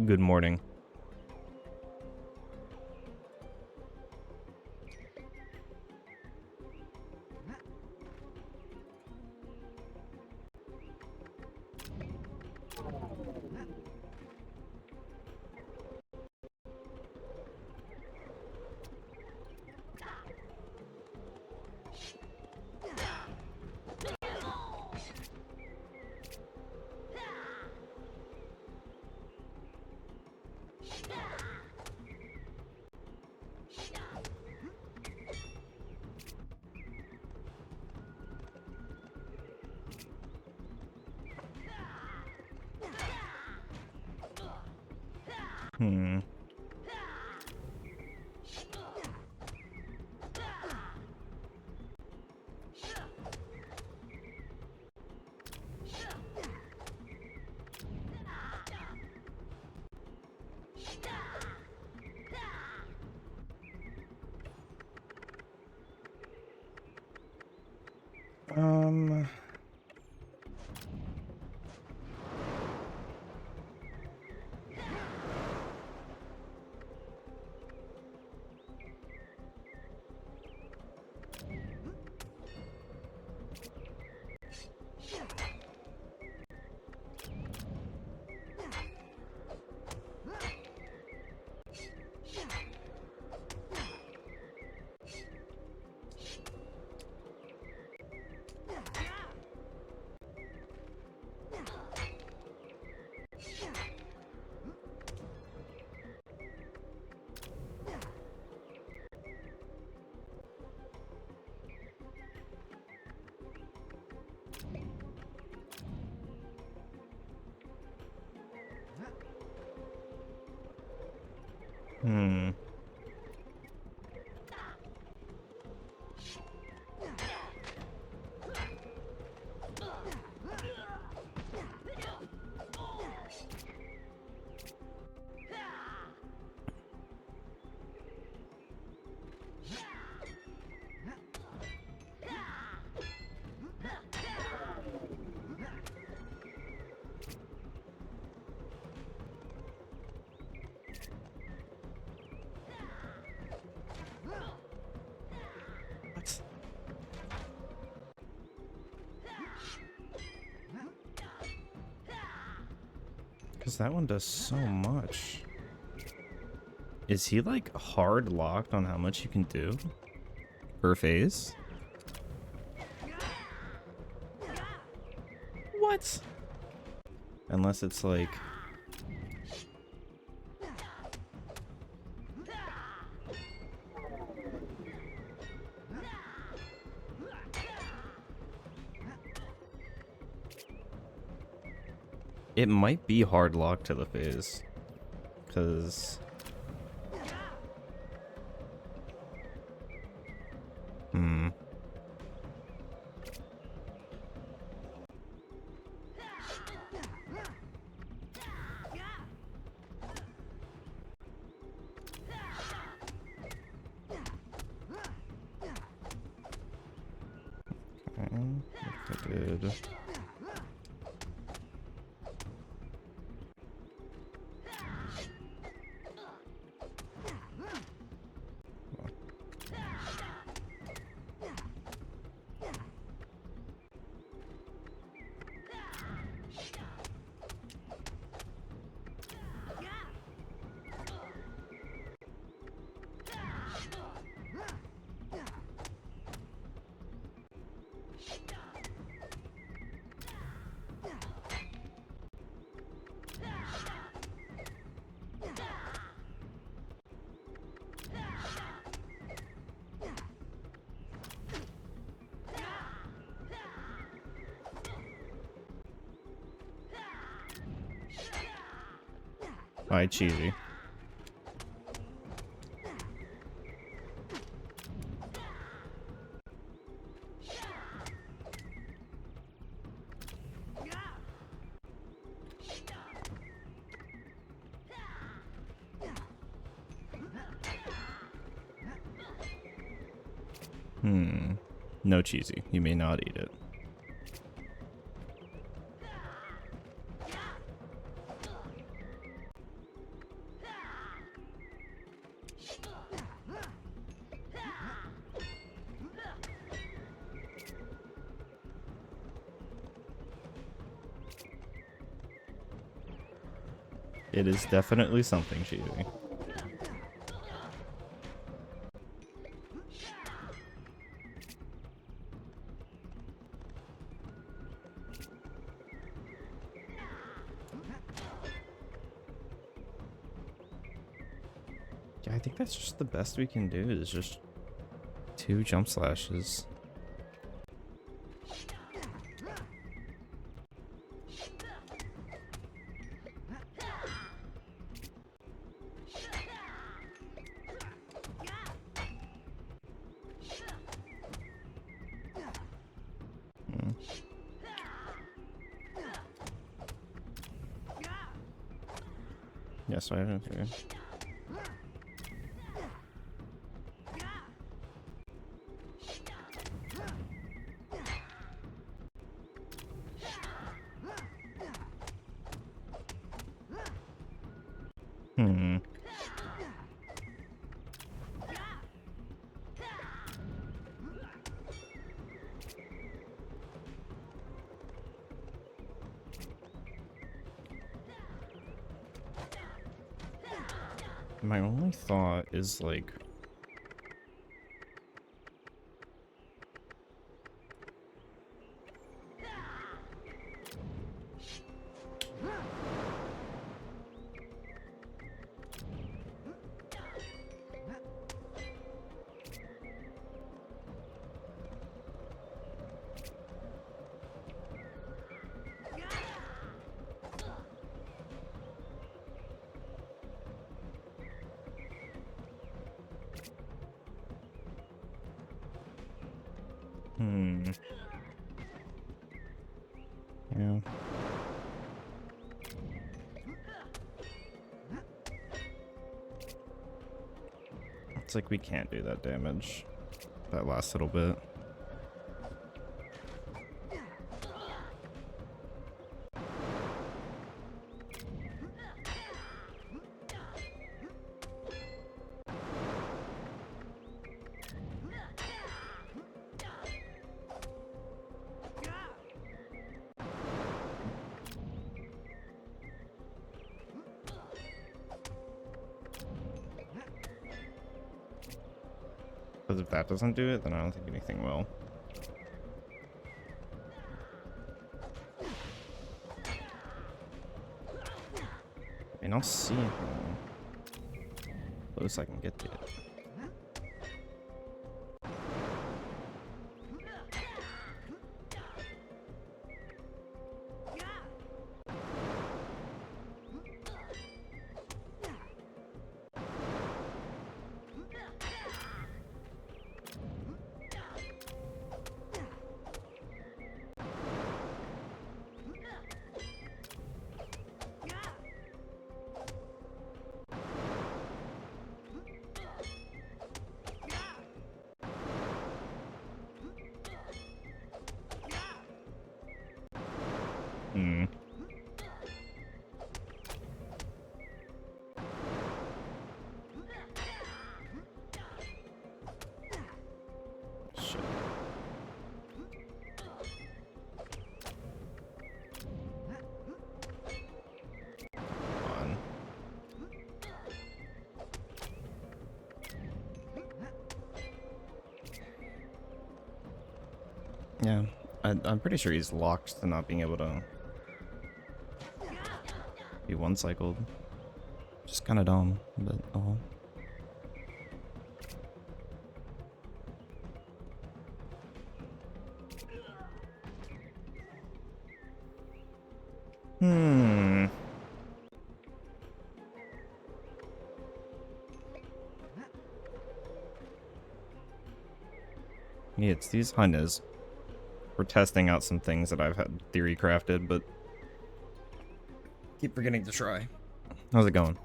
Good morning. Hmm. Um... Hmm. What? Because that one does so much. Is he like hard locked on how much you can do per phase? What? Unless it's like... It might be hard locked to the phase. Because... Hmm. Okay. If I did... Alright, cheesy. No cheesy. You may not eat it. It is definitely something cheesy. Yeah, I think that's just the best we can do is just 2 jump slashes. Yes, I have here. Hmm. My only thought is like yeah. It's like we can't do that damage. That last little bit. Because if that doesn't do it, then I don't think anything will. And I'll see how close I can get to it. Hmm. Shit. Come on. Yeah, I'm pretty sure he's locked to not being able to be one-cycled. Just kind of dumb, but oh. Hmm. Yeah, it's these hundas. We're testing out some things that I've had theory crafted, but keep forgetting to try. How's it going?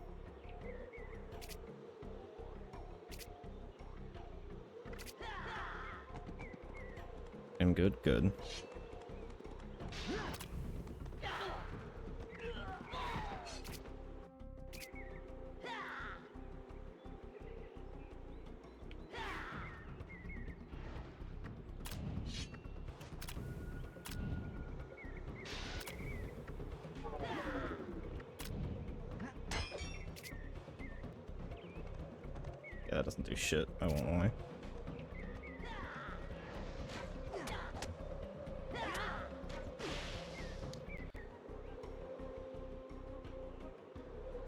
I'm good, good. Yeah, that doesn't do shit, I won't lie.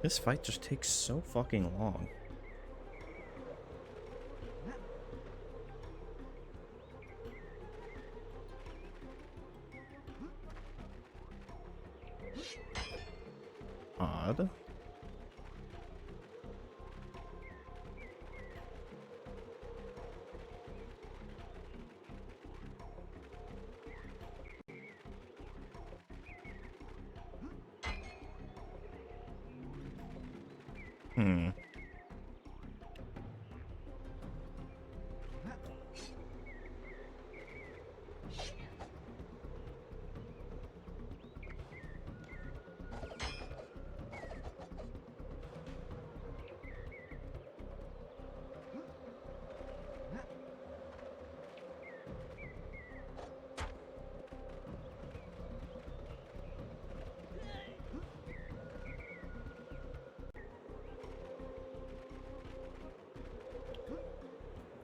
This fight just takes so fucking long. Odd. Hmm.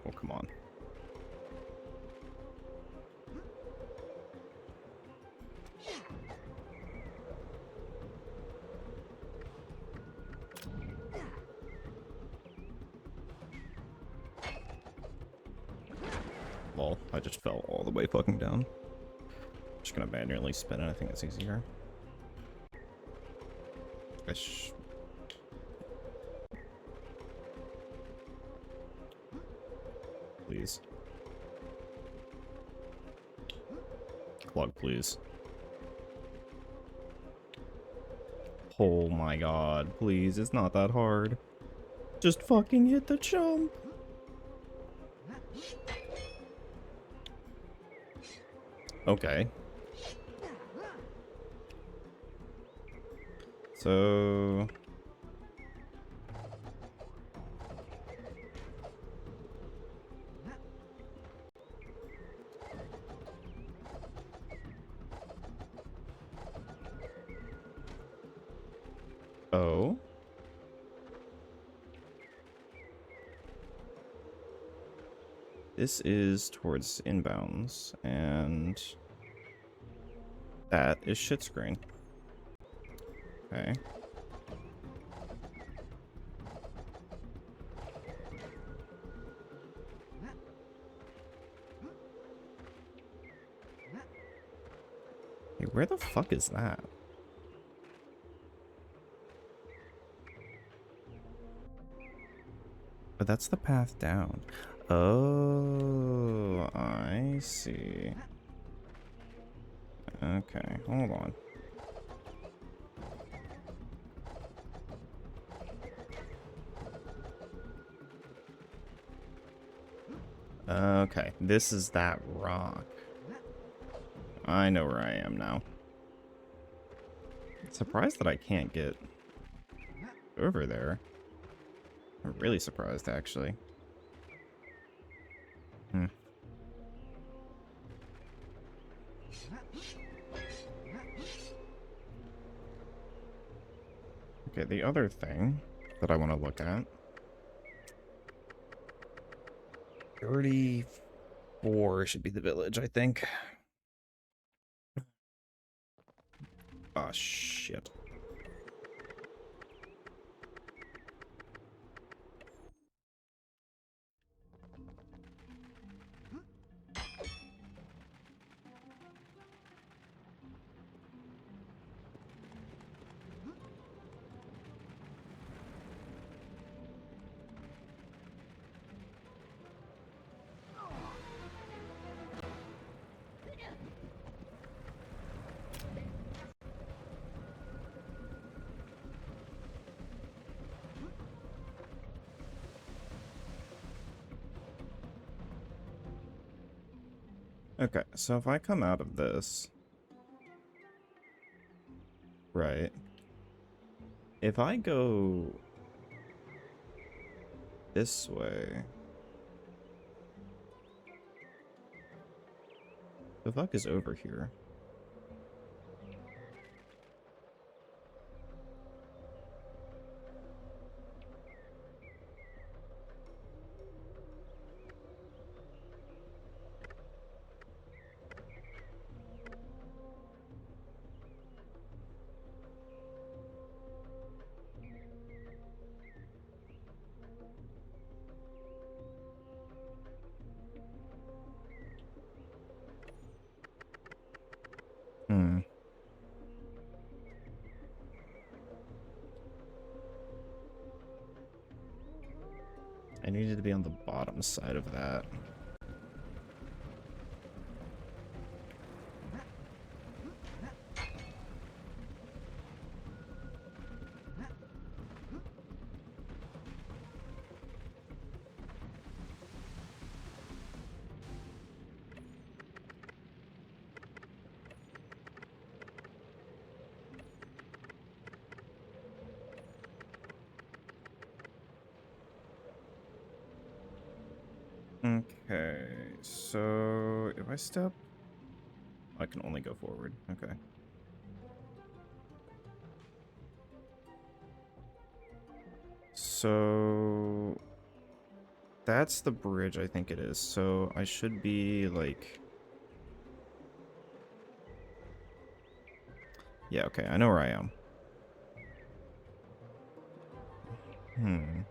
Oh, come on. Lol, I just fell all the way fucking down. Just gonna manually spin it, I think it's easier. Please. Plug, please. Oh my god, please, it's not that hard. Just fucking hit the jump. Okay. So... Oh? This is towards inbounds, and... that is shit screen. Okay. Hey, where the fuck is that? But that's the path down. Oh, I see. Okay, hold on. Okay, this is that rock. I know where I am now. Surprised that I can't get over there. I'm really surprised, actually. Hmm. Okay, the other thing that I want to look at. 34 should be the village, I think. Oh, shit. Okay, so if I come out of this, right, if I go this way, the fuck is over here? Hmm. I needed to be on the bottom side of that. Okay, so if I step, I can only go forward. Okay. So that's the bridge, I think it is. So I should be like, yeah, okay, I know where I am. Hmm.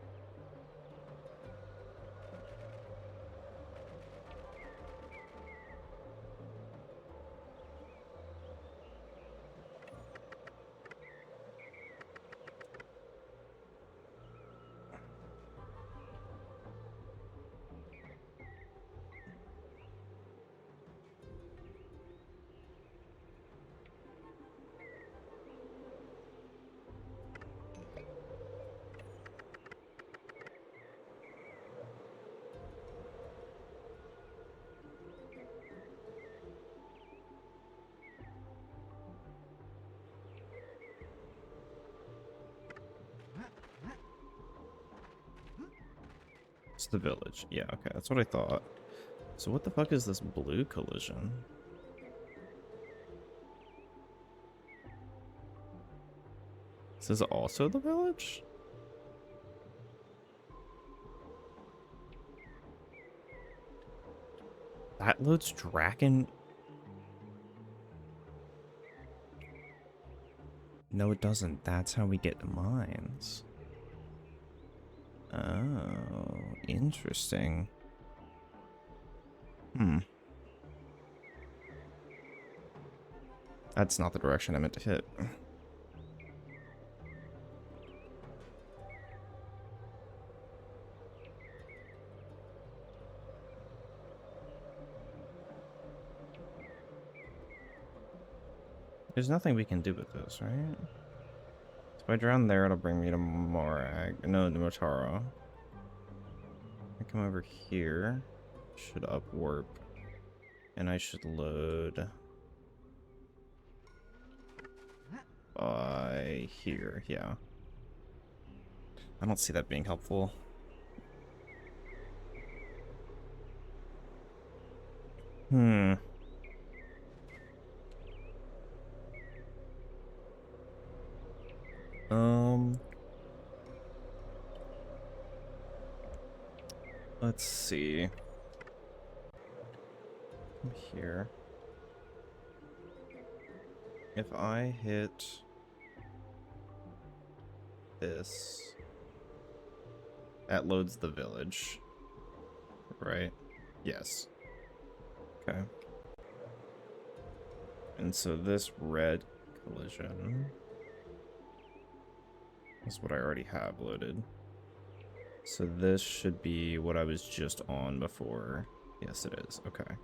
It's the village. Yeah, okay, that's what I thought. So what the fuck is this blue collision? Is this also the village? That loads Dragon. No, it doesn't. That's how we get the mines. Oh, interesting. Hmm. That's not the direction I meant to hit. There's nothing we can do with this, right? If I drown there, it'll bring me to Morag. No, to Motaro. I come over here. Should up warp. And I should load by here, yeah. I don't see that being helpful. Hmm. Um, let's see. Come here. If I hit this, that loads the village, right? Yes. Okay. And so this red collision is what I already have loaded. So this should be what I was just on before. Yes, it is. Okay.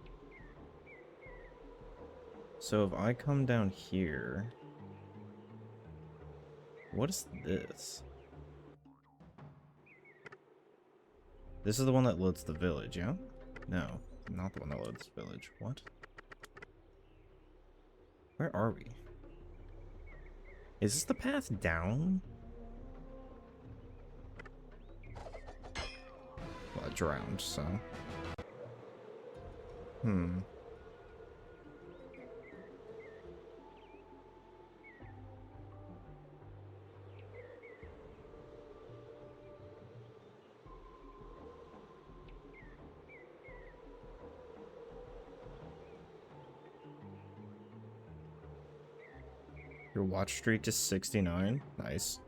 So if I come down here, what is this? This is the one that loads the village, yeah? No, not the one that loads the village. What? Where are we? Is this the path down? Well, I drowned, so. Hmm. Your watch streak is 69. Nice.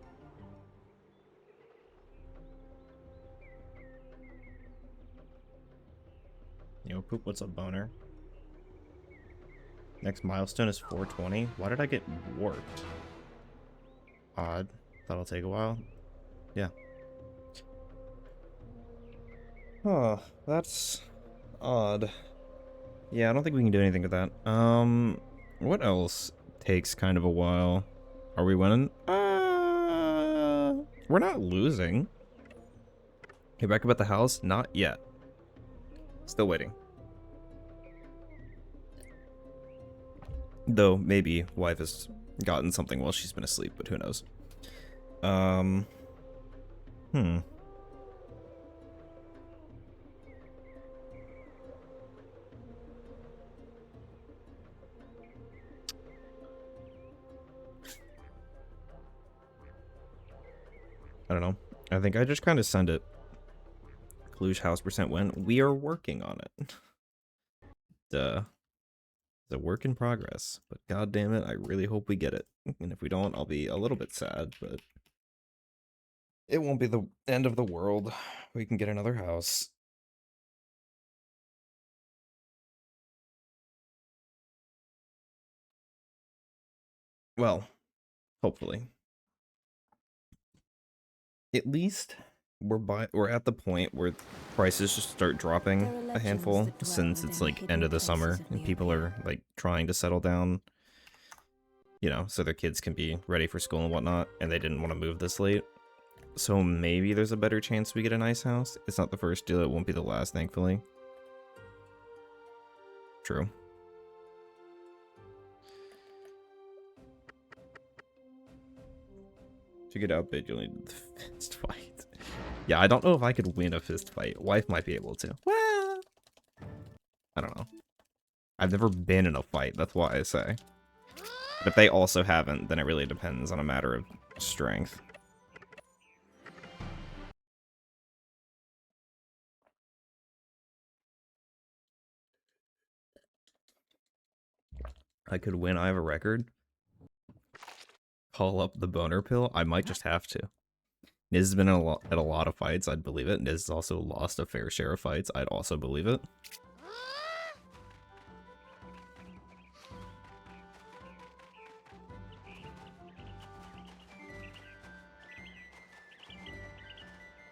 Yo, Poop, what's up, boner? Next milestone is 420. Why did I get warped? Odd. That'll take a while. Yeah. Oh, that's odd. Yeah, I don't think we can do anything with that. What else takes kind of a while? Are we winning? We're not losing. Okay, back about the house? Not yet. Still waiting. Though, maybe wife has gotten something while she's been asleep, but who knows. Hmm. I don't know. I think I just kind of send it. Cluj house percent win. We are working on it. Duh. It's a work in progress, but god damn it, I really hope we get it. And if we don't, I'll be a little bit sad, but it won't be the end of the world. We can get another house. Well, hopefully. At least we're at the point where prices just start dropping a handful since it's like end of the summer and people are like trying to settle down, you know, so their kids can be ready for school and whatnot, and they didn't want to move this late. So maybe there's a better chance we get a nice house. It's not the first deal, it won't be the last, thankfully. True. To get outbid, you'll need the fist fight. Yeah, I don't know if I could win a fist fight. Wife might be able to. Well, I don't know. I've never been in a fight, that's why I say. But if they also haven't, then it really depends on a matter of strength. I could win, I have a record. Call up the boner pill? I might just have to. Niz has been at a lot of fights, I'd believe it. Niz has also lost a fair share of fights, I'd also believe it.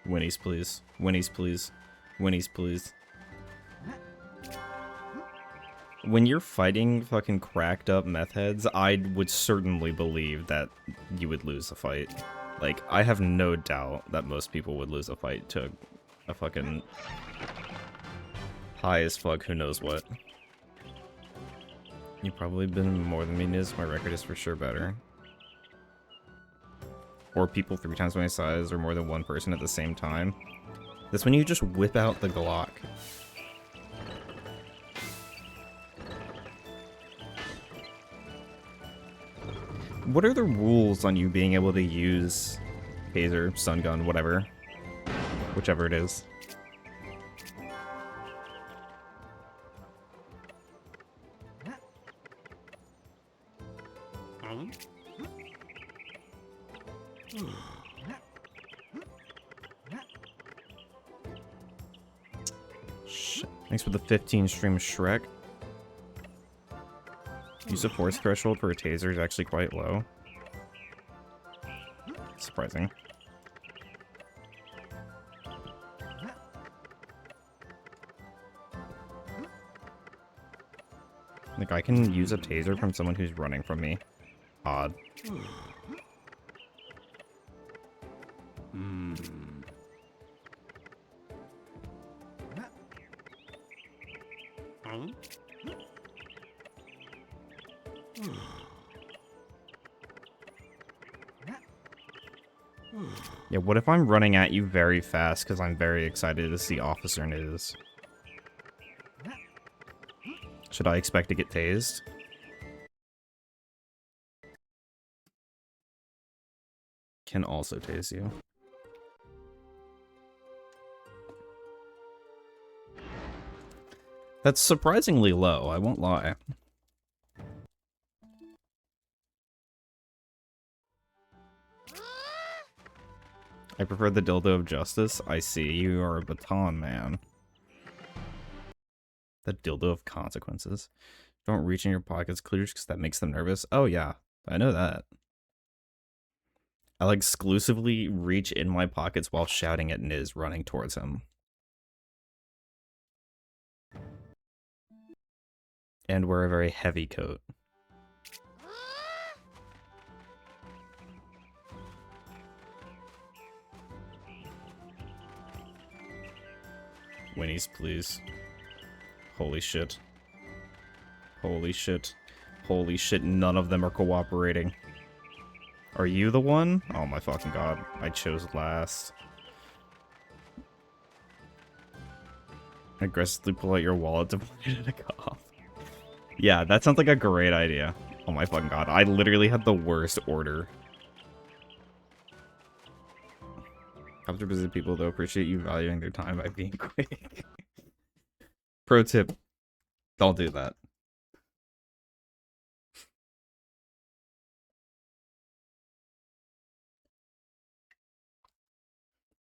Winnies, please. Winnies, please. Winnies, please. When you're fighting fucking cracked up meth heads, I would certainly believe that you would lose a fight. Like, I have no doubt that most people would lose a fight to a fucking high as fuck who knows what. You've probably been more than me, Niz. My record is for sure better. Or people 3 times my size, or more than one person at the same time. That's when you just whip out the Glock. What are the rules on you being able to use taser, stun gun, whatever? Whichever it is. Thanks for the 15 stream, Shrek. Use of force threshold for a taser is actually quite low. Surprising. Like, I can use a taser from someone who's running from me. Odd. Yeah, what if I'm running at you very fast because I'm very excited to see Officer Niz? Should I expect to get tased? Can also tase you. That's surprisingly low, I won't lie. I prefer the dildo of justice. I see, you are a baton man. The dildo of consequences. Don't reach in your pockets, clear, because that makes them nervous. Oh yeah, I know that. I'll exclusively reach in my pockets while shouting at Niz running towards him. And wear a very heavy coat. Winnies, please. Holy shit. Holy shit. Holy shit, none of them are cooperating. Are you the one? Oh my fucking god. I chose last. Aggressively pull out your wallet to put it in a cup. Yeah, that sounds like a great idea. Oh my fucking god. I literally had the worst order. After busy people, though, appreciate you valuing their time by being quick. Pro tip. Don't do that.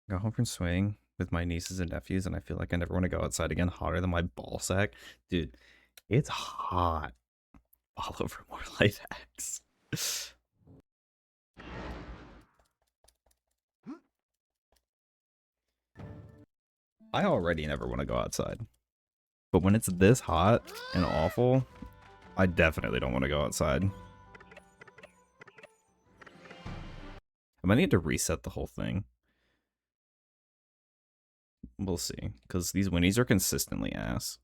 Got home from swing with my nieces and nephews, and I feel like I never want to go outside again. Hotter than my ball sack. Dude, it's hot all over more life hacks. I already never want to go outside. But when it's this hot and awful, I definitely don't want to go outside. I might need to reset the whole thing. We'll see, because these winnies are consistently ass.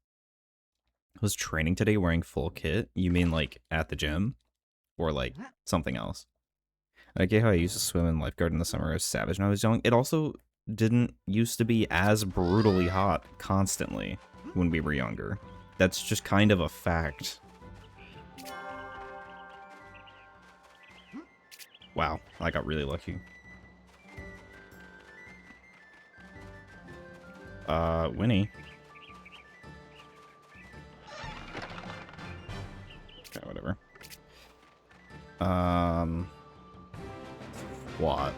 I was training today wearing full kit. You mean like at the gym? Or like something else? I get how I used to swim in lifeguard in the summer. I was savage when I was young. It also didn't used to be as brutally hot constantly when we were younger. That's just kind of a fact. Wow, I got really lucky. Winnie. Okay, whatever. What?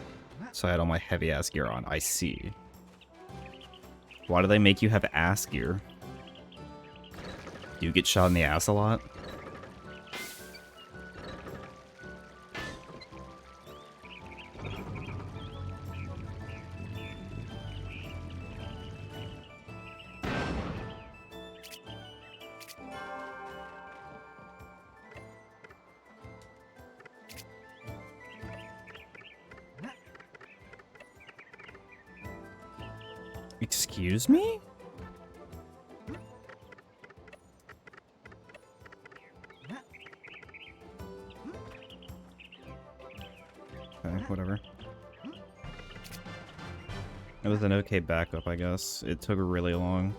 So I had all my heavy ass gear on. I see. Why do they make you have ass gear? Do you get shot in the ass a lot? Excuse me? Okay, whatever. It was an okay backup, I guess. It took really long.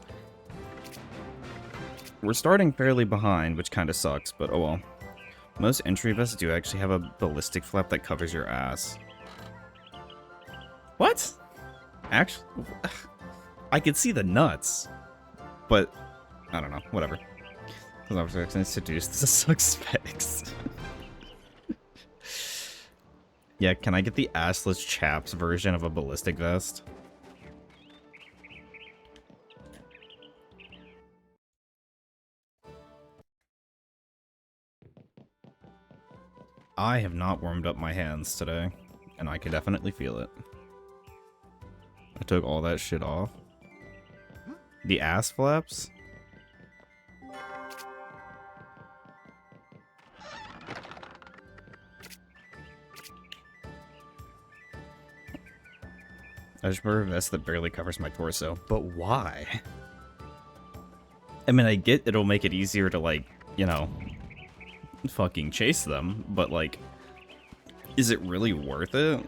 We're starting fairly behind, which kind of sucks, but oh well. Most entry vests do actually have a ballistic flap that covers your ass. What? Actually, I could see the nuts, but I don't know. Whatever. Because I was actually seduced the suspects. Yeah, can I get the assless chaps version of a ballistic vest? I have not warmed up my hands today, and I can definitely feel it. I took all that shit off. The ass flaps? I just wear a vest that barely covers my torso. But why? I mean, I get it'll make it easier to, like, you know, fucking chase them, but, like, is it really worth it?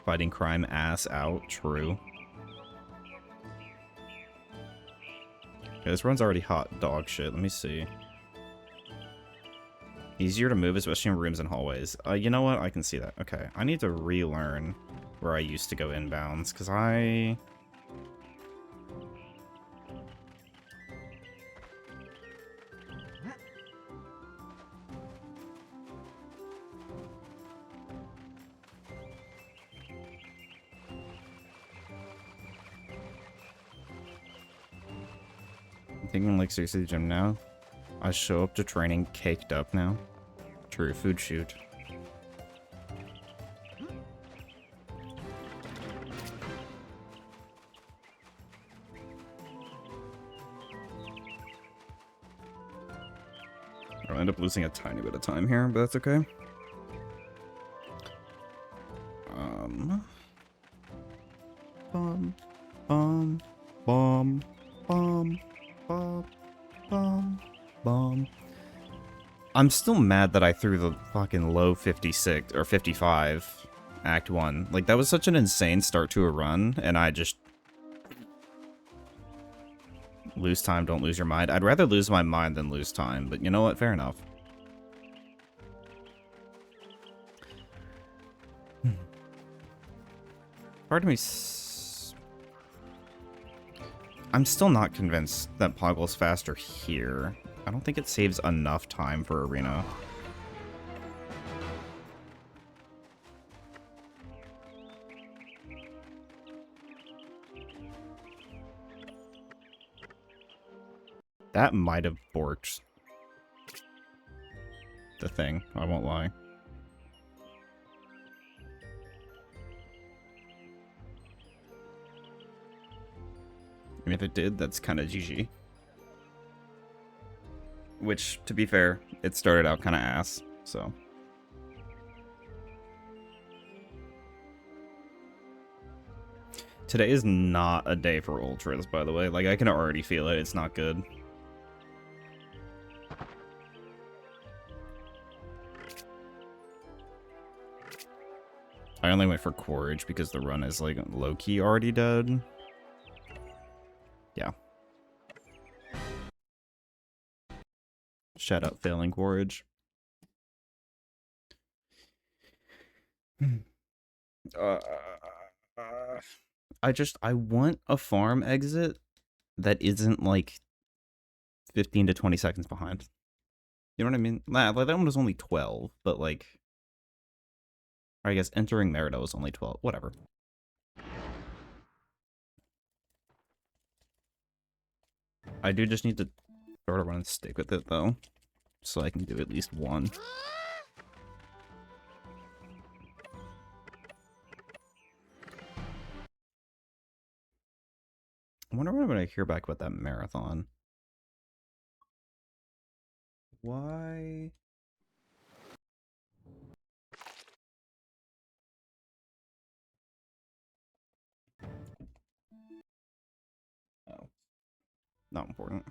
Fighting crime ass out, true. Okay, this run's already hot dog shit. Let me see. Easier to move, especially in rooms and hallways. You know what? I can see that. Okay, I need to relearn where I used to go inbounds, because I... Taking like seriously the gym now. I show up to training caked up now. True, food shoot. I'll end up losing a tiny bit of time here, but that's okay. Bum, bum, bum, bum, bum, bum, bum. I'm still mad that I threw the fucking low 56 or 55 Act 1. Like, that was such an insane start to a run, and I just lose time, don't lose your mind. I'd rather lose my mind than lose time, but you know what? Fair enough. Part of me... I'm still not convinced that Poggle's faster here. I don't think it saves enough time for Arena. That might have borked the thing, I won't lie. I mean, if it did, that's kind of GG. Which, to be fair, it started out kind of ass, so. Today is not a day for ultras, by the way. Like, I can already feel it. It's not good. I only went for Quaritch because the run is, like, low-key already dead. Yeah. Shout out failing Quaritch. I want a farm exit that isn't, like, 15 to 20 seconds behind. You know what I mean? Nah, like, that one was only 12, but, like... Or I guess entering Merida was only 12. Whatever. I do just need to sort of run and stick with it, though. So I can do at least one. I wonder when I'm going to hear back about that marathon. Why? Oh. Not important.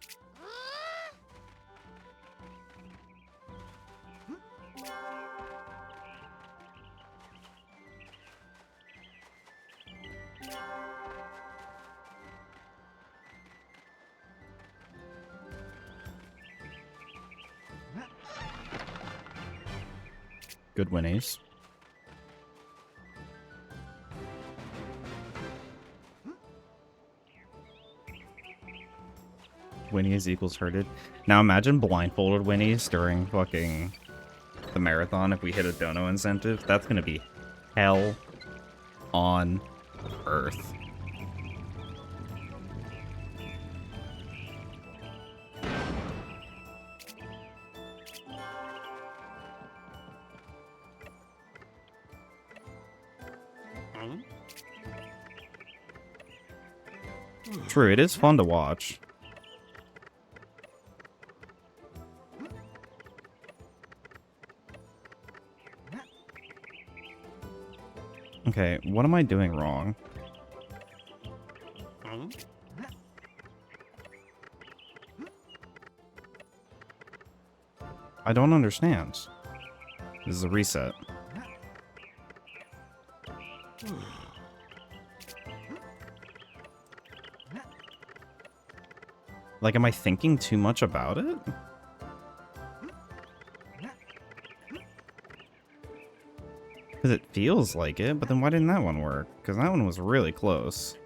Good winnies. Winnies equals hurted. Now imagine blindfolded Winnies during fucking the marathon if we hit a dono incentive. That's gonna be hell on earth. True, it is fun to watch. Okay, what am I doing wrong? I don't understand. This is a reset. Like, am I thinking too much about it? Because it feels like it, but then why didn't that one work? Because that one was really close.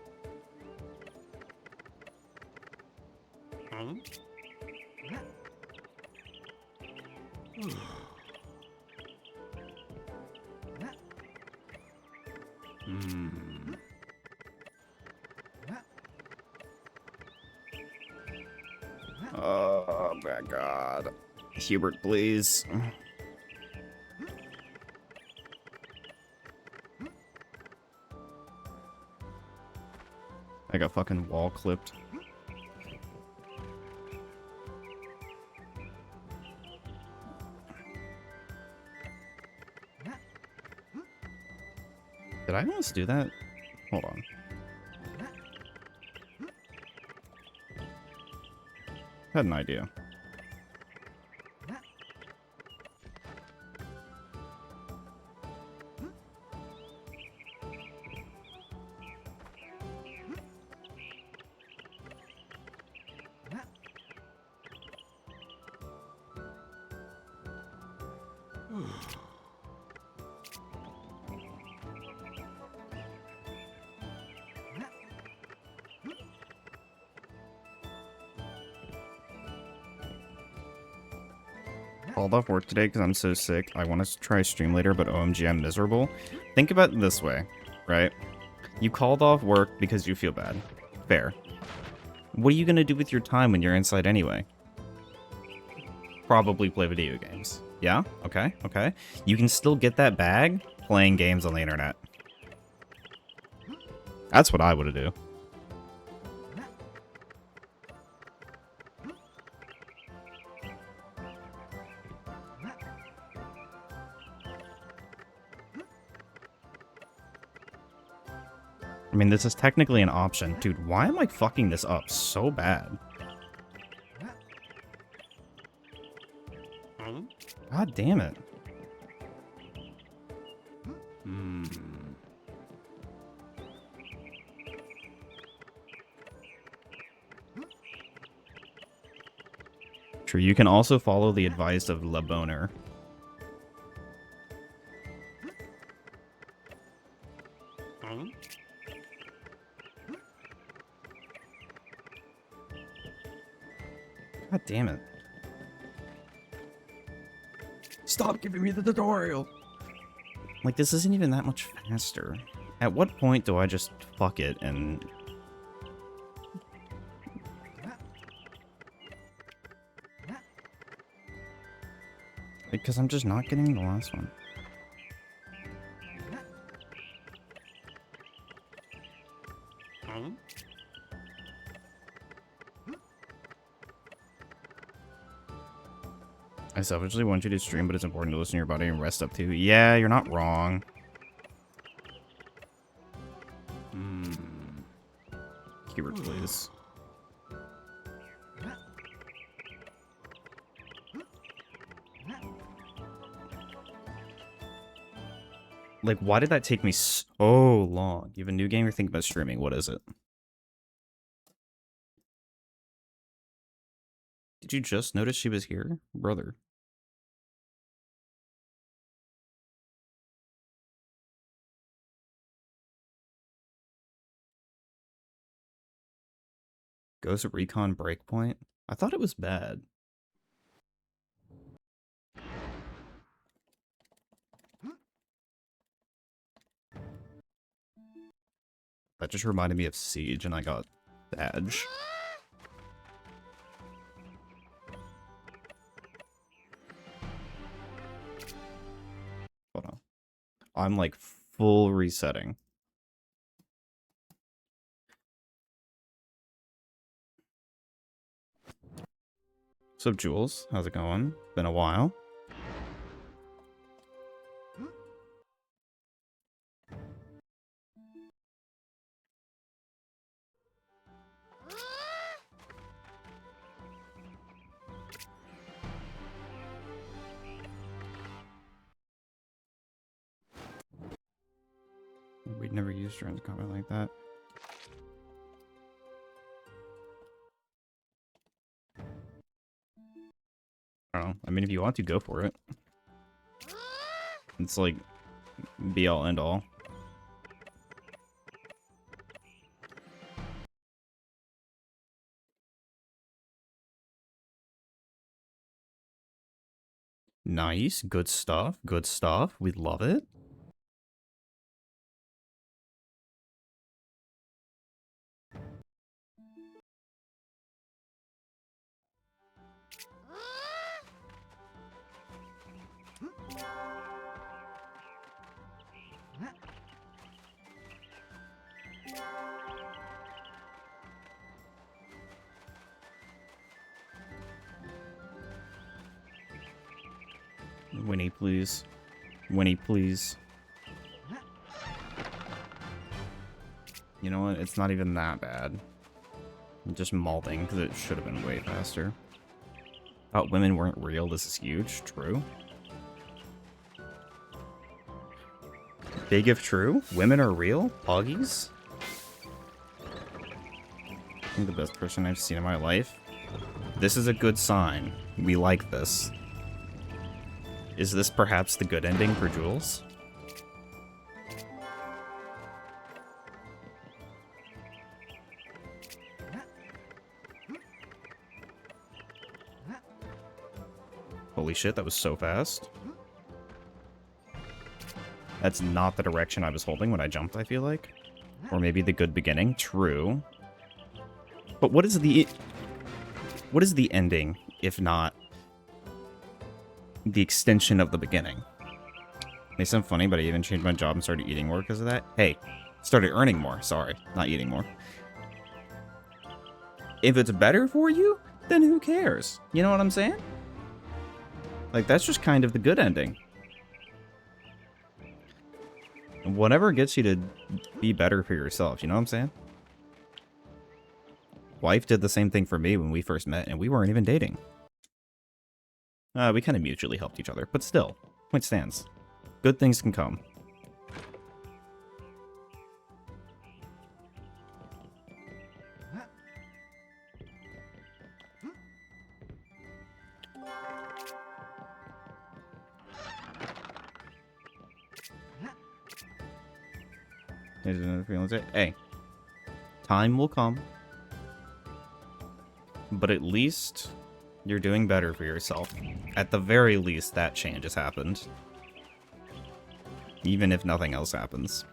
my god. Hubert, please. I got fucking wall clipped. Did I almost do that? Hold on. I had an idea. Called off work today because I'm so sick. I want to try stream later, but OMG, I'm miserable. Think about it this way, right? You called off work because you feel bad. Fair. What are you going to do with your time when you're inside anyway? Probably play video games. Yeah? Okay, okay. You can still get that bag playing games on the internet. That's what I would do. I mean, this is technically an option. Dude, why am I fucking this up so bad? God damn it. True, you can also follow the advice of Le Boner. God damn it. Stop giving me the tutorial! Like, this isn't even that much faster. At what point do I just fuck it and... Because I'm just not getting the last one. I selfishly want you to stream, but it's important to listen to your body and rest up too. Yeah, you're not wrong. Keyword, please. Like, why did that take me so long? You have a new game you're thinking about streaming. What is it? Did you just notice she was here? Brother. Ghost Recon Breakpoint? I thought it was bad. That just reminded me of Siege, and I got Badge. Hold on. I'm like full resetting. So, Jules, how's it going? Been a while. We'd never used drones combat like that. I don't know. I mean, if you want to, go for it. It's like be all end all. Nice. Good stuff. Good stuff. We love it. Winnie, please. Winnie, please. You know what? It's not even that bad. I'm just malding because it should have been way faster. Thought women weren't real. This is huge. True. Big if true. Women are real. Poggies. I think the best person I've seen in my life. This is a good sign. We like this. Is this perhaps the good ending for Jules? Holy shit, that was so fast. That's not the direction I was holding when I jumped, I feel like. Or maybe the good beginning. True. But what is the ending, if not the extension of the beginning? May sound funny, but I even changed my job and started eating more because of that. Hey, started earning more. Sorry, not eating more. If it's better for you, then who cares? You know what I'm saying? Like, that's just kind of the good ending. Whatever gets you to be better for yourself, you know what I'm saying? Wife did the same thing for me when we first met, and we weren't even dating. We kind of mutually helped each other, but still, point stands. Good things can come. Hey, time will come. But at least you're doing better for yourself. At the very least, that change has happened. Even if nothing else happens.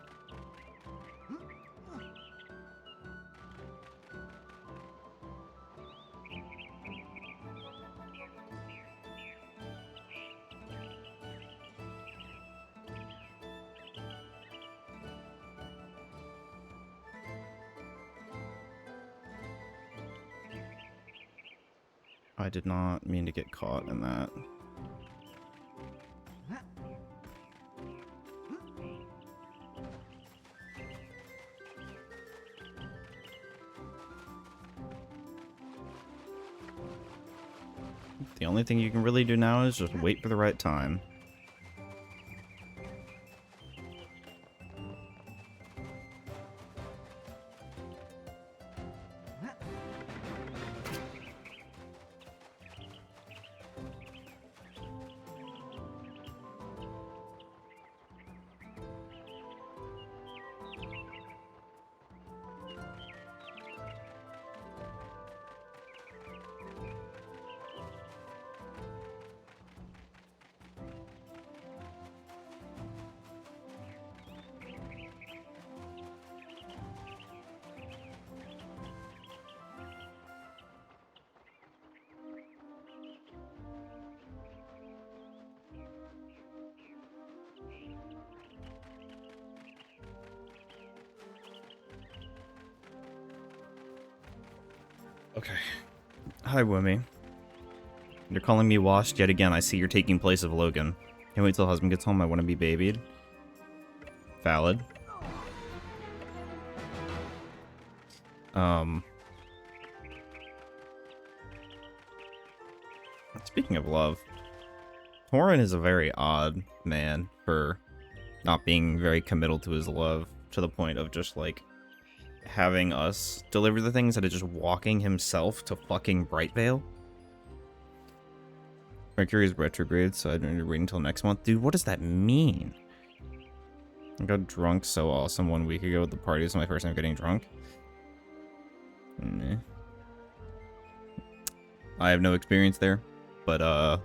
I did not mean to get caught in that. The only thing you can really do now is just wait for the right time. Okay. Hi, Wimmy. You're calling me washed yet again. I see you're taking place of Logan. Can't wait till husband gets home. I want to be babied. Valid. Speaking of love, Torin is a very odd man for not being very committal to his love, to the point of just, like, having us deliver the things that is just walking himself to fucking Brightvale. Mercury is retrograde, so I don't need to wait until next month. Dude, what does that mean? I got drunk so awesome 1 week ago at the party. This is my first time getting drunk. Nah. I have no experience there, but I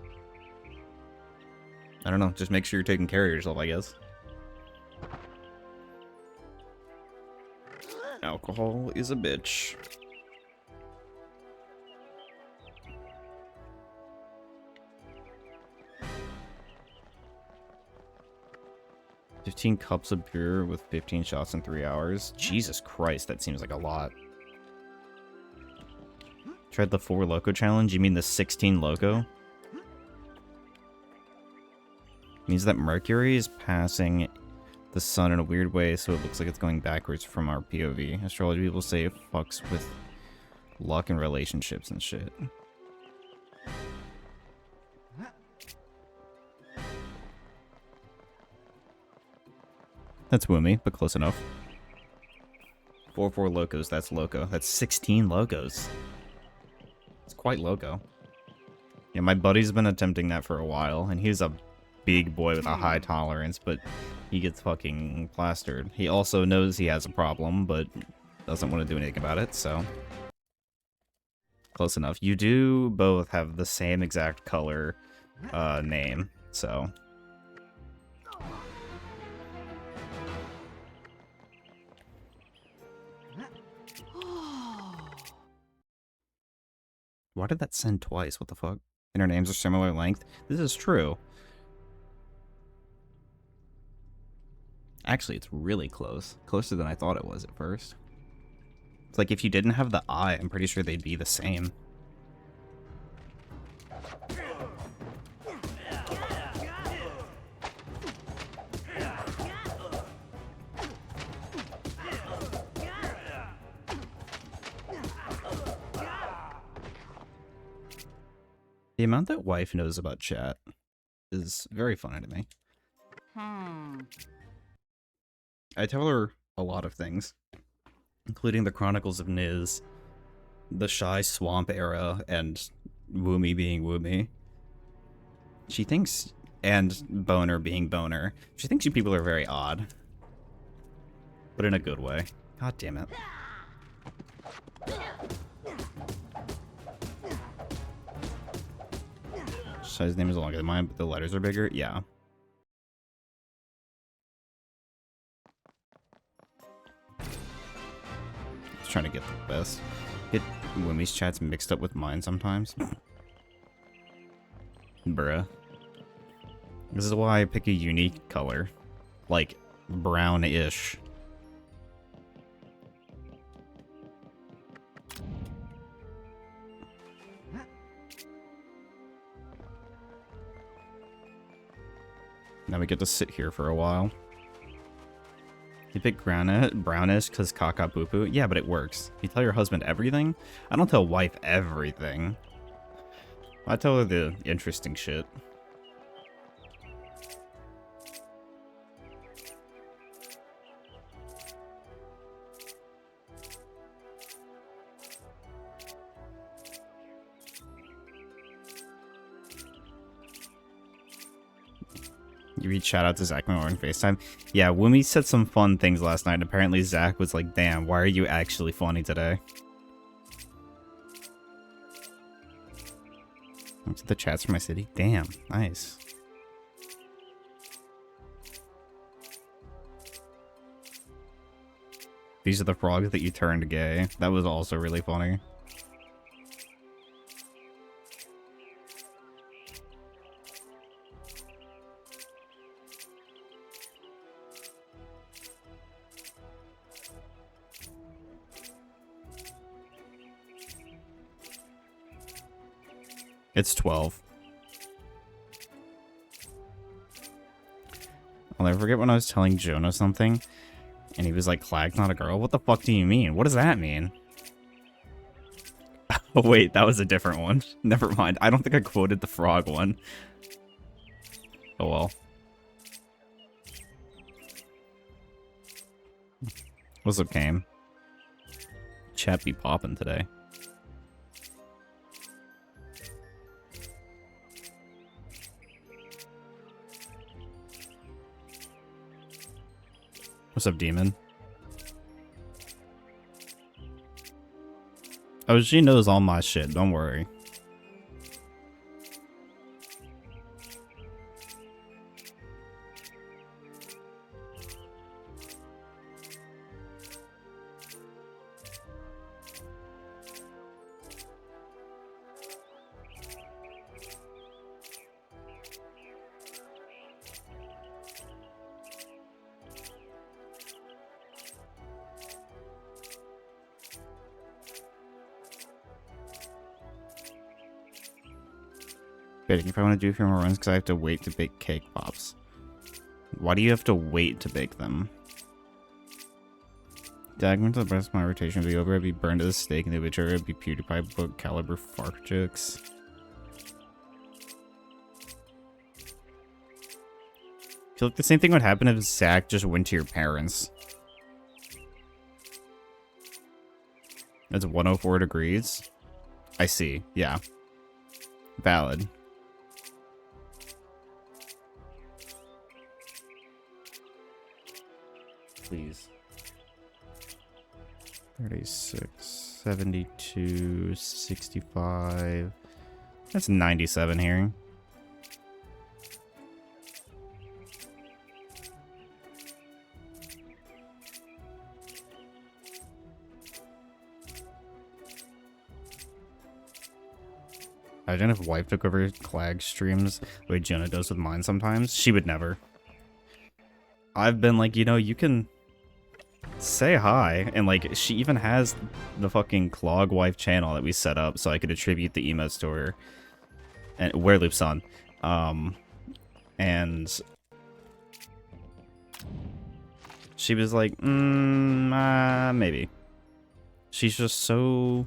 don't know, just make sure you're taking care of yourself, I guess. Alcohol is a bitch. $15 cups of beer with 15 shots in 3 hours. Jesus Christ, that seems like a lot. Tried the 4 Loco challenge? You mean the 16 Loco? means that Mercury is passing the sun in a weird way, so it looks like it's going backwards from our POV. Astrology people say it fucks with luck and relationships and shit. That's Woomy, but close enough. 4 locos, that's loco. That's 16 logos. It's quite loco. Yeah, my buddy's been attempting that for a while, and he's a big boy with a high tolerance, but he gets fucking plastered. He also knows he has a problem, but doesn't want to do anything about it, so... Close enough. You do both have the same exact color name, so... Why did that send twice? What the fuck? And our names are similar length? This is true. Actually, it's really close. Closer than I thought it was at first. It's like if you didn't have the I, I'm pretty sure they'd be the same. The amount that wife knows about chat is very funny to me. I tell her a lot of things, including the Chronicles of Niz, the Shy Swamp era, and Woomy being Woomy. She thinks, and Boner being Boner, she thinks you people are very odd. But in a good way. God damn it. His name is longer than mine, but the letters are bigger. Yeah. Just trying to get the best. Get Wimmy's chats mixed up with mine sometimes. Bruh. This is why I pick a unique color. Like, brown-ish. Now we get to sit here for a while. You pick brownish because caca poo poo. Yeah, but it works. You tell your husband everything? I don't tell wife everything. I tell her the interesting shit. You read shout out to Zach Moore on FaceTime. Yeah, Woomy said some fun things last night. Apparently Zach was like, damn, why are you actually funny today? Look at the chats from my city. Damn, nice. These are the frogs that you turned gay. That was also really funny. It's 12. I'll never forget when I was telling Jonah something, and he was like, Clag's not a girl? What the fuck do you mean? What does that mean? Oh wait, that was a different one. Never mind. I don't think I quoted the frog one. Oh well. What's up, Cam? Chat be popping today. What's up, Demon? Oh, she knows all my shit, don't worry. Baking if I want to do a few more runs because I have to wait to bake cake pops. Why do you have to wait to bake them? Dagger to the rest of my rotation would be over. I'd be burned to the stake in the obituary. I'd be PewDiePie book caliber fart jokes. I feel like the same thing would happen if Zach just went to your parents. That's 104 degrees. I see. Yeah. Valid. Please. 36, 72, 65. That's 97 here. Imagine if wife took over Clag streams the way Jonah does with mine sometimes. She would never. I've been like, you know, you can say hi. And like, she even has the fucking Clog Wife channel that we set up so I could attribute the emotes to her. And Wereloop's on. And she was like, maybe. She's just so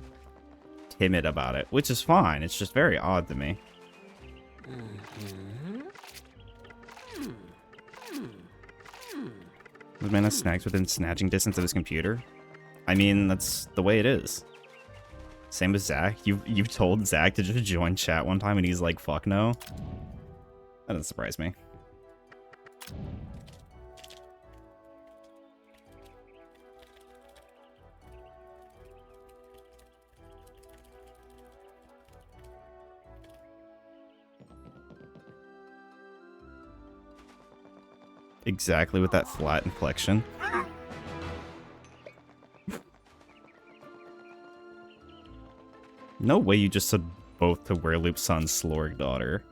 timid about it, which is fine. It's just very odd to me. The man has snacks within snatching distance of his computer. I mean, that's the way it is. Same with Zach. You've told Zach to just join chat one time and he's like, fuck no. That doesn't surprise me. Exactly with that flat inflection. No way you just said both to Wereloop's son's Slorg daughter.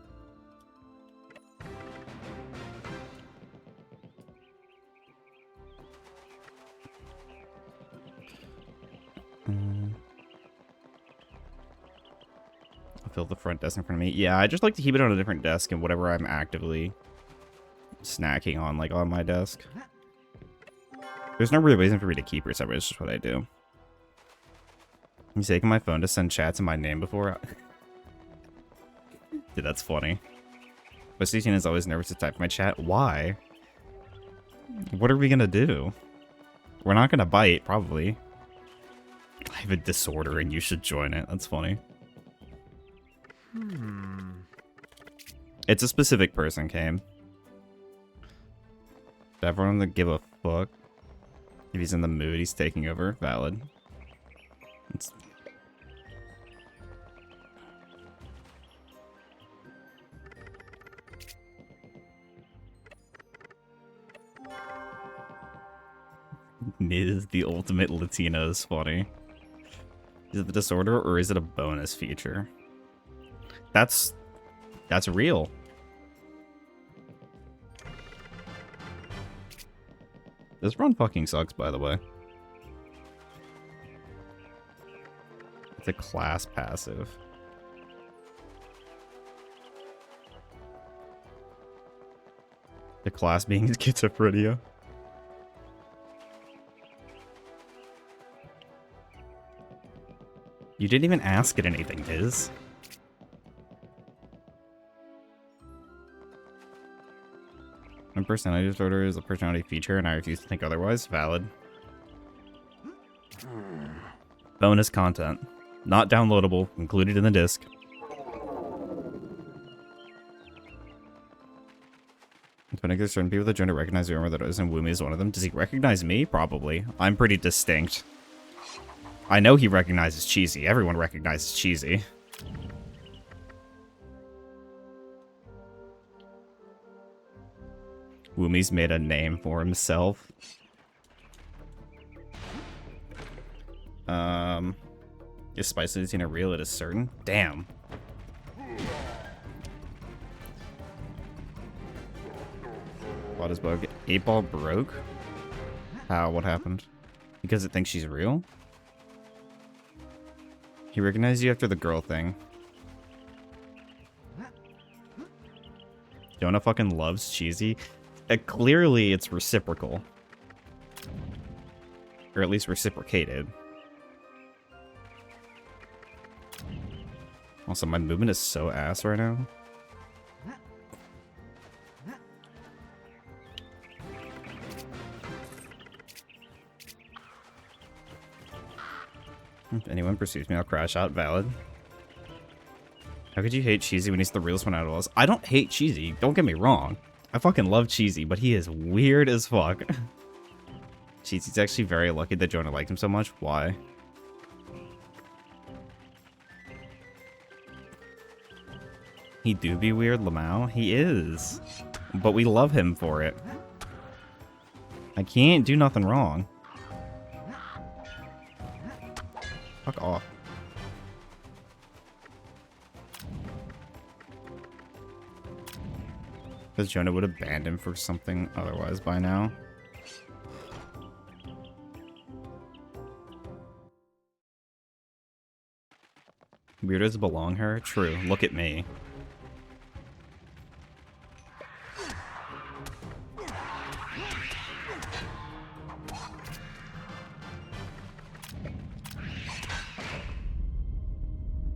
I'll fill the front desk in front of me. Yeah, I just like to keep it on a different desk and whatever I'm actively snacking on, like on my desk. There's no real reason for me to keep her separate, it's just what I do. I'm taking my phone to send chats in my name before. Dude, that's funny. But 16 is always nervous to type my chat. Why? What are we gonna do? We're not gonna bite, probably. I have a disorder and you should join it. That's funny. It's a specific person, Came. Everyone to give a fuck. If he's in the mood, he's taking over. Valid. It's... Ms. the ultimate Latina is funny. Is it the disorder or is it a bonus feature? That's real. This run fucking sucks, by the way. It's a class passive. The class being schizophrenia. You didn't even ask it anything, Iz. My personality disorder is a personality feature, and I refuse to think otherwise. Valid. Bonus content. Not downloadable. Included in the disc. It's when I get certain people that trying to recognize the armor that isn't Woomy is one of them. Does he recognize me? Probably. I'm pretty distinct. I know he recognizes Cheesy. Everyone recognizes Cheesy. Woomy's made a name for himself. Is Spicy Latina real? It is certain. Damn. What is bug? 8-ball broke? How? What happened? Because it thinks she's real? He recognized you after the girl thing. Jonah fucking loves cheesy. Clearly, it's reciprocal. Or at least reciprocated. Also, my movement is so ass right now. If anyone pursues me, I'll crash out. Valid. How could you hate Cheesy when he's the realest one out of us? I don't hate Cheesy. Don't get me wrong. I fucking love Cheesy, but he is weird as fuck. Cheesy's actually very lucky that Jonah liked him so much. Why? He do be weird, Lamau? He is. But we love him for it. I can't do nothing wrong. Fuck off. Because Jonah would have banned him for something otherwise by now. Weirdos belong her? True. Look at me.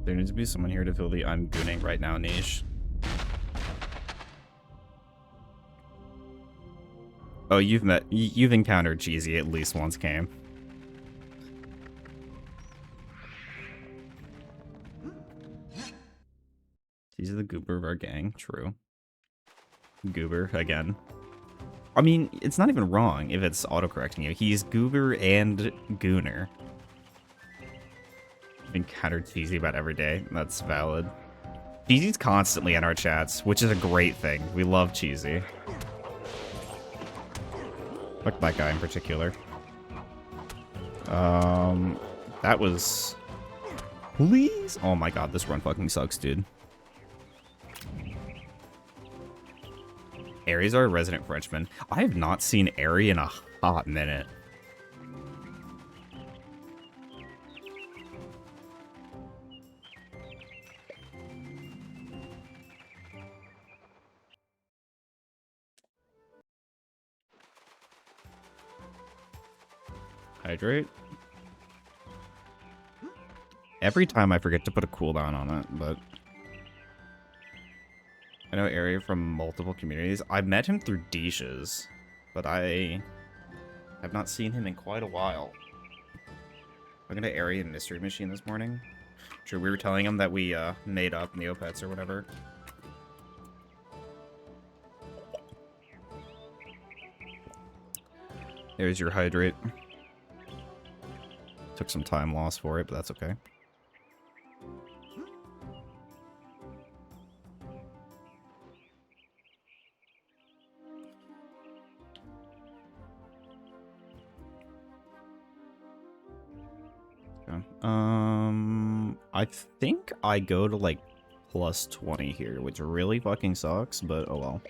There needs to be someone here to fill the I'm gooning right now niche. Oh, you've encountered Cheesy at least once, Cam. He's the goober of our gang. True. Goober again. I mean, it's not even wrong if it's autocorrecting you. He's goober and gooner. I've encountered Cheesy about every day. That's valid. Cheesy's constantly in our chats, which is a great thing. We love Cheesy. Fuck that guy in particular. That was... Please? Oh my god, this run fucking sucks, dude. Aries our resident Frenchman. I have not seen Ari in a hot minute. Hydrate. Every time I forget to put a cooldown on it, but... I know Area from multiple communities. I met him through Dishes, but I have not seen him in quite a while. I'm gonna Area Mystery Machine this morning. Sure, we were telling him that we made up Neopets or whatever. There's your hydrate. Took some time lost for it, but that's okay. I think I go to like plus 20 here, which really fucking sucks, but oh well.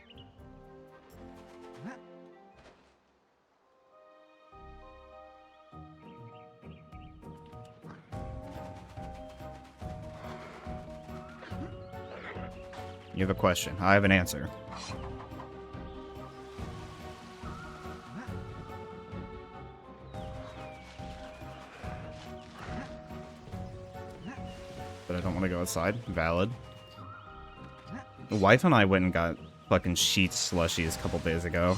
You have a question. I have an answer. But I don't want to go outside. Valid. The wife and I went and got fucking sheets slushies a couple days ago.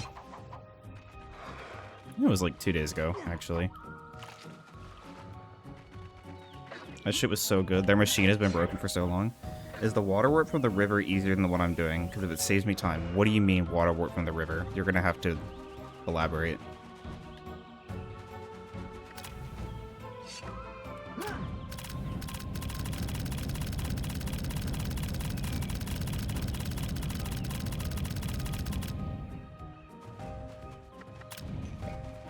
It was like 2 days ago, actually. That shit was so good. Their machine has been broken for so long. Is the water warp from the river easier than the one I'm doing? Because if it saves me time. What do you mean water warp from the river? You're gonna have to elaborate.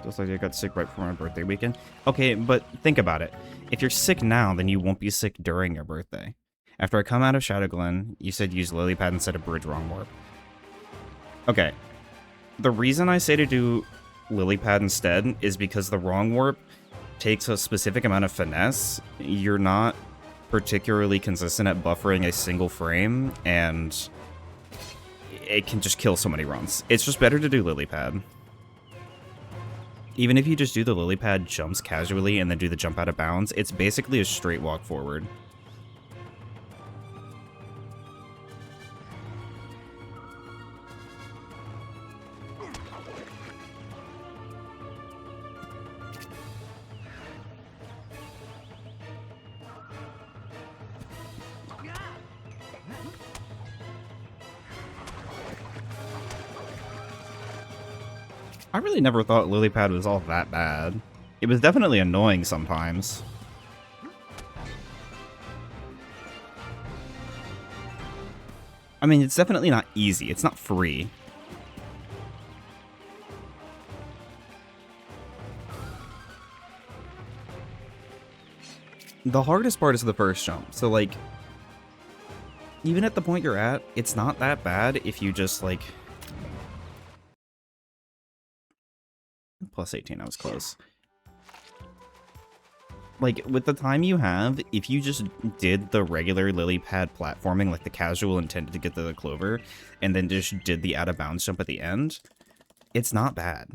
Just like I got sick right before my birthday weekend. Okay, but think about it. If you're sick now, then you won't be sick during your birthday. After I come out of Shadow Glen, you said use lily pad instead of bridge wrong warp. Okay. The reason I say to do lily pad instead is because the wrong warp takes a specific amount of finesse. You're not particularly consistent at buffering a single frame, and it can just kill so many runs. It's just better to do lily pad. Even if you just do the lily pad jumps casually and then do the jump out of bounds, it's basically a straight walk forward. I really never thought lily pad was all that bad. It was definitely annoying sometimes. I mean, it's definitely not easy. It's not free. The hardest part is the first jump. So, like, even at the point you're at, it's not that bad if you just, like... Plus 18, I was close. Like, with the time you have, if you just did the regular lily pad platforming, like the casual intended to get to the clover, and then just did the out-of-bounds jump at the end, it's not bad.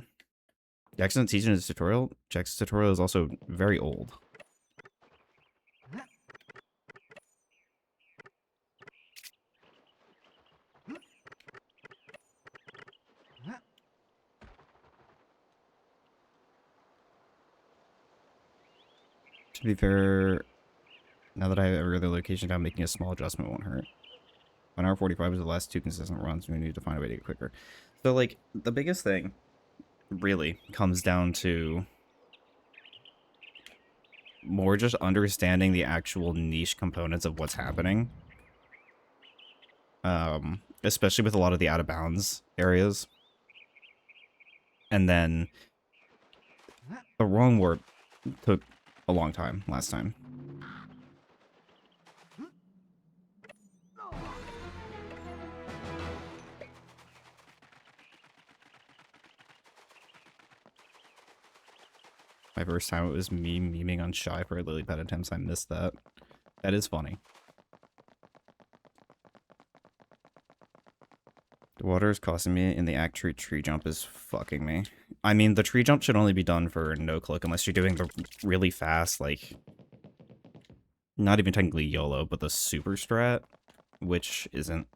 Jackson's teaching his tutorial. Jackson's tutorial is also very old. To be fair, now that I have every other location down, making a small adjustment won't hurt. 1 hour 45 was the last 2 consistent runs. We need to find a way to get quicker. So, like, the biggest thing really comes down to more just understanding the actual niche components of what's happening. Especially with a lot of the out-of-bounds areas. And then the wrong warp took a long time last time. My first time it was me memeing on Shy for lily pad attempts. I missed that. That is funny. The water is costing me, and the actual tree jump is fucking me. I mean, the tree jump should only be done for no-click unless you're doing the really fast, like... Not even technically YOLO, but the super strat, which isn't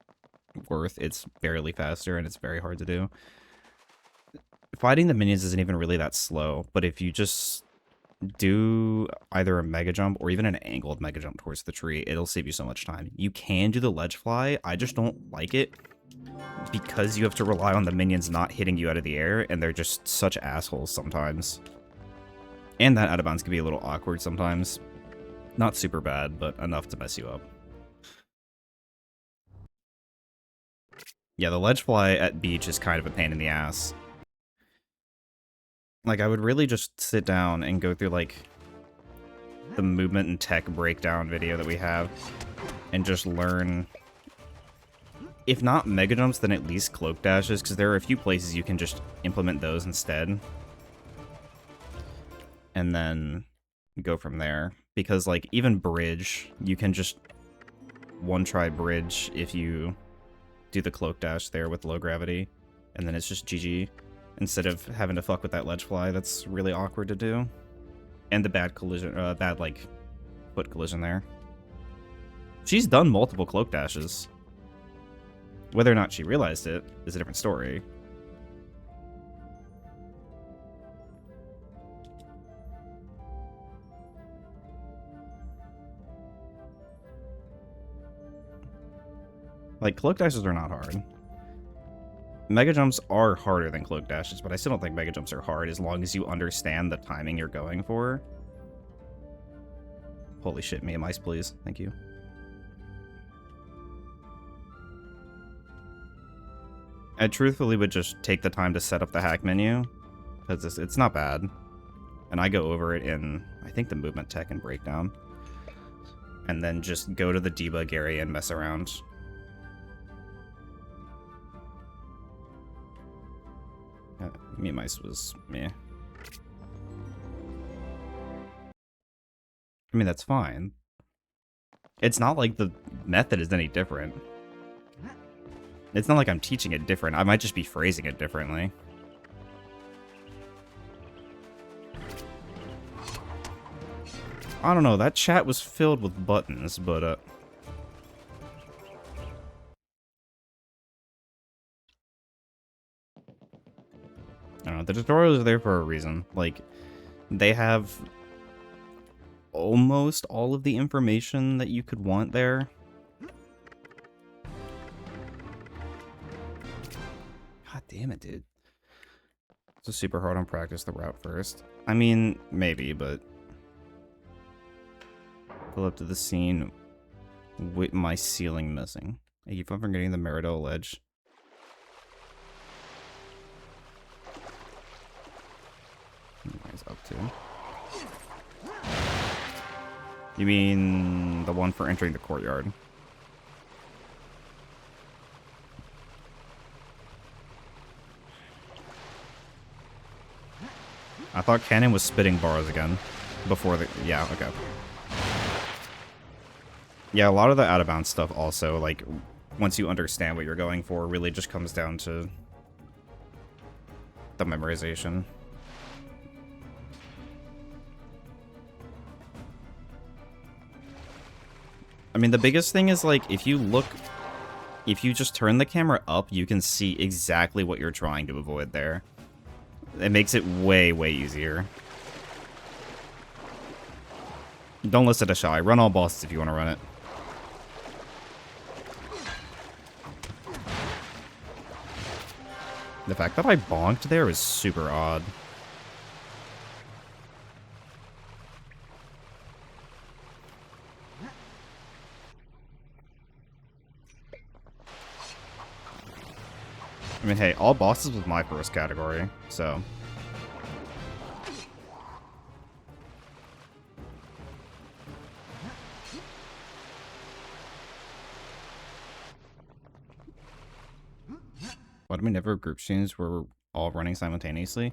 worth. It's barely faster, and it's very hard to do. Fighting the minions isn't even really that slow, but if you just do either a mega jump or even an angled mega jump towards the tree, it'll save you so much time. You can do the ledge fly, I just don't like it because you have to rely on the minions not hitting you out of the air, and they're just such assholes sometimes. And that out of bounds can be a little awkward sometimes. Not super bad, but enough to mess you up. Yeah, the ledge fly at beach is kind of a pain in the ass. Like, I would really just sit down and go through, like, the movement and tech breakdown video that we have, and just learn, if not mega jumps, then at least cloak dashes, because there are a few places you can just implement those instead. And then go from there. Because, like, even bridge, you can just one-try bridge if you do the cloak dash there with low gravity, and then it's just GG. Instead of having to fuck with that ledge fly, that's really awkward to do. And the bad collision, bad, like, foot collision there. She's done multiple cloak dashes. Whether or not she realized it is a different story. Like, cloak dashes are not hard. Mega jumps are harder than cloak dashes, but I still don't think mega jumps are hard as long as you understand the timing you're going for. Holy shit, me and mice, please. Thank you. I truthfully would just take the time to set up the hack menu, because it's not bad. And I go over it in, I think, the movement tech and breakdown. And then just go to the debug area and mess around. Me and mice was meh. I mean, that's fine. It's not like the method is any different. It's not like I'm teaching it different. I might just be phrasing it differently. I don't know. That chat was filled with buttons, but, I don't know. The tutorials are there for a reason. Like, they have almost all of the information that you could want there. God damn it, dude. It's super hard on practice the route first. I mean, maybe, but... Pull up to the scene with my ceiling missing. I keep on forgetting the Meridol ledge. What are you guys up to? You mean the one for entering the courtyard? I thought Cannon was spitting bars again. Before the... Yeah, okay. Yeah, a lot of the out-of-bounds stuff also, like, once you understand what you're going for, really just comes down to the memorization. I mean, the biggest thing is, like, if you just turn the camera up, you can see exactly what you're trying to avoid there. It makes it way, way easier. Don't listen to Shy. Run all bosses if you want to run it. The fact that I bonked there is super odd. I mean, hey, all bosses was my first category, so... Why do we never have group streams where we're all running simultaneously?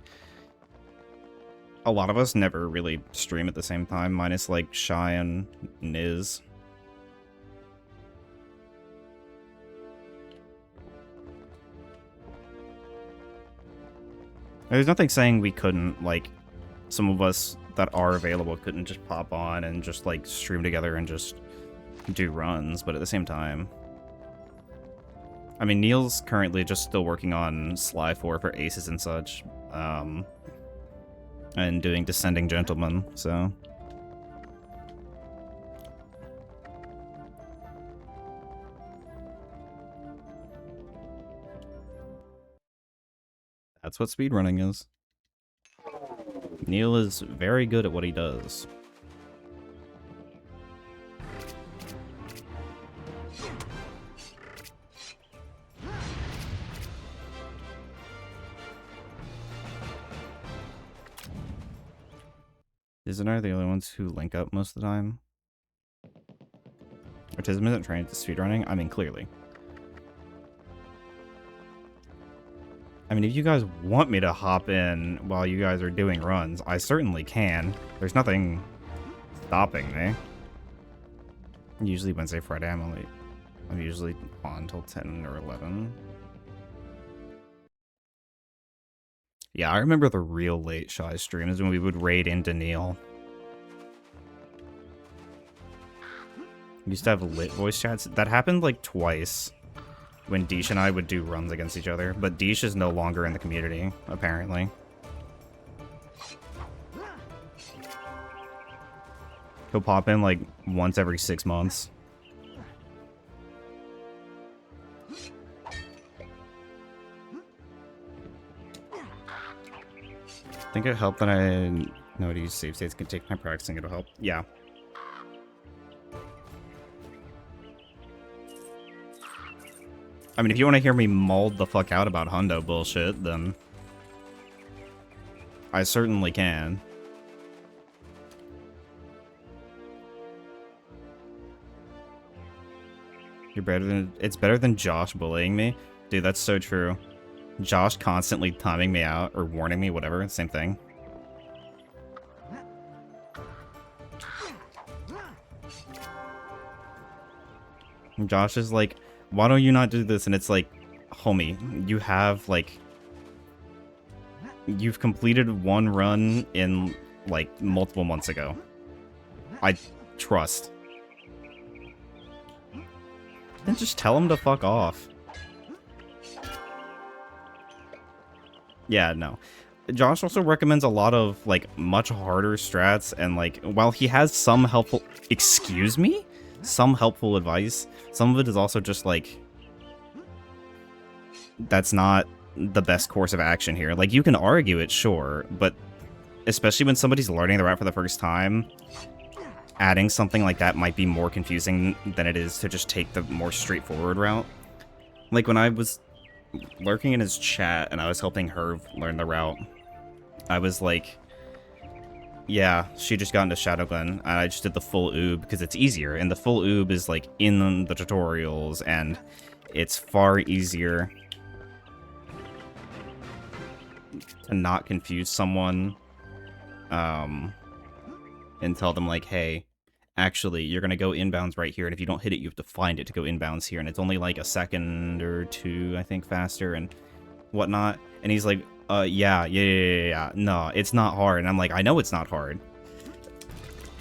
A lot of us never really stream at the same time, minus like Shy and Niz. There's nothing saying we couldn't, like, some of us that are available couldn't just pop on and just, like, stream together and just do runs, but at the same time... I mean, Neil's currently just still working on Sly 4 for Aces and such, and doing Descending Gentleman, so... That's what speedrunning is. Neil is very good at what he does. Isn't I the only ones who link up most of the time? Autism isn't trained to speedrunning? I mean, clearly. I mean, if you guys want me to hop in while you guys are doing runs, I certainly can. There's nothing stopping me. Usually Wednesday, Friday, I'm usually on until 10 or 11. Yeah, I remember the real late Shy streams when we would raid into Neil. We used to have lit voice chats. That happened like twice. When Deesh and I would do runs against each other, but Deesh is no longer in the community, apparently. He'll pop in like once every 6 months. I think it helped that I know how to use save states. Can take my practicing, it'll help. Yeah. I mean, if you want to hear me mauled the fuck out about hundo bullshit, then I certainly can. You're better than... It's better than Josh bullying me. Dude, that's so true. Josh constantly timing me out, or warning me, whatever, same thing. And Josh is like, why don't you not do this? And it's like, homie, you have, like... You've completed one run in, like, multiple months ago. I trust. Then just tell him to fuck off. Yeah, no. Josh also recommends a lot of, like, much harder strats, and, like, while he has some helpful... Excuse me? Some helpful advice, some of it is also just, like... That's not the best course of action here. Like, you can argue it, sure, but especially when somebody's learning the route for the first time, adding something like that might be more confusing than it is to just take the more straightforward route. Like, when I was lurking in his chat and I was helping her learn the route, I was like, yeah, she just got into Shadowglen, and I just did the full oob because it's easier, and the full oob is, like, in the tutorials, and it's far easier to not confuse someone, and tell them, like, hey, actually, you're gonna go inbounds right here, and if you don't hit it, you have to find it to go inbounds here, and it's only, like, a second or two, I think, faster, and whatnot. And he's like, yeah, no, it's not hard. And I'm like, I know it's not hard.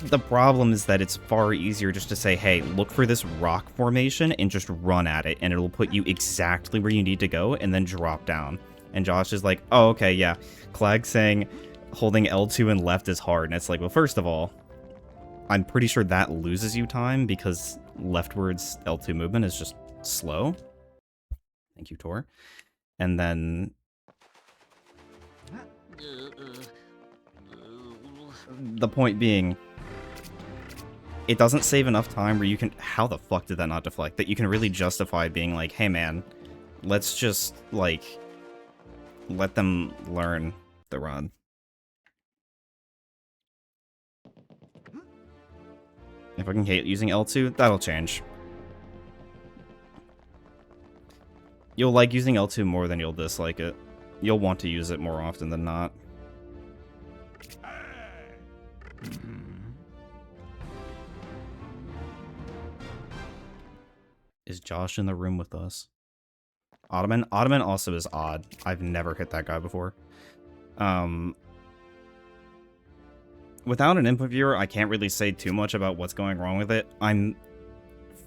The problem is that it's far easier just to say, hey, look for this rock formation and just run at it, and it'll put you exactly where you need to go, and then drop down. And Josh is like, oh, okay, yeah. Clag saying holding L2 and left is hard, and it's like, well, first of all, I'm pretty sure that loses you time, because leftwards L2 movement is just slow. Thank you, Tor. And then... The point being, it doesn't save enough time where you can... How the fuck did that not deflect? That you can really justify being like, hey man, let's just, like, let them learn the run. If I can hate using L2, that'll change. You'll like using L2 more than you'll dislike it. You'll want to use it more often than not. Is Josh in the room with us? Ottoman? Ottoman also is odd. I've never hit that guy before. Without an input viewer, I can't really say too much about what's going wrong with it. I'm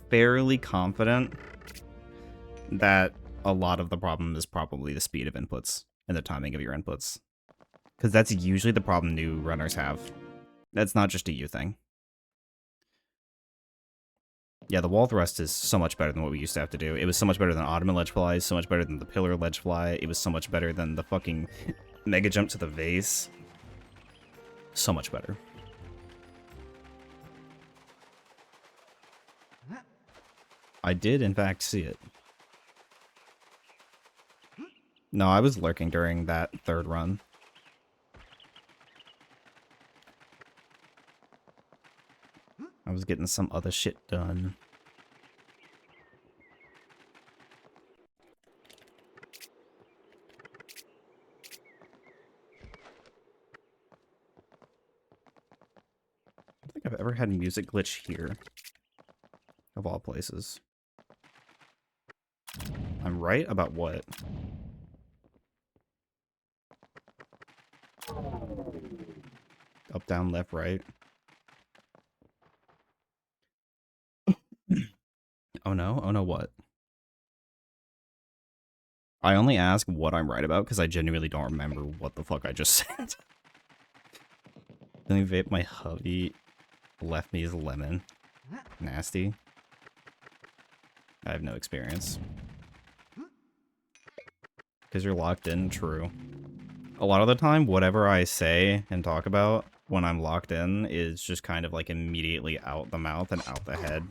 fairly confident that a lot of the problem is probably the speed of inputs and the timing of your inputs. Because that's usually the problem new runners have. That's not just a you thing. Yeah, the wall thrust is so much better than what we used to have to do. It was so much better than Ottoman ledge flies, so much better than the pillar ledge fly. It was so much better than the fucking mega jump to the vase. So much better. I did, in fact, see it. No, I was lurking during that third run. I was getting some other shit done. I don't think I've ever had music glitch here. Of all places. I'm right about what? Up, down, left, right. Oh no? Oh no, what? I only ask what I'm right about because I genuinely don't remember what the fuck I just said. Let me vape my hubby. Left me his lemon. Nasty. I have no experience. Because you're locked in, true. A lot of the time, whatever I say and talk about when I'm locked in is just kind of like immediately out the mouth and out the head.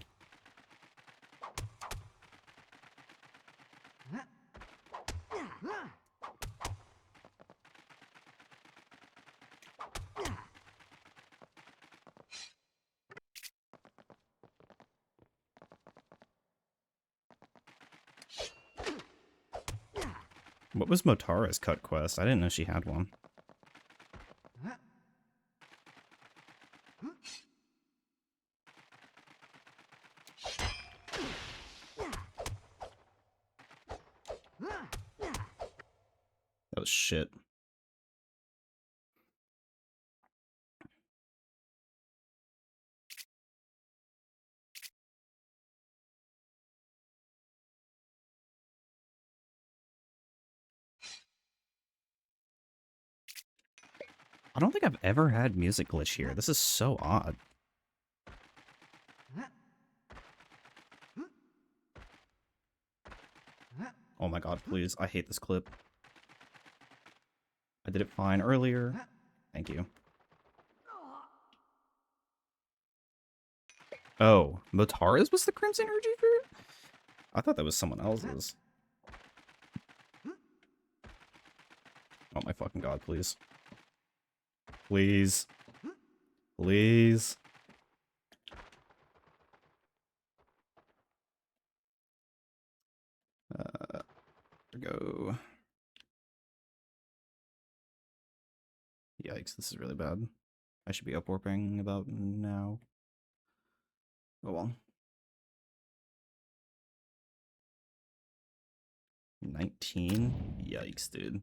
What was Motara's cut quest? I didn't know she had one. was shit. I don't think I've ever had music glitch here. This is so odd. Oh my god, please. I hate this clip. I did it fine earlier. Thank you. Oh, Motara's was the Crimson Energy Fruit? I thought that was someone else's. Oh my fucking god, please. Please. Please. There we go. Yikes, this is really bad. I should be upwarping about now. Oh well. 19? Yikes, dude.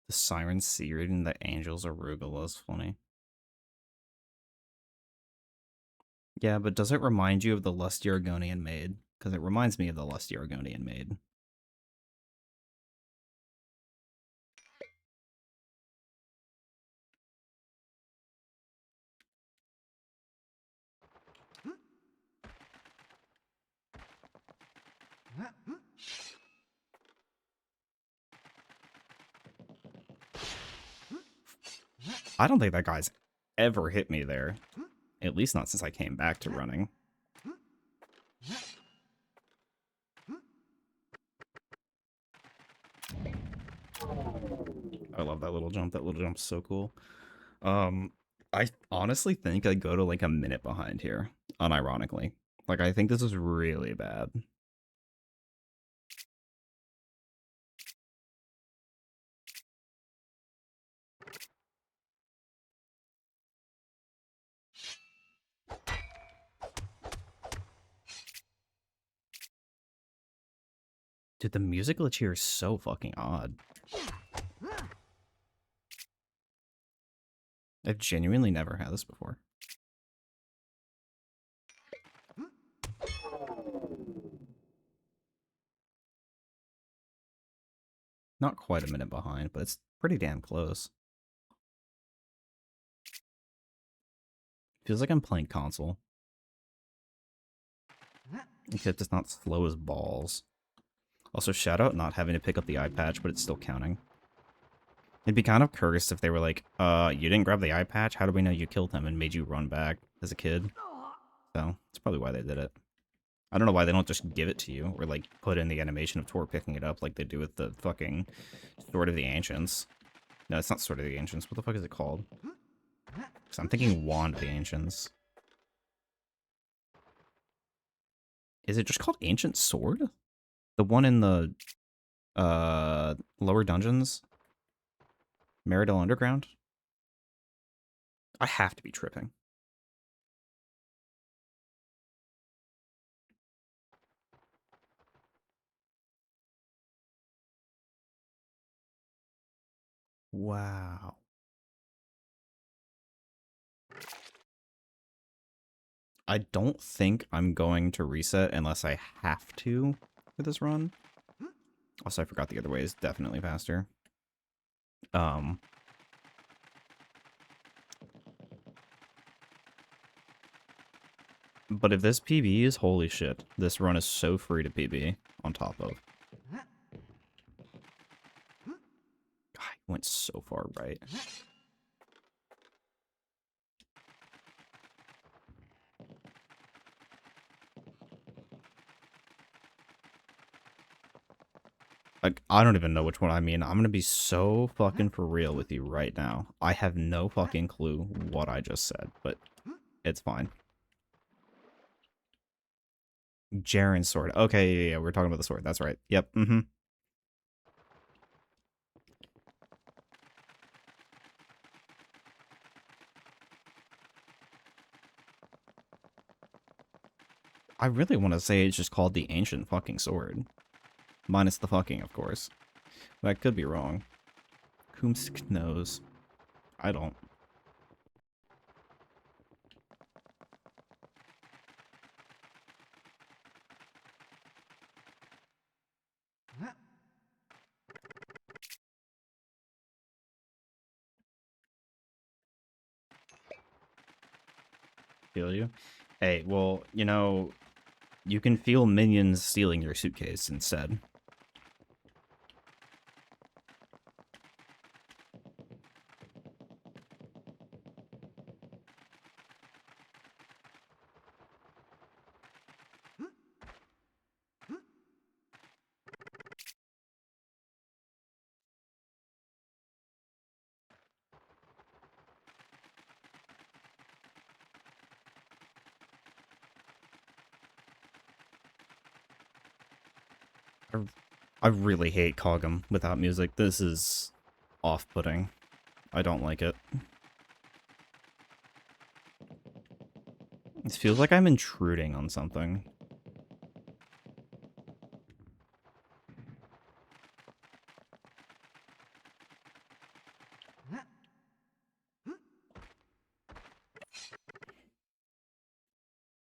The Siren Seared and the Angel's Arugula is funny. Yeah, but does it remind you of the Lusty Argonian Maid? Because it reminds me of the Lusty Argonian Maid. I don't think that guy's ever hit me there. At least not since I came back to running. I love that little jump. That little jump's so cool. I honestly think I go to like a minute behind here, unironically. Like, I think this is really bad. Dude, the music glitch here is so fucking odd. I've genuinely never had this before. Not quite a minute behind, but it's pretty damn close. Feels like I'm playing console. Except it's not slow as balls. Also, shout out not having to pick up the eye patch, but it's still counting. It'd be kind of cursed if they were like, you didn't grab the eye patch? How do we know you killed him and made you run back as a kid? So, that's probably why they did it. I don't know why they don't just give it to you, or like, put in the animation of Tor picking it up like they do with the fucking Sword of the Ancients. No, it's not Sword of the Ancients. What the fuck is it called? Because I'm thinking Wand of the Ancients. Is it just called Ancient Sword? The one in the, lower dungeons? Meridell Underground? I have to be tripping. Wow. I don't think I'm going to reset unless I have to for this run. Also, I forgot the other way is definitely faster. But if this PB is, holy shit, this run is so free to PB on top of. God, I went so far right. Like, I don't even know which one I mean. I'm gonna be so fucking for real with you right now. I have no fucking clue what I just said, but it's fine. Jaren's sword. Okay, yeah, we're talking about the sword. That's right. Yep, mm-hmm. I really want to say it's just called the Ancient Fucking Sword. Minus the fucking, of course. But I could be wrong. Kumsk knows. I don't. Feel you? Hey, well, you know, you can feel minions stealing your suitcase instead. I really hate Kog'Maw without music. This is off-putting. I don't like it. It feels like I'm intruding on something.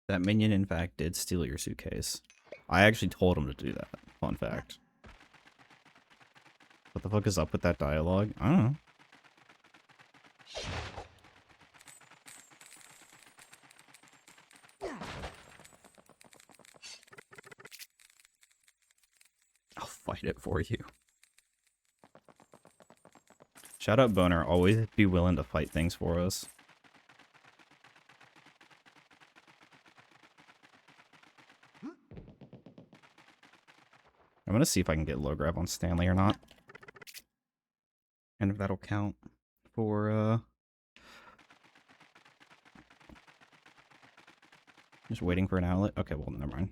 That minion, in fact, did steal your suitcase. I actually told him to do that. Fun fact. What the fuck is up with that dialogue? I don't know. I'll fight it for you. Shout out Boner, always be willing to fight things for us. I'm gonna see if I can get low grab on Stanley or not. And if that'll count for, just waiting for an outlet? Okay, well, never mind.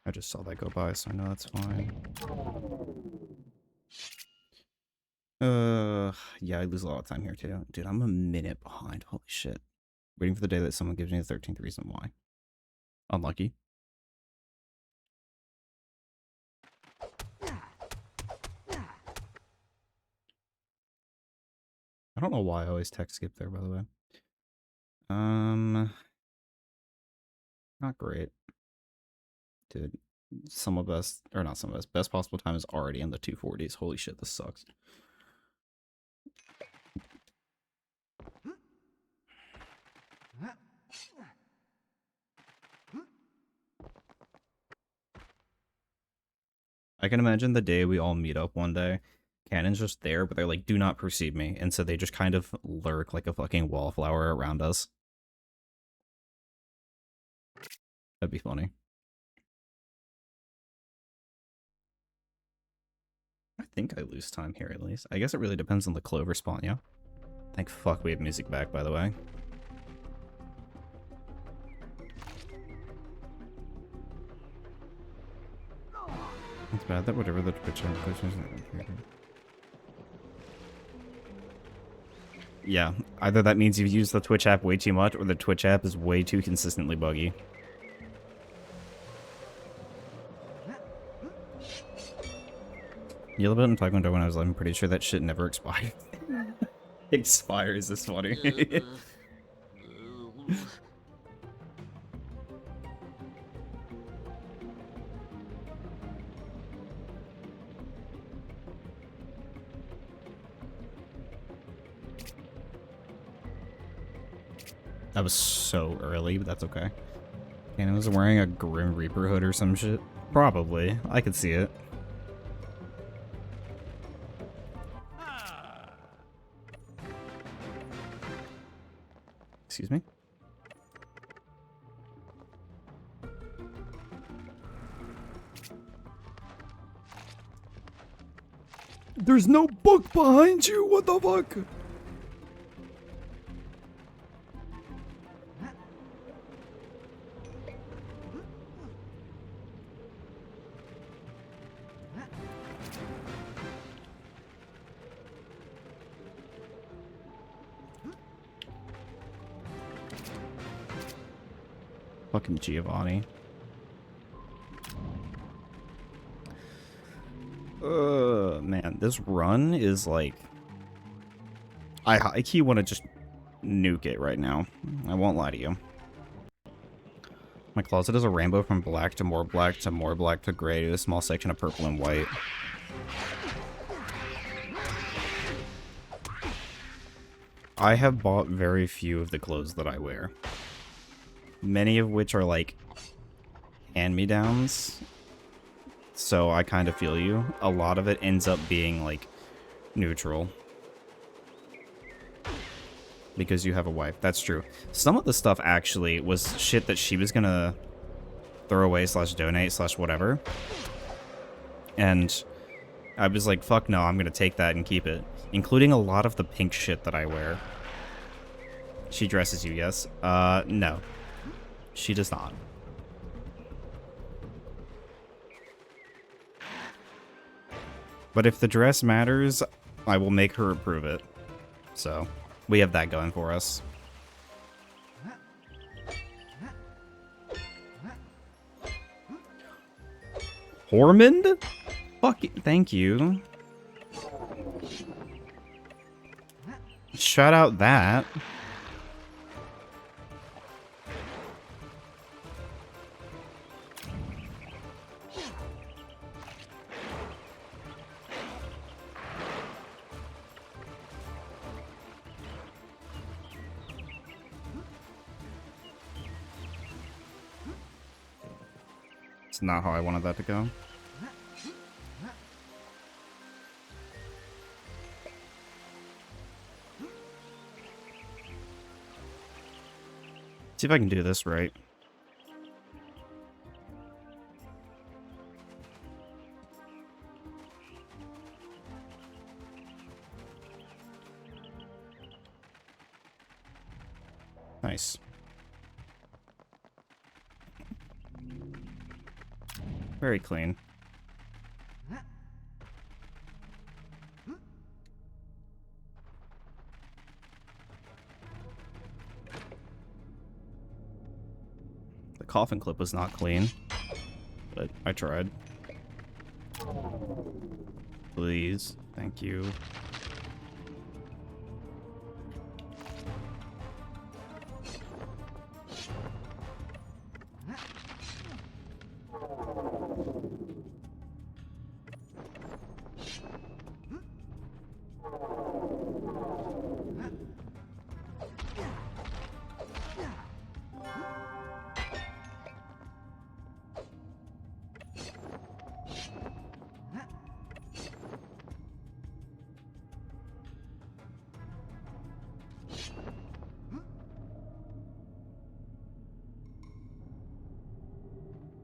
I just saw that go by, so I know that's fine. Yeah, I lose a lot of time here, too. Dude, I'm a minute behind. Holy shit. Waiting for the day that someone gives me the 13th reason why. Unlucky. I don't know why I always text skip there, by the way. Not great. Dude, some of us, or not some of us, best possible time is already in the 240s. Holy shit, this sucks. I can imagine the day we all meet up one day. Cannon's just there, but they're like, do not perceive me. And so they just kind of lurk like a fucking wallflower around us. That'd be funny. I think I lose time here at least. I guess it really depends on the clover spawn, yeah? Thank fuck we have music back, by the way. It's bad that whatever the Twitch app is. Yeah, either that means you've used the Twitch app way too much, or the Twitch app is way too consistently buggy. Yellow belt in Taekwondo when I was 11, I'm pretty sure that shit never expired. Expires is funny. That was so early, but that's okay. And it was wearing a Grim Reaper hood or some shit. Probably. I could see it. Excuse me? There's no book behind you! What the fuck? Fucking Giovanni. Man, this run is like... I high-key want to just nuke it right now. I won't lie to you. My closet is a rainbow from black to more black to more black to gray to a small section of purple and white. I have bought very few of the clothes that I wear. Many of which are like hand-me-downs. So I kind of feel you. A lot of it ends up being like neutral. Because you have a wife. That's true. Some of the stuff actually was shit that she was gonna throw away slash donate slash whatever. And I was like, fuck no, I'm gonna take that and keep it. Including a lot of the pink shit that I wear. She dresses you, yes? No. She does not. But if the dress matters, I will make her approve it. So, we have that going for us. Hormond? Fuck it, thank you. Shout out that. It's not how I wanted that to go. See if I can do this right. Nice. Very clean. The coffin clip was not clean, but I tried. Please. Thank you.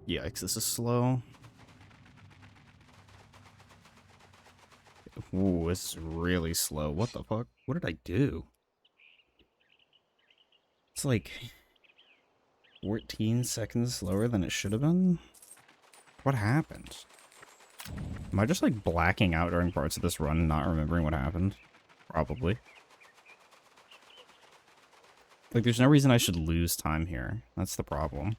Yikes, this is slow. Ooh, this is really slow. What the fuck? What did I do? It's like 14 seconds slower than it should have been? What happened? Am I just like blacking out during parts of this run and not remembering what happened? Probably. Like, there's no reason I should lose time here. That's the problem.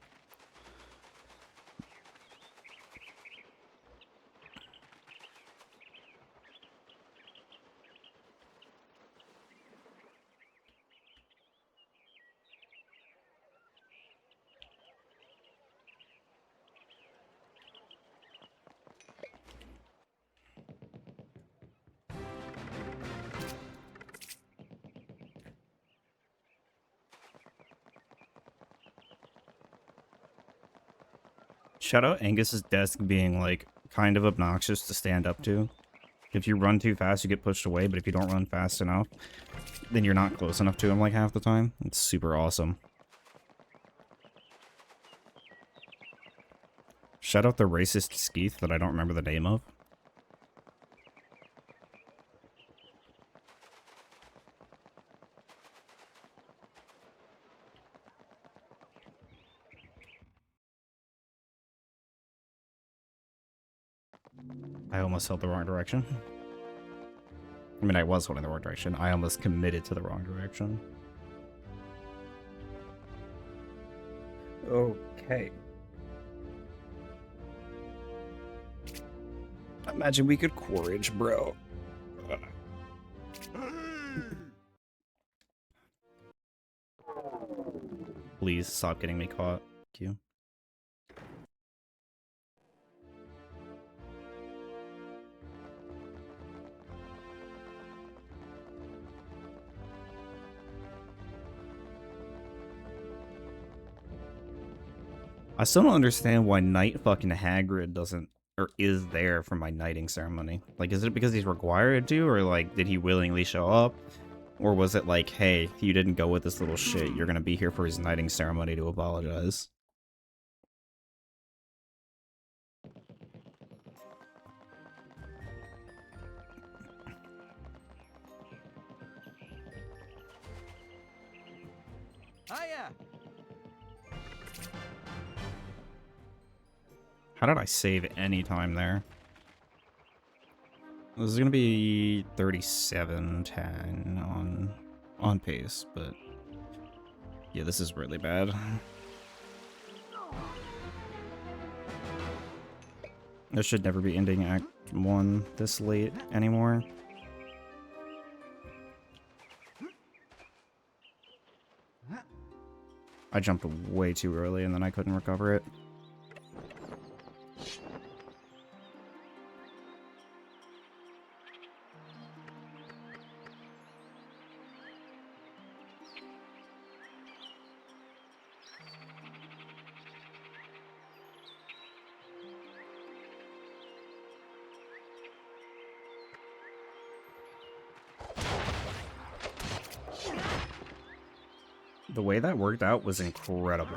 Shout out Angus's desk being, like, kind of obnoxious to stand up to. If you run too fast, you get pushed away, but if you don't run fast enough, then you're not close enough to him, like, half the time. It's super awesome. Shout out the racist skeeth that I don't remember the name of. I almost held the wrong direction. I mean, I was going in the wrong direction. I almost committed to the wrong direction. Okay. Imagine we could quarrage, bro. Please stop getting me caught. Thank you. I still don't understand why Knight fucking Hagrid doesn't, or is there for my knighting ceremony. Like, is it because he's required to, or like, did he willingly show up? Or was it like, hey, you didn't go with this little shit, you're gonna be here for his knighting ceremony to apologize? Hiya! How did I save any time there? This is gonna be 37:10 on pace, but yeah, this is really bad. This should never be ending Act 1 this late anymore. I jumped way too early and then I couldn't recover it. The way that worked out was incredible.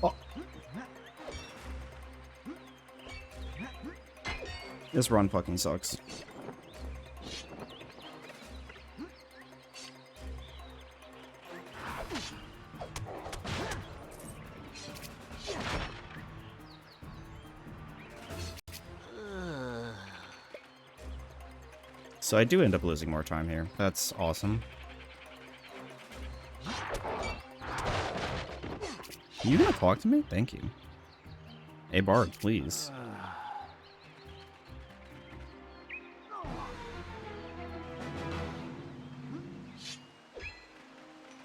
Oh. This run fucking sucks. So I do end up losing more time here. That's awesome. You gonna talk to me? Thank you. Hey Bard, please.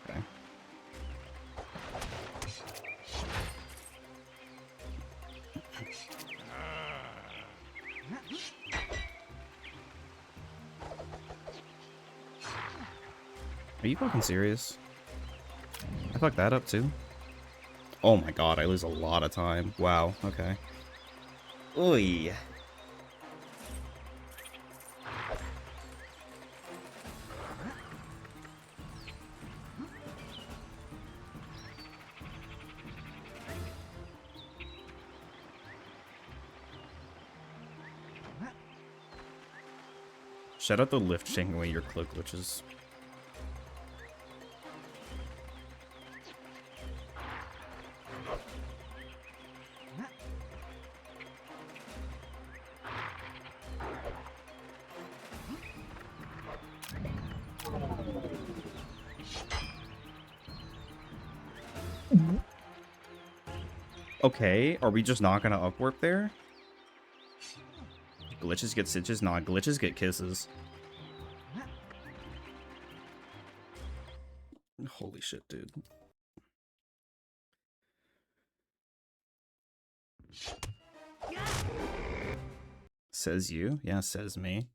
Okay. Are you fucking serious? I fucked that up too. Oh my god, I lose a lot of time. Wow, okay. Oy. Shout out the lift taking away your cloak glitches. Okay, are we just not gonna upwarp there? Glitches get stitches? Nah, glitches get kisses. Holy shit, dude. Says you? Yeah, says me.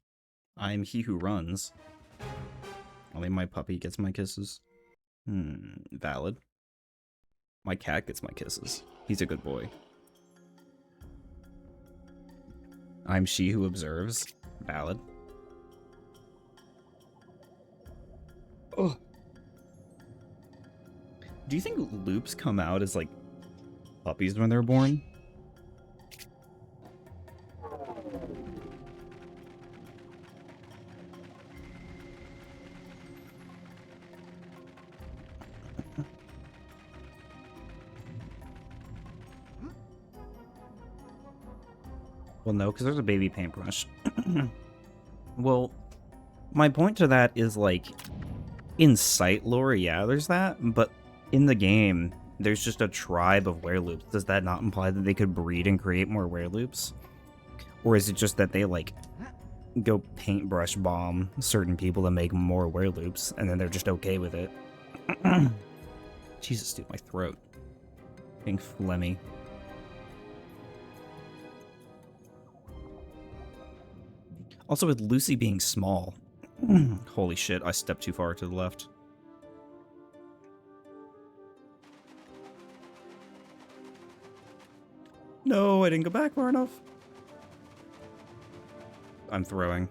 I am he who runs. Only my puppy gets my kisses. Valid. My cat gets my kisses. He's a good boy. I'm she who observes. Valid. Oh. Do you think loops come out as, like, puppies when they're born? Well, no, because there's a baby paintbrush. Well, my point to that is, like, in sight lore, yeah, there's that, but in the game, there's just a tribe of wereloops. Does that not imply that they could breed and create more wereloops? Or is it just that they, like, go paintbrush bomb certain people to make more wereloops, and then they're just okay with it? Jesus, dude, my throat. Being phlegmy. Also, with Lucy being small. Holy shit, I stepped too far to the left. No, I didn't go back far enough. I'm throwing.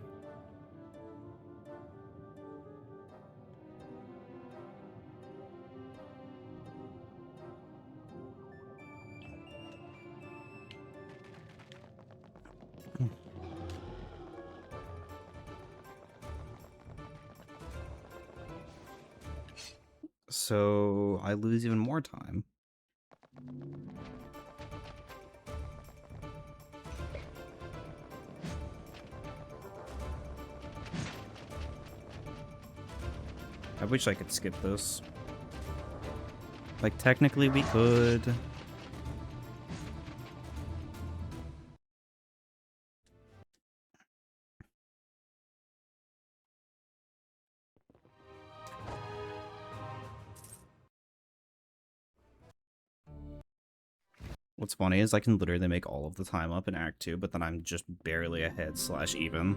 So I lose even more time. I wish I could skip this. Like, technically we could. What's funny is I can literally make all of the time up in Act 2, but then I'm just barely ahead / even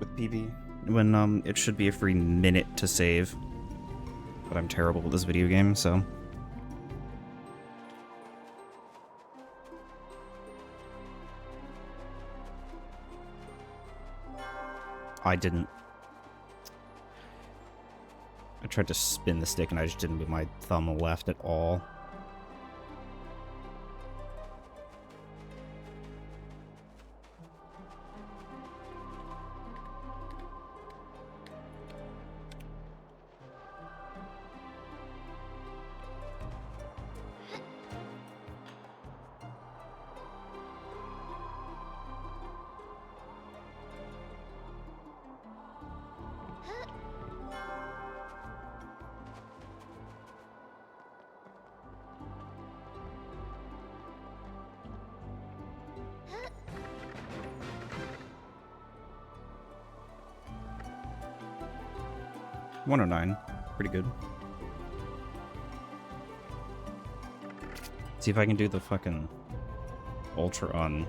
with PB. When, it should be a free minute to save. But I'm terrible with this video game, so... I didn't. I tried to spin the stick and I just didn't move my thumb left at all. $109. Pretty good. See if I can do the fucking Ultra on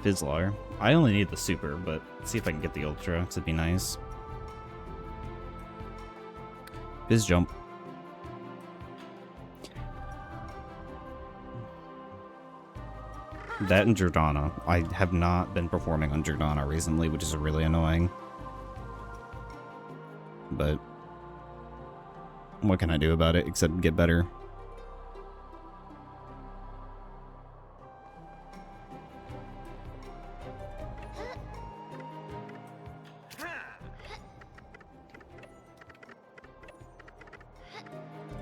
Fizzlar. I only need the Super, but see if I can get the Ultra, because it'd be nice. Fizz Jump. That and Jordana. I have not been performing on Jordana recently, which is really annoying. But what can I do about it except get better?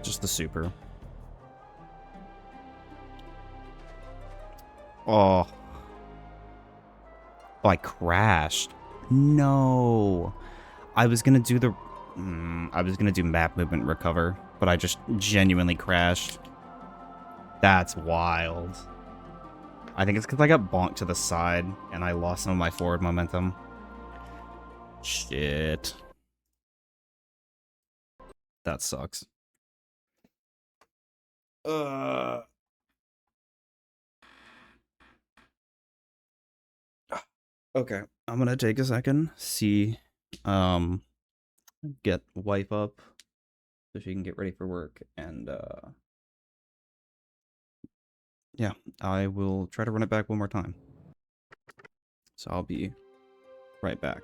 Just the Super. Oh. Oh, I crashed. No. I was gonna do the... I was gonna do map movement recover, but I just genuinely crashed. That's wild. I think it's because I got bonked to the side, and I lost some of my forward momentum. Shit. That sucks. Okay, I'm gonna take a second, see, get wife up so she can get ready for work, and yeah, I will try to run it back one more time. So I'll be right back.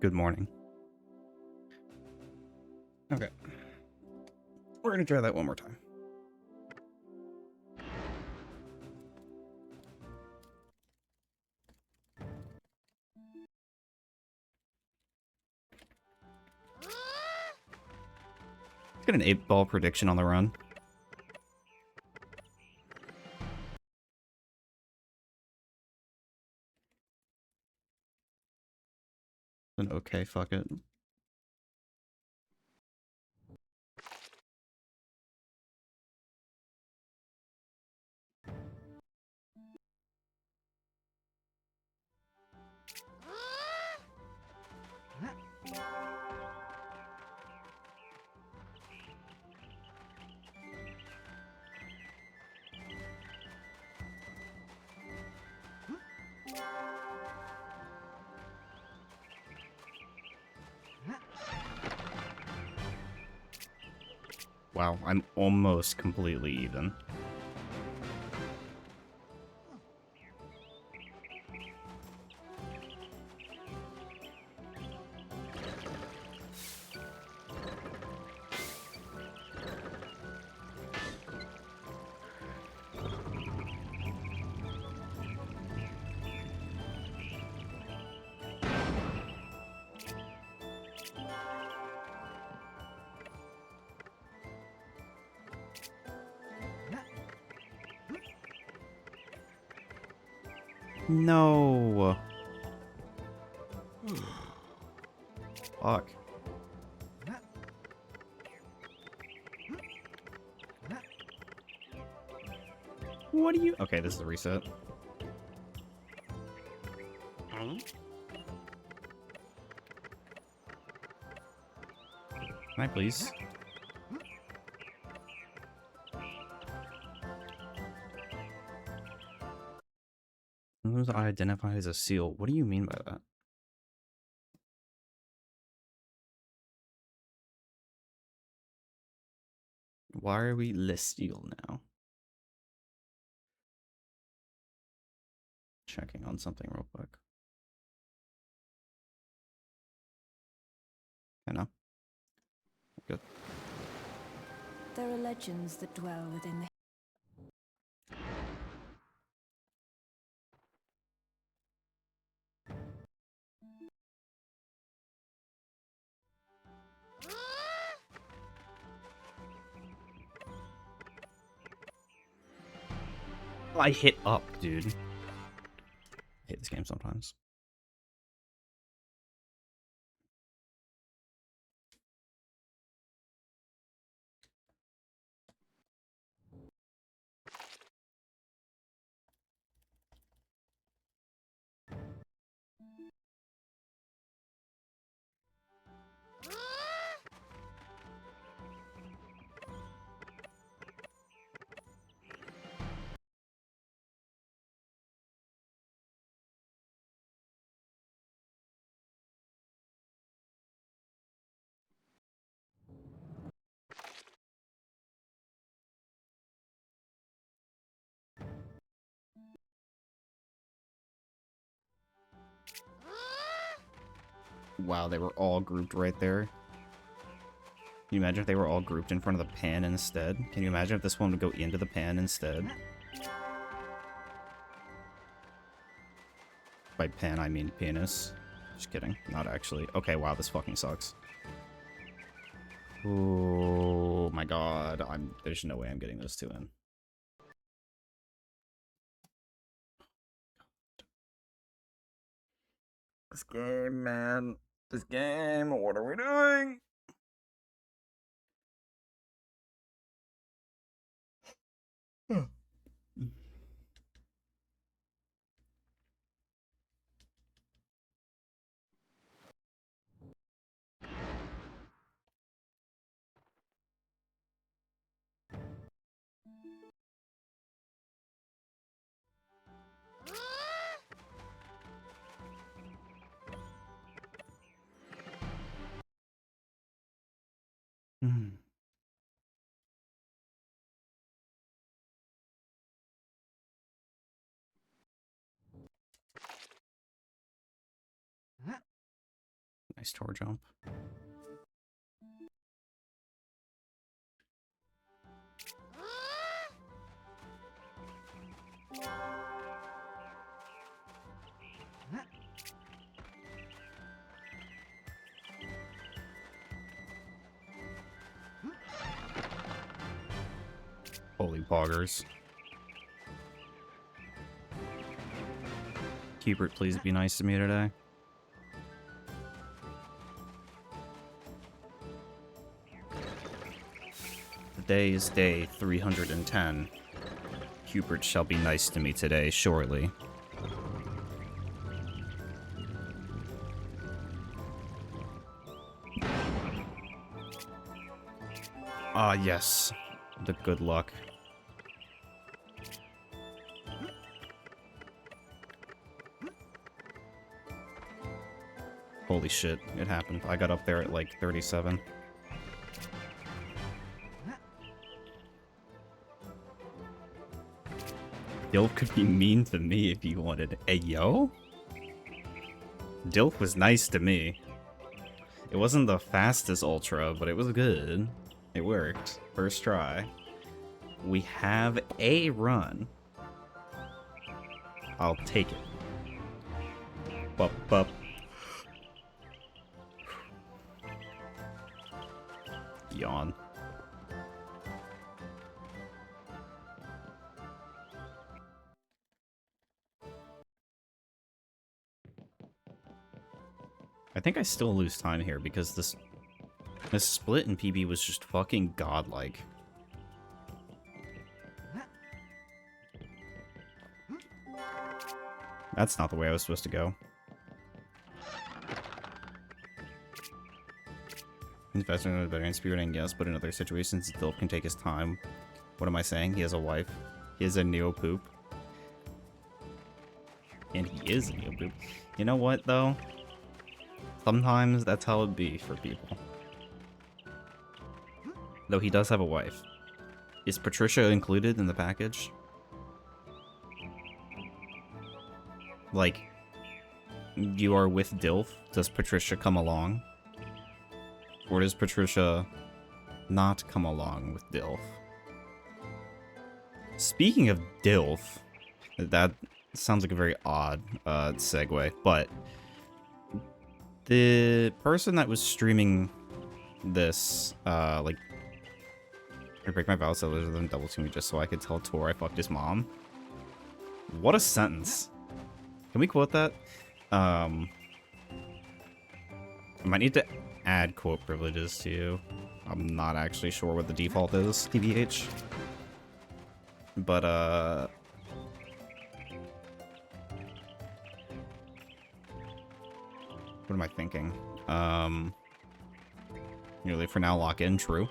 Good morning. Okay. We're gonna try that one more time. Let's get an 8-ball prediction on the run. Then okay, fuck it. Wow, I'm almost completely even. No. Fuck. What do you... Okay, this is a reset. Can I please? Who's identified as a seal? What do you mean by that? Why are we Le Steel now? Checking on something real quick. I know. Good. There are legends that dwell within the... I hit up, dude. I hate this game sometimes. Wow, they were all grouped right there. Can you imagine if they were all grouped in front of the pan instead? Can you imagine if this one would go into the pan instead? By pan, I mean penis. Just kidding. Not actually. Okay, wow, this fucking sucks. Oh my god. There's no way I'm getting those two in. This game, man. This game. What are we doing? Nice tour jump. Holy poggers. Hubert, please be nice to me today. Today is day 310. Hubert shall be nice to me today, shortly. Ah, yes. The good luck. Holy shit, it happened. I got up there at like 37. Dilf could be mean to me if you wanted. Hey, yo? Dilf was nice to me. It wasn't the fastest ultra, but it was good. It worked. First try. We have a run. I'll take it. Bup, bup. Yawn. I think I still lose time here because this split in PB was just fucking godlike. That's not the way I was supposed to go. He's faster than better in spiriting, yes, but in other situations, Dilf can take his time. What am I saying? He has a wife. He is a neo-poop. And he is a neo-poop. You know what, though? Sometimes that's how it be for people. Though he does have a wife. Is Patricia included in the package? Like, you are with Dilf? Does Patricia come along? Or does Patricia not come along with Dilf? Speaking of Dilf, that sounds like a very odd segue, but the person that was streaming this, like, I break my vows other than double to me just so I could tell Tor I fucked his mom. What a sentence. Can we quote that? I might need to add quote privileges to you. I'm not actually sure what the default is, TBH. But, what am I thinking? Nearly for now, lock in, true.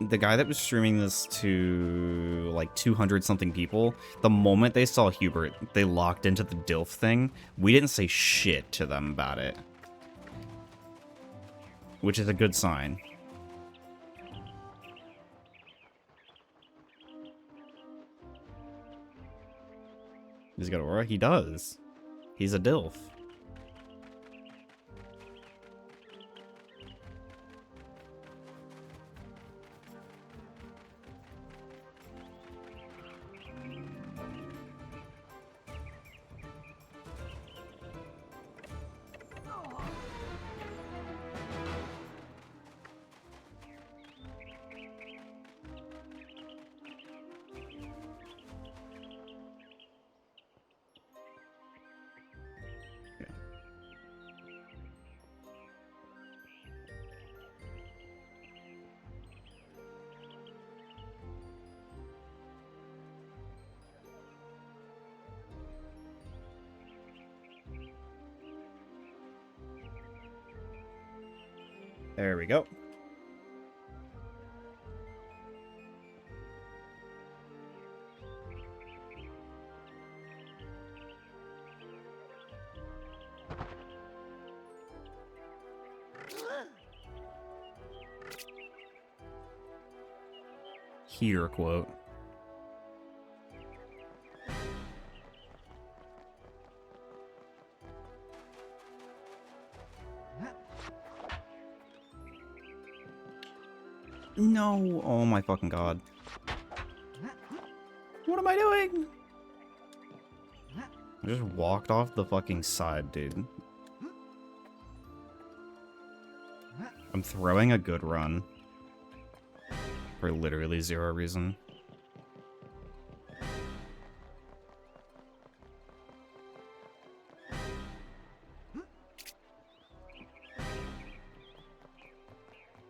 The guy that was streaming this to, like, 200-something people, the moment they saw Hubert, they locked into the Dilf thing. We didn't say shit to them about it. Which is a good sign. He's got aura? He does. He's a Dilf. There we go. Here, quote. No! Oh my fucking god. What am I doing? I just walked off the fucking side, dude. I'm throwing a good run. For literally zero reason.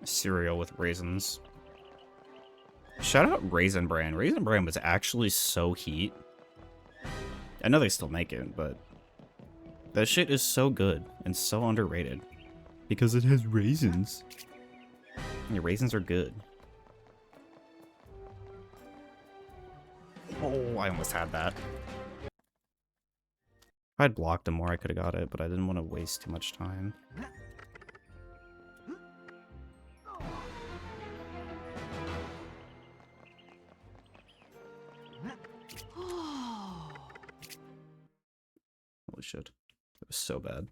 Cereal with raisins. Shout out Raisin Bran. Raisin Bran was actually so heat. I know they still make it, but that shit is so good and so underrated. Because it has raisins. Yeah, raisins are good. Oh, I almost had that. If I'd blocked him more, I could have got it, but I didn't want to waste too much time. Holy shit. It was so bad.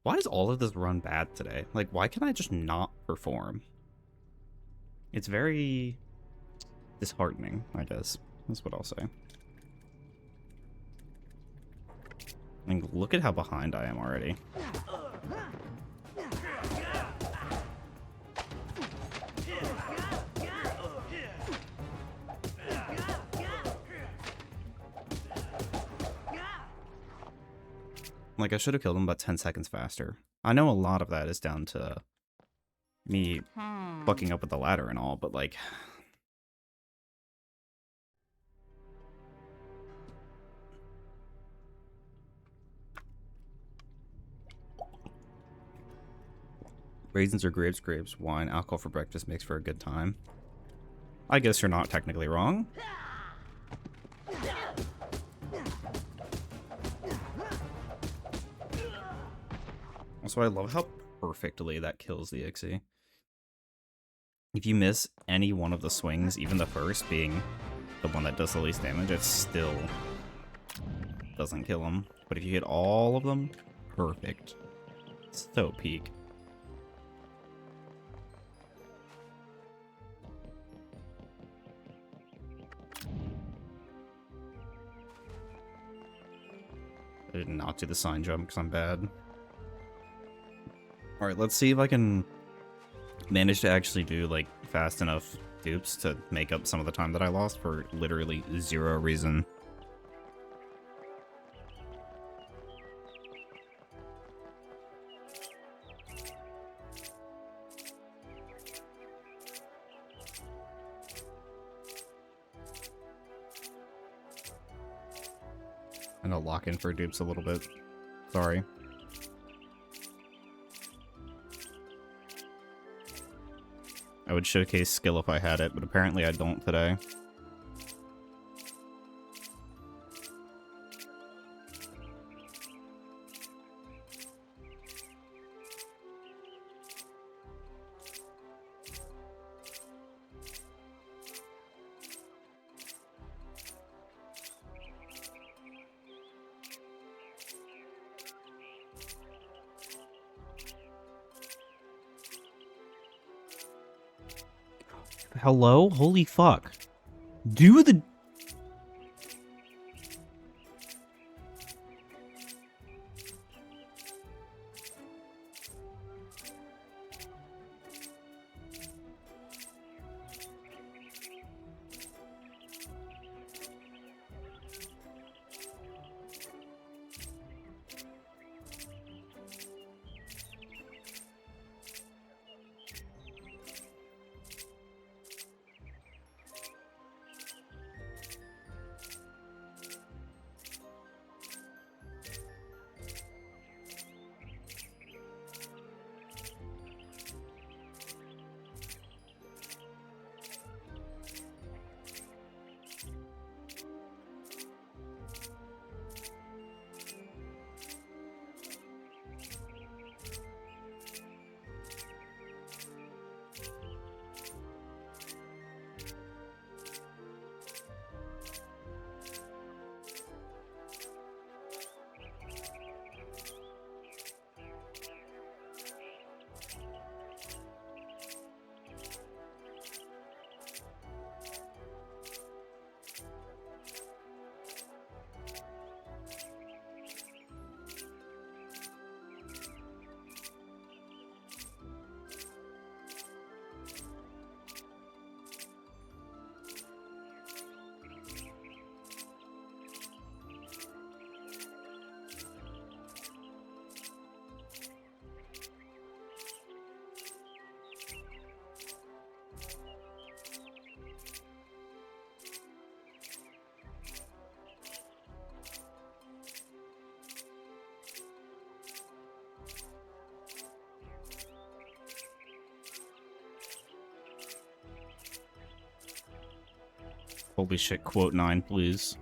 Why is all of this run bad today? Like, why can I just not perform? It's very disheartening, I guess. That's what I'll say. And look at how behind I am already. Like, I should have killed him about 10 seconds faster. I know a lot of that is down to me fucking up with the ladder and all, but like... Raisins or grapes, grapes, wine, alcohol for breakfast makes for a good time. I guess you're not technically wrong. Also, I love how perfectly that kills the Ixie. If you miss any one of the swings, even the first being the one that does the least damage, it still doesn't kill him. But if you hit all of them, perfect. So peak. I did not do the sign jump because I'm bad. Alright, let's see if I can manage to actually do, like, fast enough dupes to make up some of the time that I lost for literally zero reason. I'm gonna lock in for dupes a little bit. Sorry. I would showcase skill if I had it, but apparently I don't today. Hello? Holy fuck. Do the... Holy shit, quote 9, please.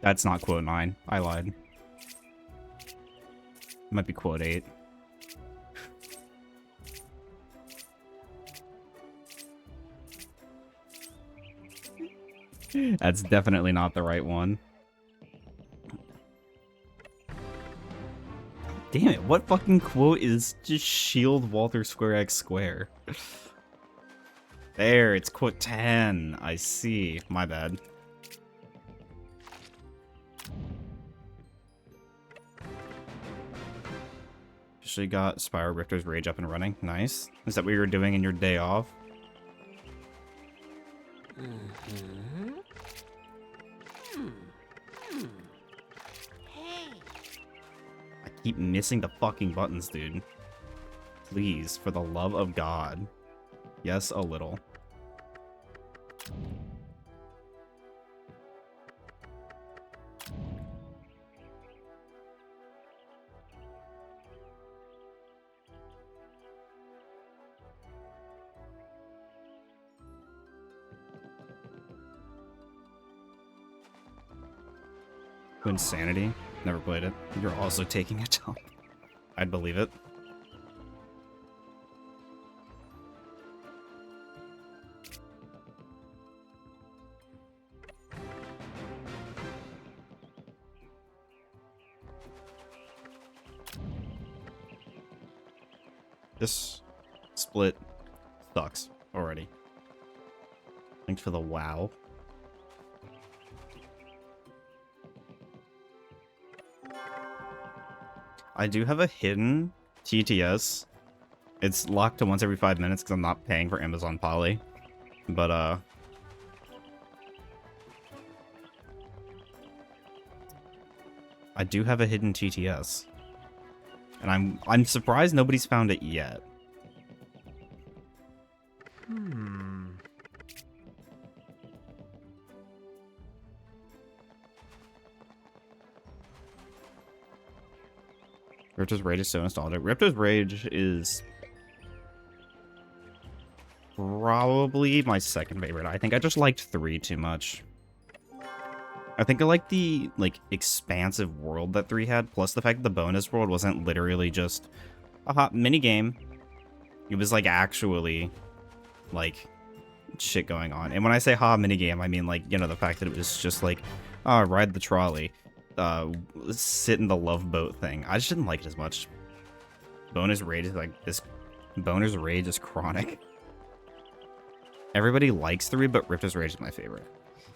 That's not quote 9. I lied. It might be quote 8. That's definitely not the right one. Damn it, what fucking quote is just shield Walter square x square? There, it's quote 10. I see. My bad. Actually got Spyro Richter's Rage up and running. Nice. Is that what you were doing in your day off? I keep missing the fucking buttons, dude. Please, for the love of God. Yes, a little. Insanity? Never played it. You're also taking a dump. I'd believe it. This split sucks already. Thanks for the wow. I do have a hidden TTS. It's locked to once every 5 minutes because I'm not paying for Amazon Poly. But, I do have a hidden TTS. And I'm surprised nobody's found it yet. Ripto's Rage is so nostalgic. Ripto's Rage is probably my second favorite. I think I just liked 3 too much. I think I liked the, expansive world that 3 had, plus the fact that the bonus world wasn't literally just a hot minigame. It was, actually, shit going on. And when I say ha minigame, I mean, the fact that it was just, ride the trolley. Sit in the love boat thing. I just didn't like it as much. Bonus Rage is this. Bonus Rage is chronic. Everybody likes 3, but Ripto's Rage is my favorite.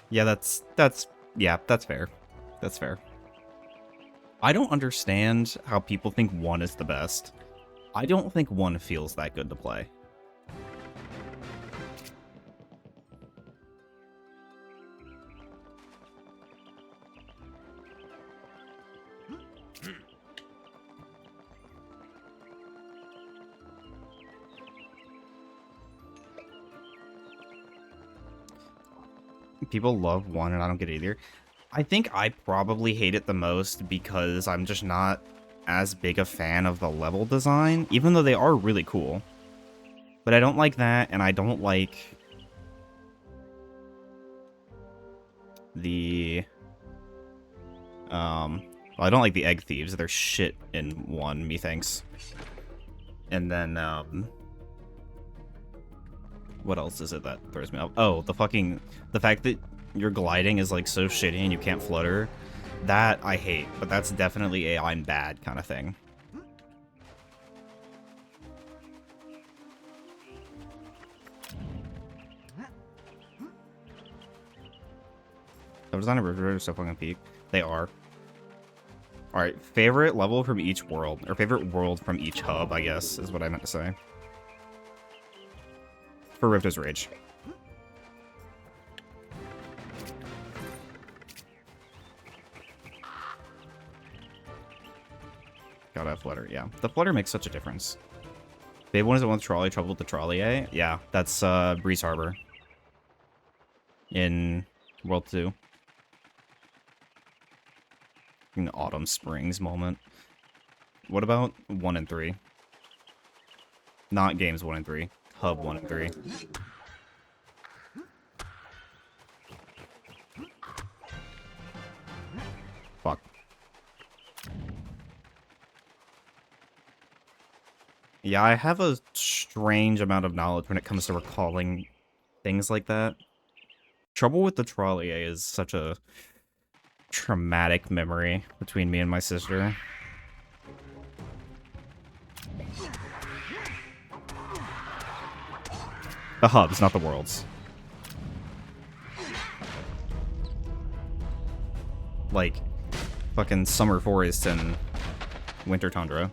Yeah, that's fair. That's fair. I don't understand how people think 1 is the best. I don't think 1 feels that good to play. People love 1 and I don't get it either. I think I probably hate it the most because I'm just not as big a fan of the level design, even though they are really cool. But I don't like that, and I don't like the well, I don't like the egg thieves. They're shit in 1, methinks. And then what else is it that throws me off? Oh, the fact that your gliding is so shitty and you can't flutter. That I hate, but that's definitely a I'm bad kind of thing. The design of River are so fucking peak. They are. Alright, favorite level from each world, or favorite world from each hub, I guess, is what I meant to say. For Ripto's Rage. Gotta have flutter, yeah. The flutter makes such a difference. Babe 1 is the one with trolley, trouble with the trolley, eh? Yeah, that's Breeze Harbor. In World 2. In the Autumn Springs moment. What about 1 and 3? Not games 1 and 3. Hub 1 and 3. Fuck. Yeah, I have a strange amount of knowledge when it comes to recalling things like that. Trouble with the trolley is such a traumatic memory between me and my sister. The hubs, not the worlds. Like, fucking Summer Forest and Winter Tundra.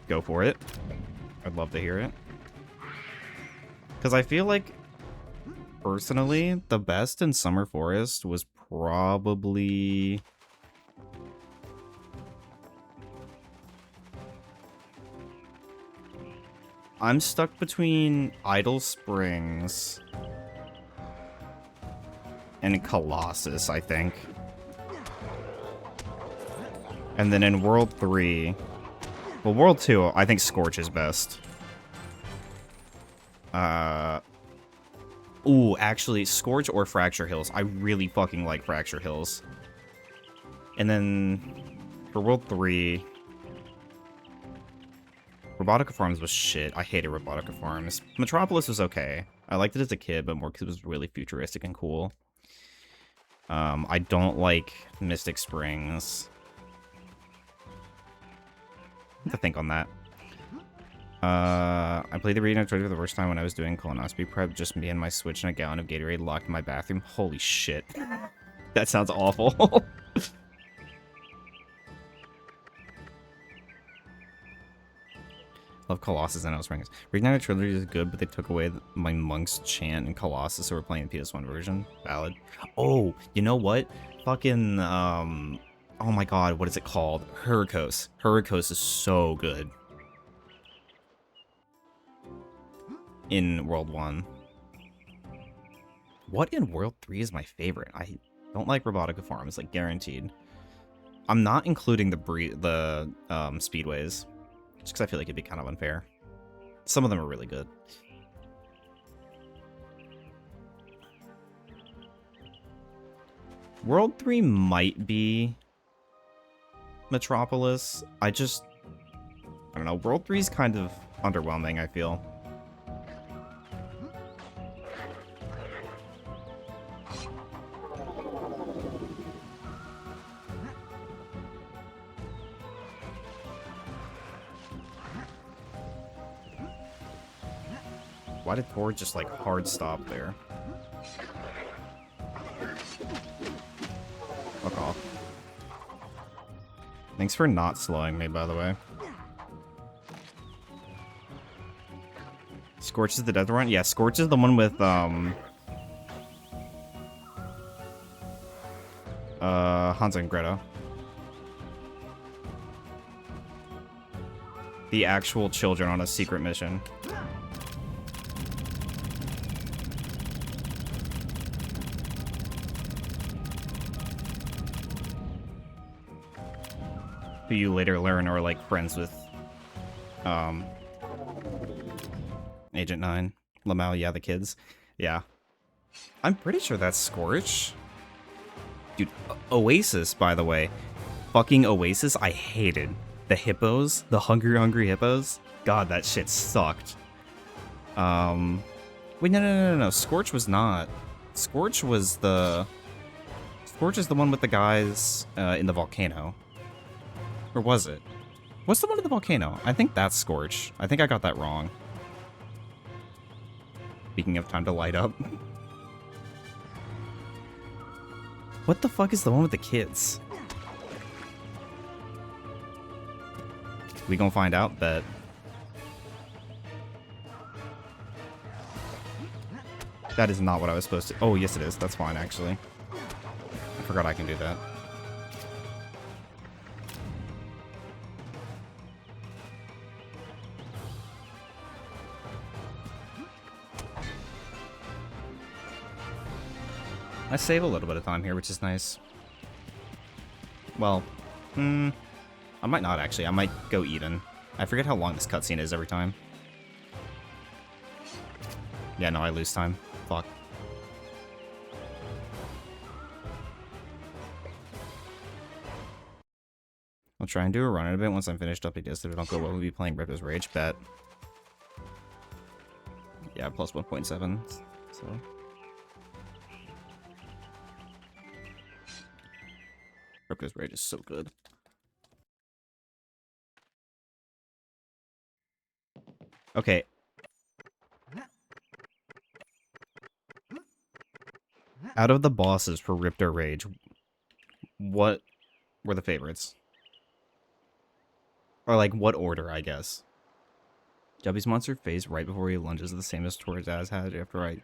Go for it. I'd love to hear it. Because I feel like, personally, the best in Summer Forest was probably... I'm stuck between Idle Springs and Colossus, I think. And then in World 3... Well, World 2, I think Scorch is best. Ooh, actually, Scorch or Fracture Hills. I really fucking like Fracture Hills. And then for World 3... Robotica Farms was shit. I hated Robotica Farms. Metropolis was okay. I liked it as a kid, but more because it was really futuristic and cool. I don't like Mystic Springs. I have to think on that. I played the Reading of Treasure for the first time when I was doing colonoscopy prep. Just me and my Switch and a gallon of Gatorade locked in my bathroom. Holy shit. That sounds awful. Love Colossus and Outer Springs. Reignited Trilogy is good, but they took away my Monk's Chant and Colossus, so we're playing the PS1 version. Valid. Oh, you know what? Fucking, oh my god, what is it called? Hurricos. Hurricos is so good. In World 1. What in World 3 is my favorite? I don't like Robotica Farms, like, guaranteed. I'm not including the speedways. Just because I feel like it'd be kind of unfair. Some of them are really good. World 3 might be Metropolis. I don't know. World 3 is kind of underwhelming, I feel. Why did Thor just, like, hard stop there? Fuck off. Thanks for not slowing me, by the way. Scorch is the death one? Yeah, Scorch is the one with, Hansa and Greta. The actual children on a secret mission. Who you later learn are, like, friends with, Agent 9. Lamau, yeah, the kids. Yeah. I'm pretty sure that's Scorch. Dude, Oasis, by the way. Fucking Oasis, I hated. The hippos, the hungry hippos. God, that shit sucked. Wait, no. Scorch was not. Scorch was the... Scorch is the one with the guys, in the volcano. Or was it? What's the one in the volcano? I think that's Scorch. I think I got that wrong. Speaking of time to light up. What the fuck is the one with the kids? We gonna find out, bet. That is not what I was supposed to... Oh, yes it is. That's fine, actually. I forgot I can do that. I save a little bit of time here, which is nice. Well, I might not actually. I might go even. I forget how long this cutscene is every time. Yeah, no, I lose time. Fuck. I'll try and do a run in a bit once I'm finished up. If it don't go well, we'll be playing Ripto's Rage. Bet. Yeah, plus 1.7. So. Ripto's Rage is so good. Okay. Out of the bosses for Ripto Rage, what were the favorites? Or, like, what order, I guess? Jubby's monster face right before he lunges the same as towards as had after I...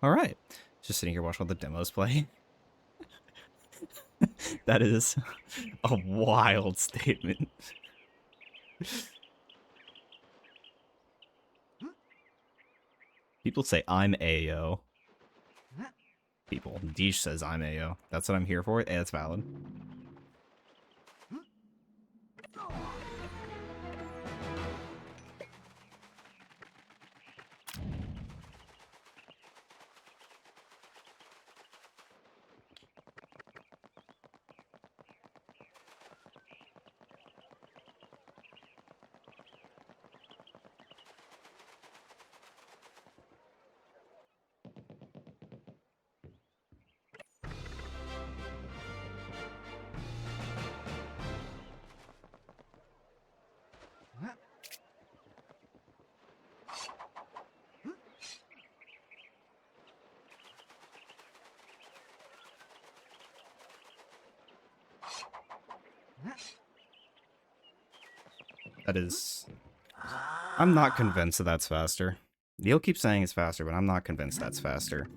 Alright. Just sitting here watching all the demos play. That is a wild statement. People say I'm Ayo. People. Deesh says I'm Ayo. That's what I'm here for. That's valid. That is... I'm not convinced that that's faster. Neil keeps saying it's faster, but I'm not convinced that's faster.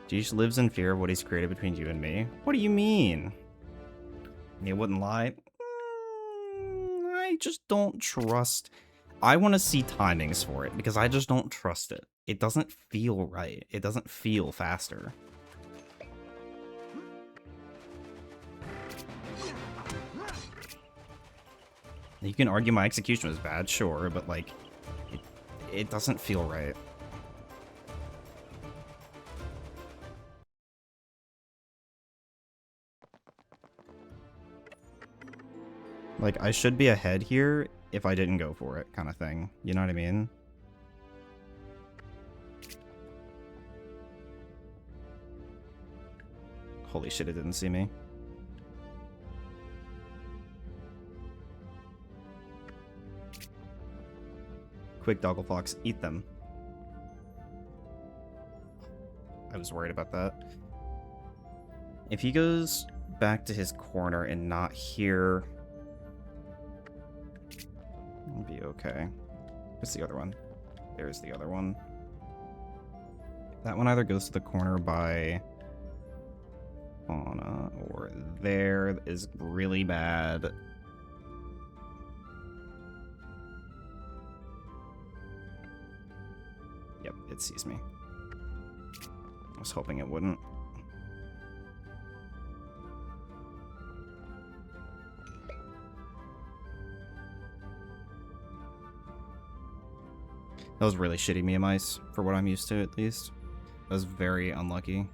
Deesh lives in fear of what he's created between you and me. What do you mean? Neil wouldn't lie. I just don't trust... I want to see timings for it, because I just don't trust it. It doesn't feel right. It doesn't feel faster. You can argue my execution was bad, sure, but, like, it doesn't feel right. Like, I should be ahead here if I didn't go for it, kind of thing. You know what I mean? Holy shit, it didn't see me. Quick, Doggle Fox, eat them. I was worried about that. If he goes back to his corner and not here, it'll be okay. What's the other one? There's the other one. That one either goes to the corner by Fauna or there is really bad. Yep, it sees me. I was hoping it wouldn't. That was really shitty me and mice, for what I'm used to, at least. That was very unlucky.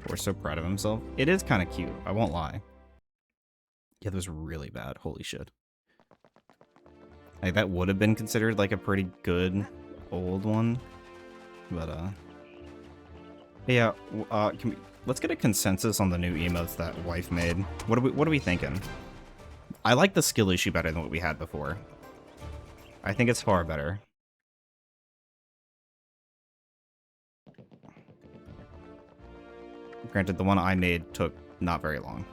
We're so proud of himself. It is kind of cute, I won't lie. Yeah, that was really bad. Holy shit. Like, that would have been considered, like, a pretty good old one. But, yeah, let's get a consensus on the new emotes that Wife made. What are we thinking? I like the skill issue better than what we had before. I think it's far better. Granted, the one I made took not very long.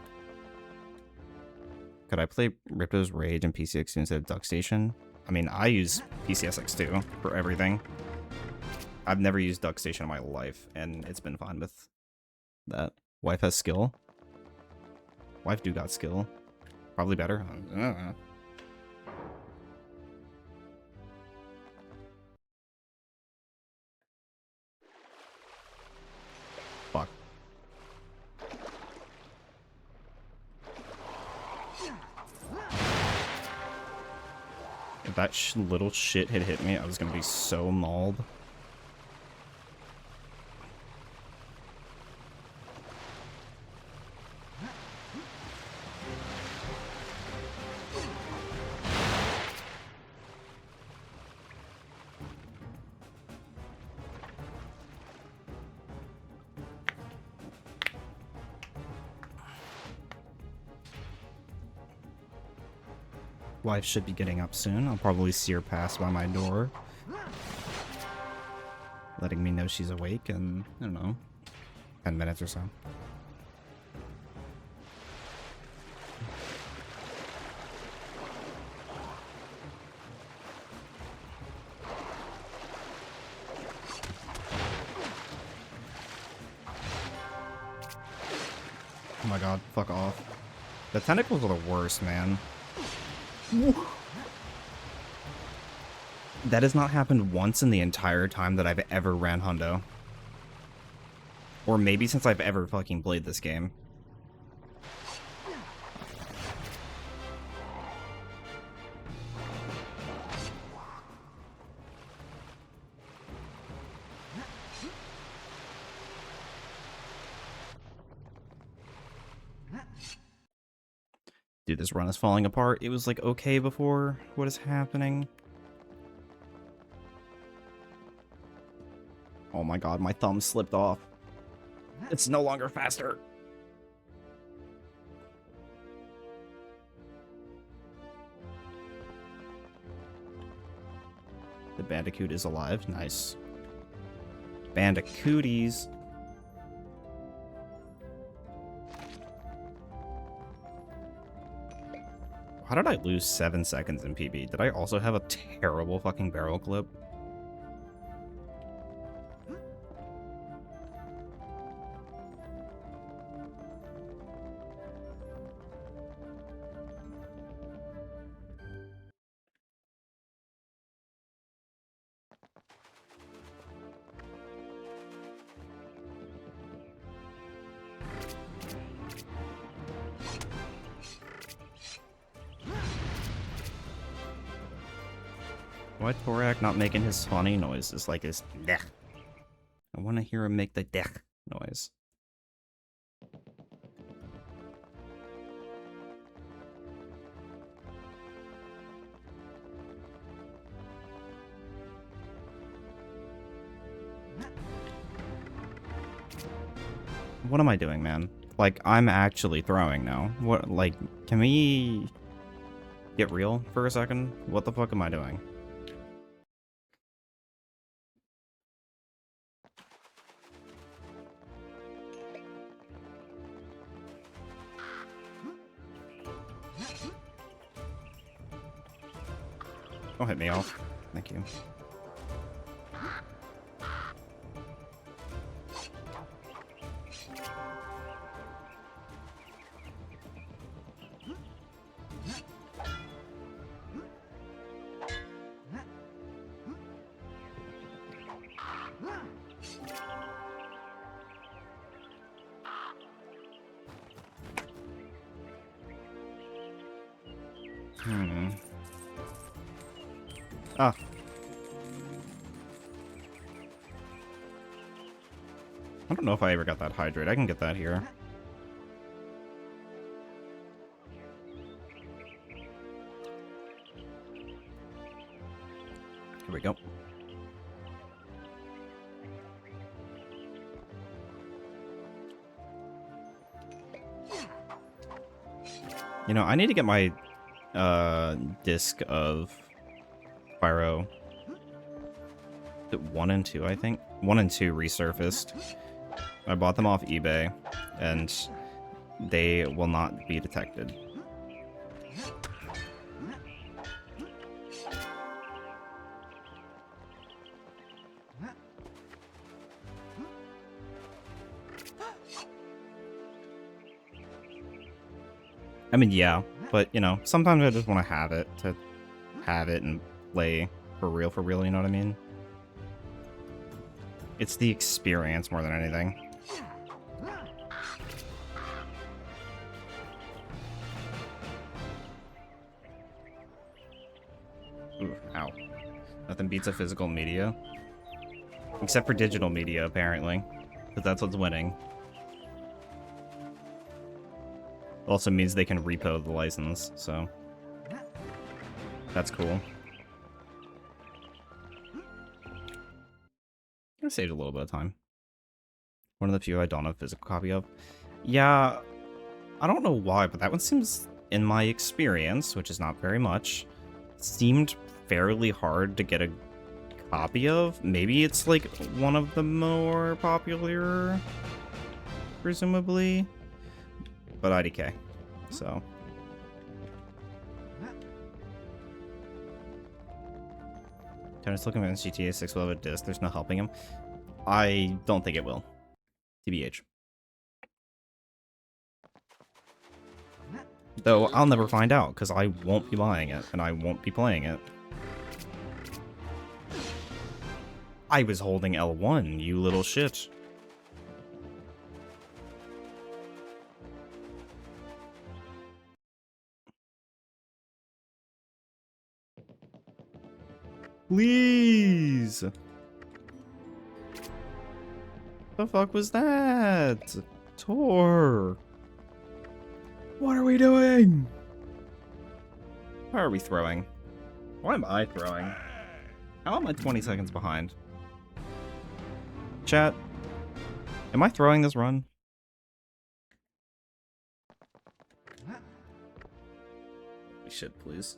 Could I play Ripto's Rage and PCX2 instead of Duck Station? I mean, I use PCSX2 for everything. I've never used Duck Station in my life, and it's been fine with that. Wife has skill. Wife do got skill. Probably better. I don't know. Fuck. If that little shit had hit me, I was gonna be so mauled. Wife should be getting up soon. I'll probably see her pass by my door, letting me know she's awake in, I don't know, 10 minutes or so. Oh my god, fuck off. The tentacles are the worst, man. That has not happened once in the entire time that I've ever ran hundo. Or maybe since I've ever fucking played this game. Dude, this run is falling apart. It was like okay before. What is happening? Oh my god, my thumb slipped off. It's no longer faster. The bandicoot is alive. Nice. Bandicooties. How did I lose 7 seconds in PB? Did I also have a terrible fucking barrel clip? Why Torak not making his funny noises like his dech? I want to hear him make the dech noise. What am I doing, man? Like, I'm actually throwing now. What, like, can we get real for a second? What the fuck am I doing? Don't hit me off. Thank you. Ah. I don't know if I ever got that hydrate. I can get that here. Here we go. You know, I need to get my disc of Pyro. Is it 1 and 2, I think? 1 and 2 resurfaced. I bought them off eBay, and they will not be detected. I mean, yeah, But, you know, sometimes I just want to have it and play for real, you know what I mean? It's the experience more than anything. Ooh, ow. Nothing beats a physical media. Except for digital media, apparently. Because that's what's winning. Also means they can repo the license, so... That's cool. I saved a little bit of time. One of the few I don't have a physical copy of. Yeah, I don't know why, but that one seems, in my experience, which is not very much, seemed fairly hard to get a copy of. Maybe it's like one of the more popular, presumably, but IDK, so. Tennis looking at GTA 6 will have a disc. There's no helping him. I don't think it will. TBH. Though I'll never find out because I won't be buying it and I won't be playing it. I was holding L1, you little shit. Please. The fuck was that? Tor. What are we doing? How are we throwing? Why am I throwing? How am I 20 seconds behind? Chat, am I throwing this run? Holy shit, please.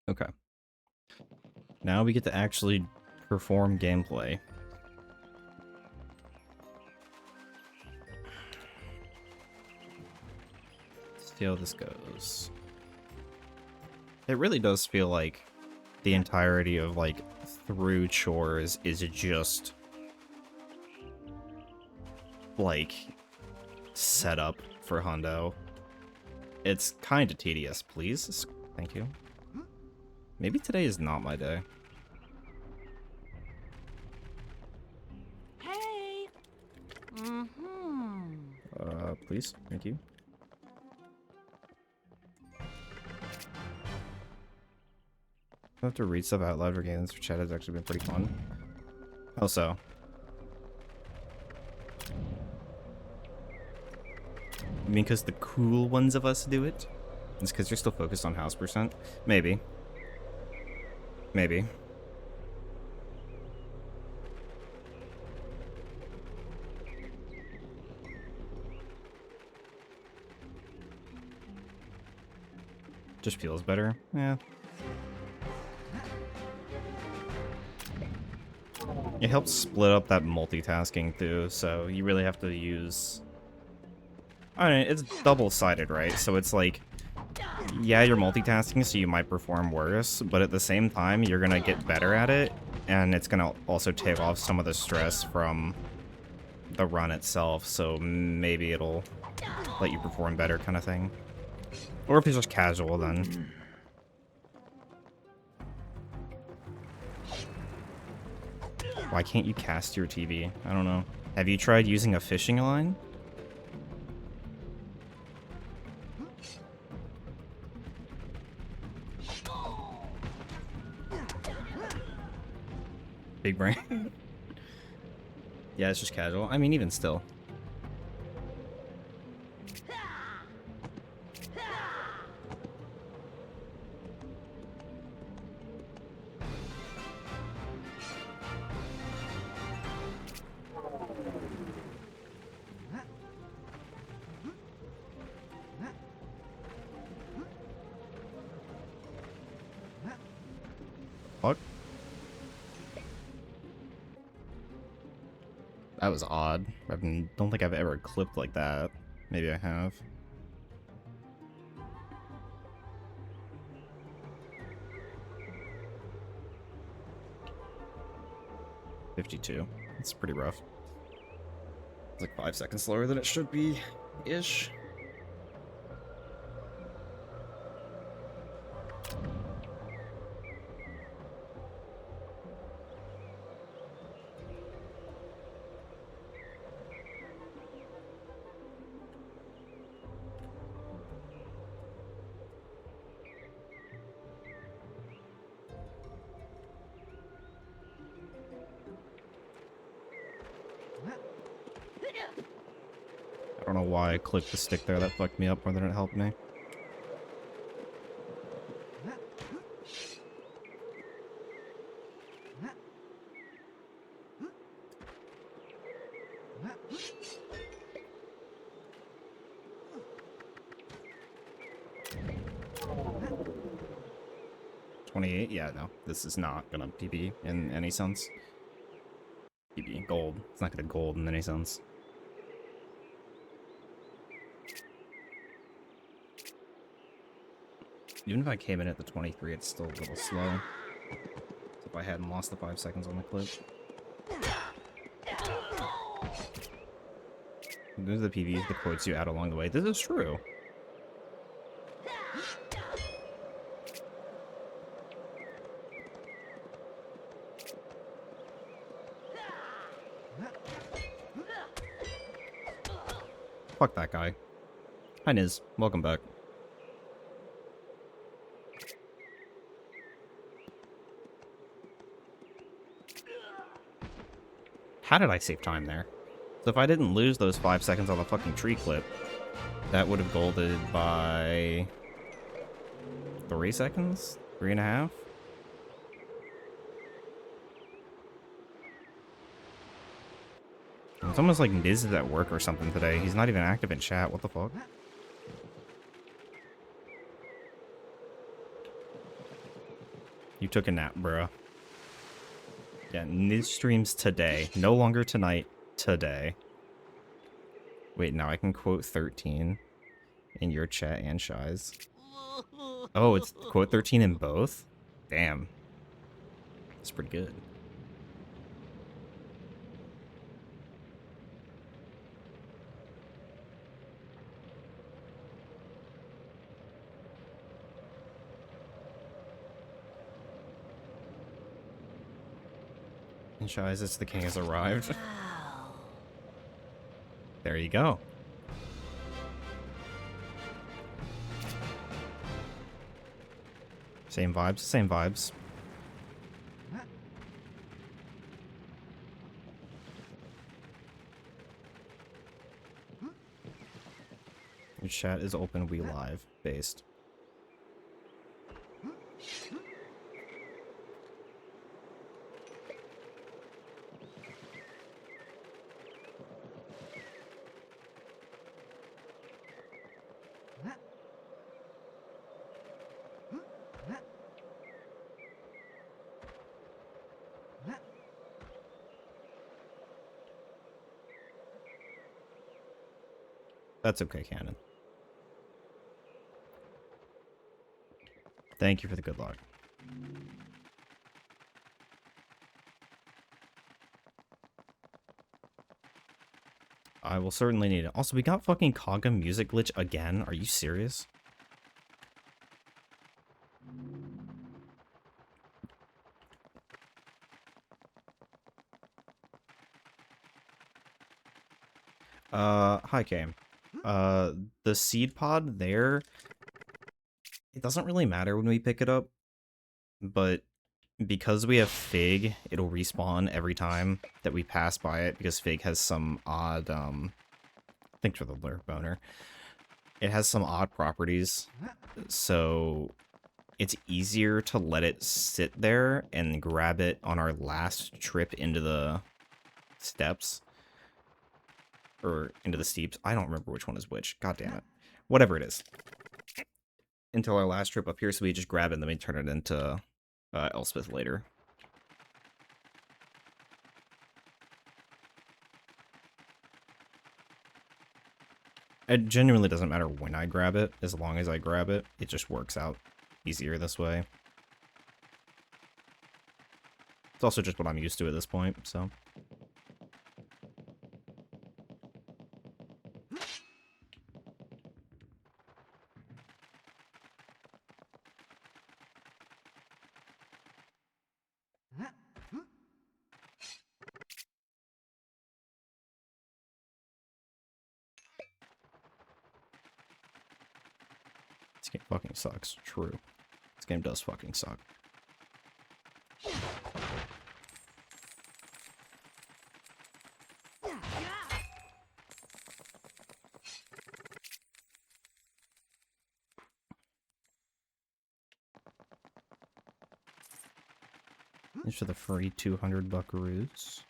Okay. Now we get to actually perform gameplay. See how this goes. It really does feel like the entirety of, like, through chores is just, like, set up for hundo. It's kind of tedious, please. Thank you. Maybe today is not my day. Hey. Please. Thank you. I have to read stuff out loud for games for chat has actually been pretty fun. How so? You mean because the cool ones of us do it? It's because you're still focused on house percent? Maybe. Maybe. Just feels better. Yeah. It helps split up that multitasking too, so you really have to use... I mean, it's double-sided, right? So it's like, yeah, you're multitasking, so you might perform worse, but at the same time, you're gonna get better at it, and it's gonna also take off some of the stress from the run itself, so maybe it'll let you perform better kind of thing. Or if it's just casual, then... Why can't you cast your TV? I don't know. Have you tried using a fishing line? Big brain. Yeah, it's just casual. I mean, even still. Fuck. That was odd. Don't think I've ever clipped like that. Maybe I have. $52. It's pretty rough. It's like 5 seconds slower than it should be, ish. I don't know why I clicked the stick there. That fucked me up more than it helped me. $28? Yeah, no. This is not gonna PB in any sense. PB. Gold. It's not gonna gold in any sense. Even if I came in at the 23, it's still a little slow. If I hadn't lost the 5 seconds on the clip. Those are the PVs, the quotes you add along the way. This is true. Fuck that guy. Hi, Niz. Welcome back. How did I save time there? So if I didn't lose those 5 seconds on the fucking tree clip, that would have golded by 3 seconds? 3.5? It's almost like Niz is at work or something today. He's not even active in chat. What the fuck? You took a nap, bruh. Yeah, Niz streams today. No longer tonight. Today. Wait, now I can quote 13 in your chat and Shy's. Oh, it's quote 13 in both? Damn. That's pretty good. And Shy's, it's the king has arrived. There you go. Same vibes, same vibes. Your chat is open, we live, based. That's okay, Cannon. Thank you for the good luck. I will certainly need it. Also, we got fucking Kaga music glitch again. Are you serious? Hi, Cam. The seed pod there, it doesn't really matter when we pick it up, but because we have Fig, it'll respawn every time that we pass by it, because Fig has some odd, thanks for the lurk, Boner. It has some odd properties, so it's easier to let it sit there and grab it on our last trip into the steps. Or into the steeps. I don't remember which one is which. God damn it. Whatever it is. Until our last trip up here, so we just grab it and then we turn it into Elspeth later. It genuinely doesn't matter when I grab it, as long as I grab it, it just works out easier this way. It's also just what I'm used to at this point, so. This game fucking sucks. True. This game does fucking suck. Thanks for the free 200 buckaroos.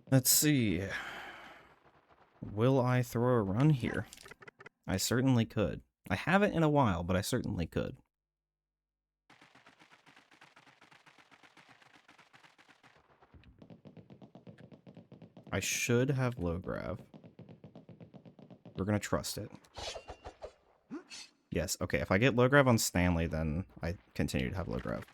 Let's see. Will I throw a run here? I certainly could. I haven't in a while, but I certainly could. I should have low grav. We're gonna trust it. Yes, okay, if I get low grav on Stanley, then I continue to have low grav.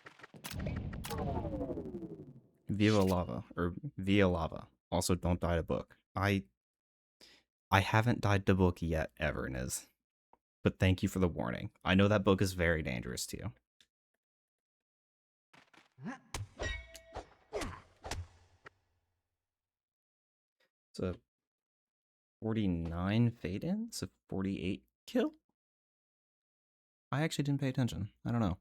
Viva lava, or via lava. Also, don't die to book. I haven't died to book yet, ever, Niz. But thank you for the warning. I know that book is very dangerous to you. It's a 49 fade-in? It's a 48 kill? I actually didn't pay attention. I don't know.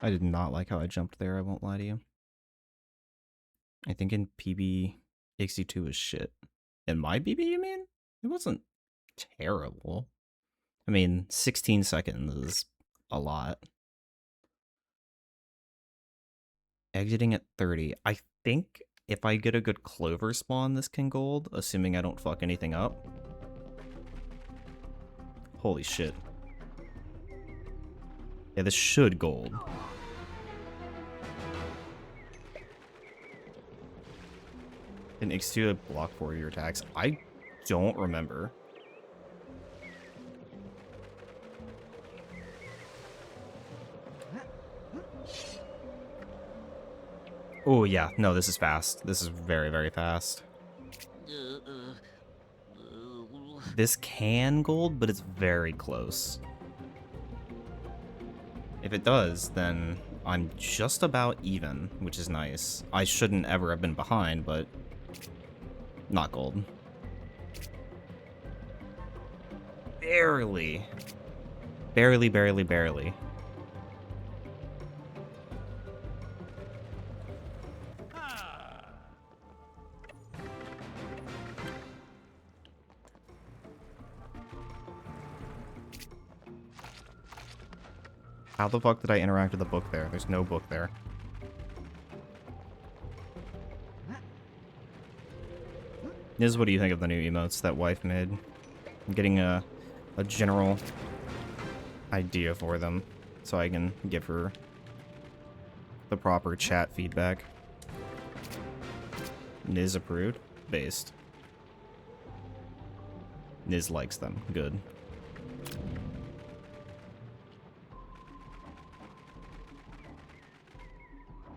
I did not like how I jumped there, I won't lie to you. I think in PB, XD2 was shit. In my BB, you mean? It wasn't terrible. I mean, 16 seconds is a lot. Exiting at 30. I think if I get a good clover spawn, this can gold, assuming I don't fuck anything up. Holy shit. Yeah, this should gold. Can X2 block 4 of your attacks? I don't remember. Oh yeah, no, this is fast. This is very, very fast. This can gold, but it's very close. If it does, then I'm just about even, which is nice. I shouldn't ever have been behind, but not gold. Barely. Barely, barely, barely. How the fuck did I interact with the book there? There's no book there. Niz, what do you think of the new emotes that wife made? I'm getting a general idea for them, so I can give her the proper chat feedback. Niz approved? Based. Niz likes them. Good.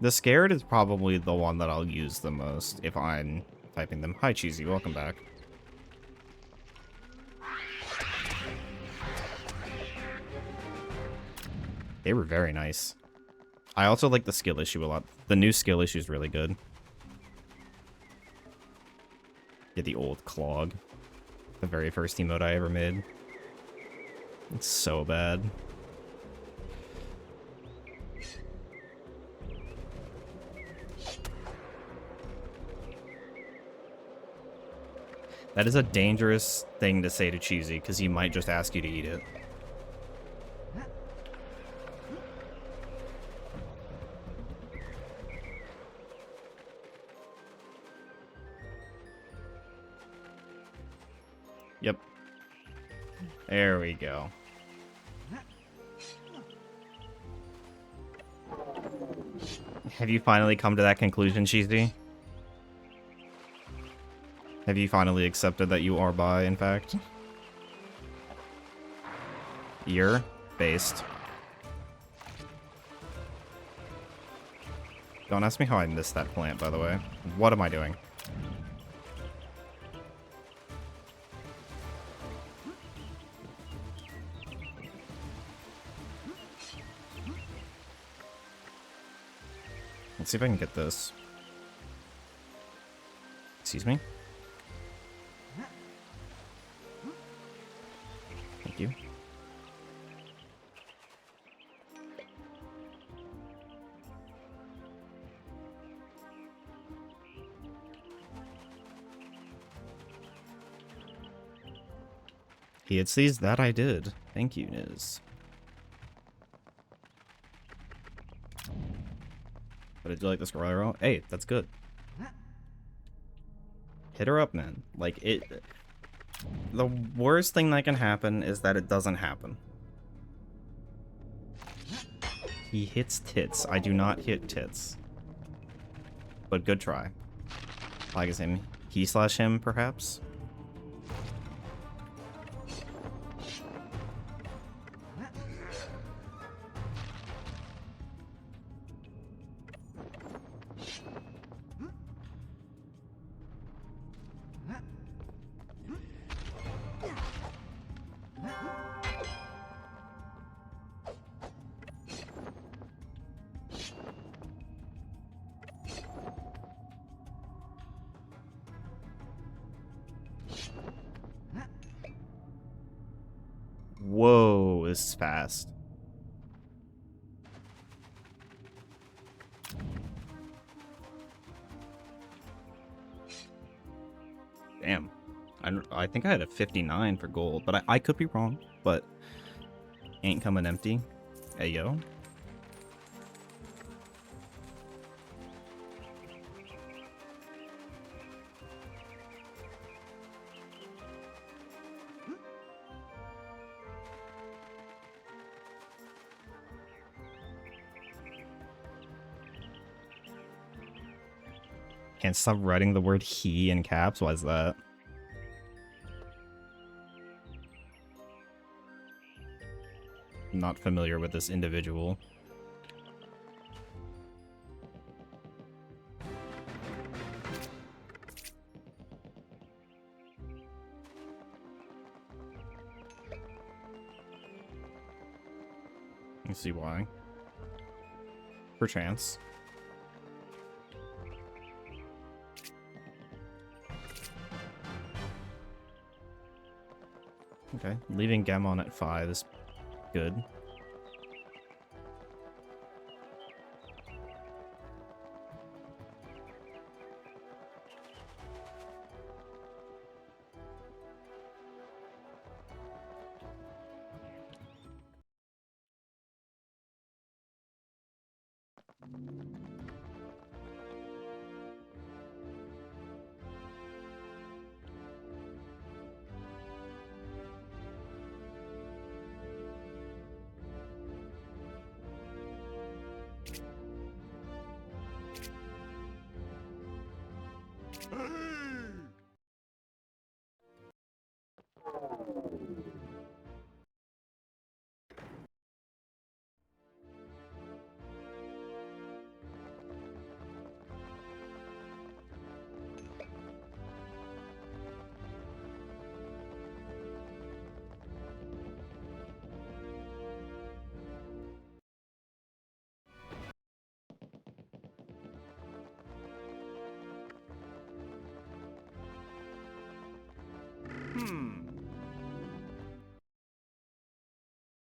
The scared is probably the one that I'll use the most if I'm typing them. Hi, Cheesy. Welcome back. They were very nice. I also like the skill issue a lot. The new skill issue is really good. Yeah, the old clog. The very first emote I ever made. It's so bad. That is a dangerous thing to say to Cheesy, because he might just ask you to eat it. Yep. There we go. Have you finally come to that conclusion, Cheesy? Have you finally accepted that you are bi, in fact? Ear based. Don't ask me how I missed that plant, by the way. What am I doing? Let's see if I can get this. Excuse me? Thank you. He had seized that I did. Thank you, Niz. But I do like this Guerrero. Hey, that's good. Hit her up, man. Like, it... The worst thing that can happen is that it doesn't happen. He hits tits. I do not hit tits. But good try. Like is him. He/him, perhaps? Whoa, this is fast. Damn. I think I had a 59 for gold, but I could be wrong. But ain't coming empty. Hey, yo. Can't stop writing the word he in caps. Why is that? I'm not familiar with this individual. You see why? Perchance. Okay, leaving Gemon at 5 is good.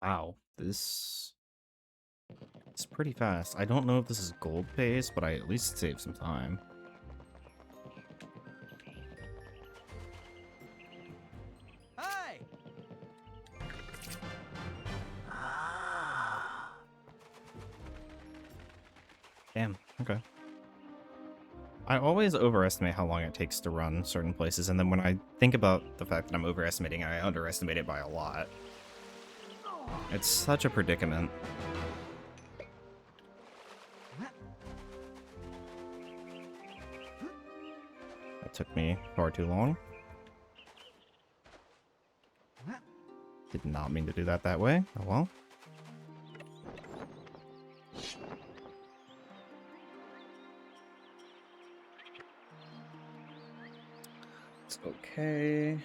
Wow, this is pretty fast. I don't know if this is gold pace, but I at least saved some time. Hey! Damn, okay. I always overestimate how long it takes to run certain places, and then when I think about the fact that I'm overestimating, I underestimate it by a lot. It's such a predicament. That took me far too long. Did not mean to do that way. Oh well. It's okay.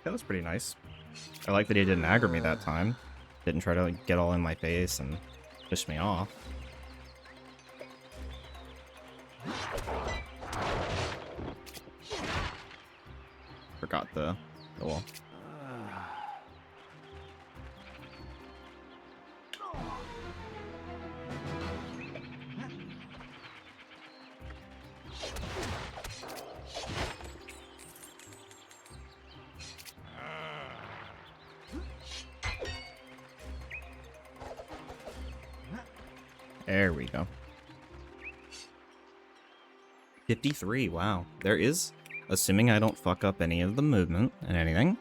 That was pretty nice. I like that he didn't aggro me that time. Didn't try to like, get all in my face and push me off. Forgot the wall. There we go. 53, wow. There is, assuming I don't fuck up any of the movement and anything,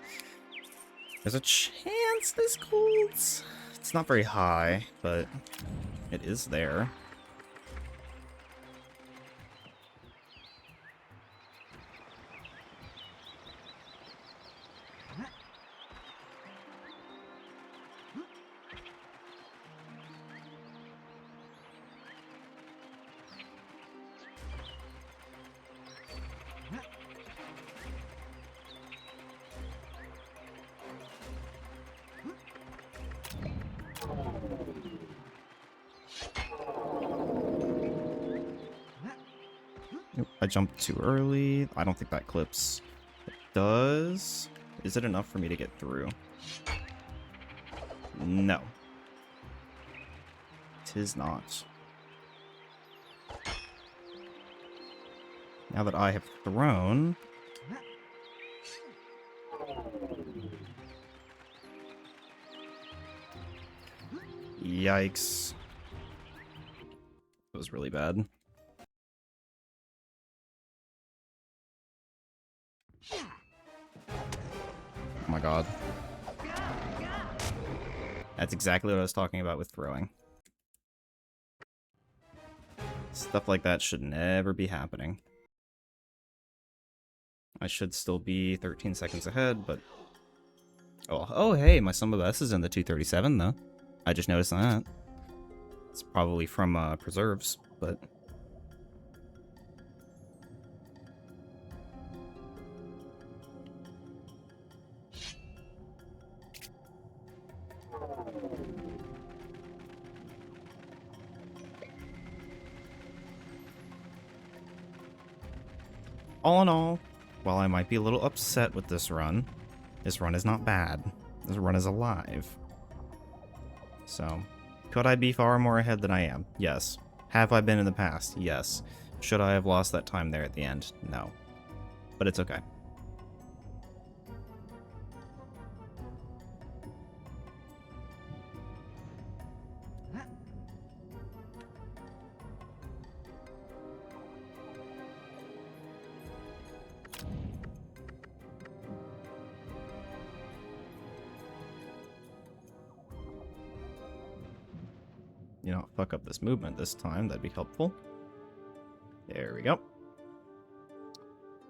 there's a chance this holds. It's not very high, but it is there. Nope, I jumped too early. I don't think that clips. It does. Is it enough for me to get through? No. Tis not. Now that I have thrown... Yikes. It was really bad. Oh my god. That's exactly what I was talking about with throwing. Stuff like that should never be happening. I should still be 13 seconds ahead, but... Oh, hey, my sum of S is in the 237, though. I just noticed that. It's probably from preserves, but... All in all, while I might be a little upset with this run is not bad. This run is alive. So, could I be far more ahead than I am? Yes. Have I been in the past? Yes. Should I have lost that time there at the end? No. But it's okay. You know, fuck up this movement this time, that'd be helpful. There we go.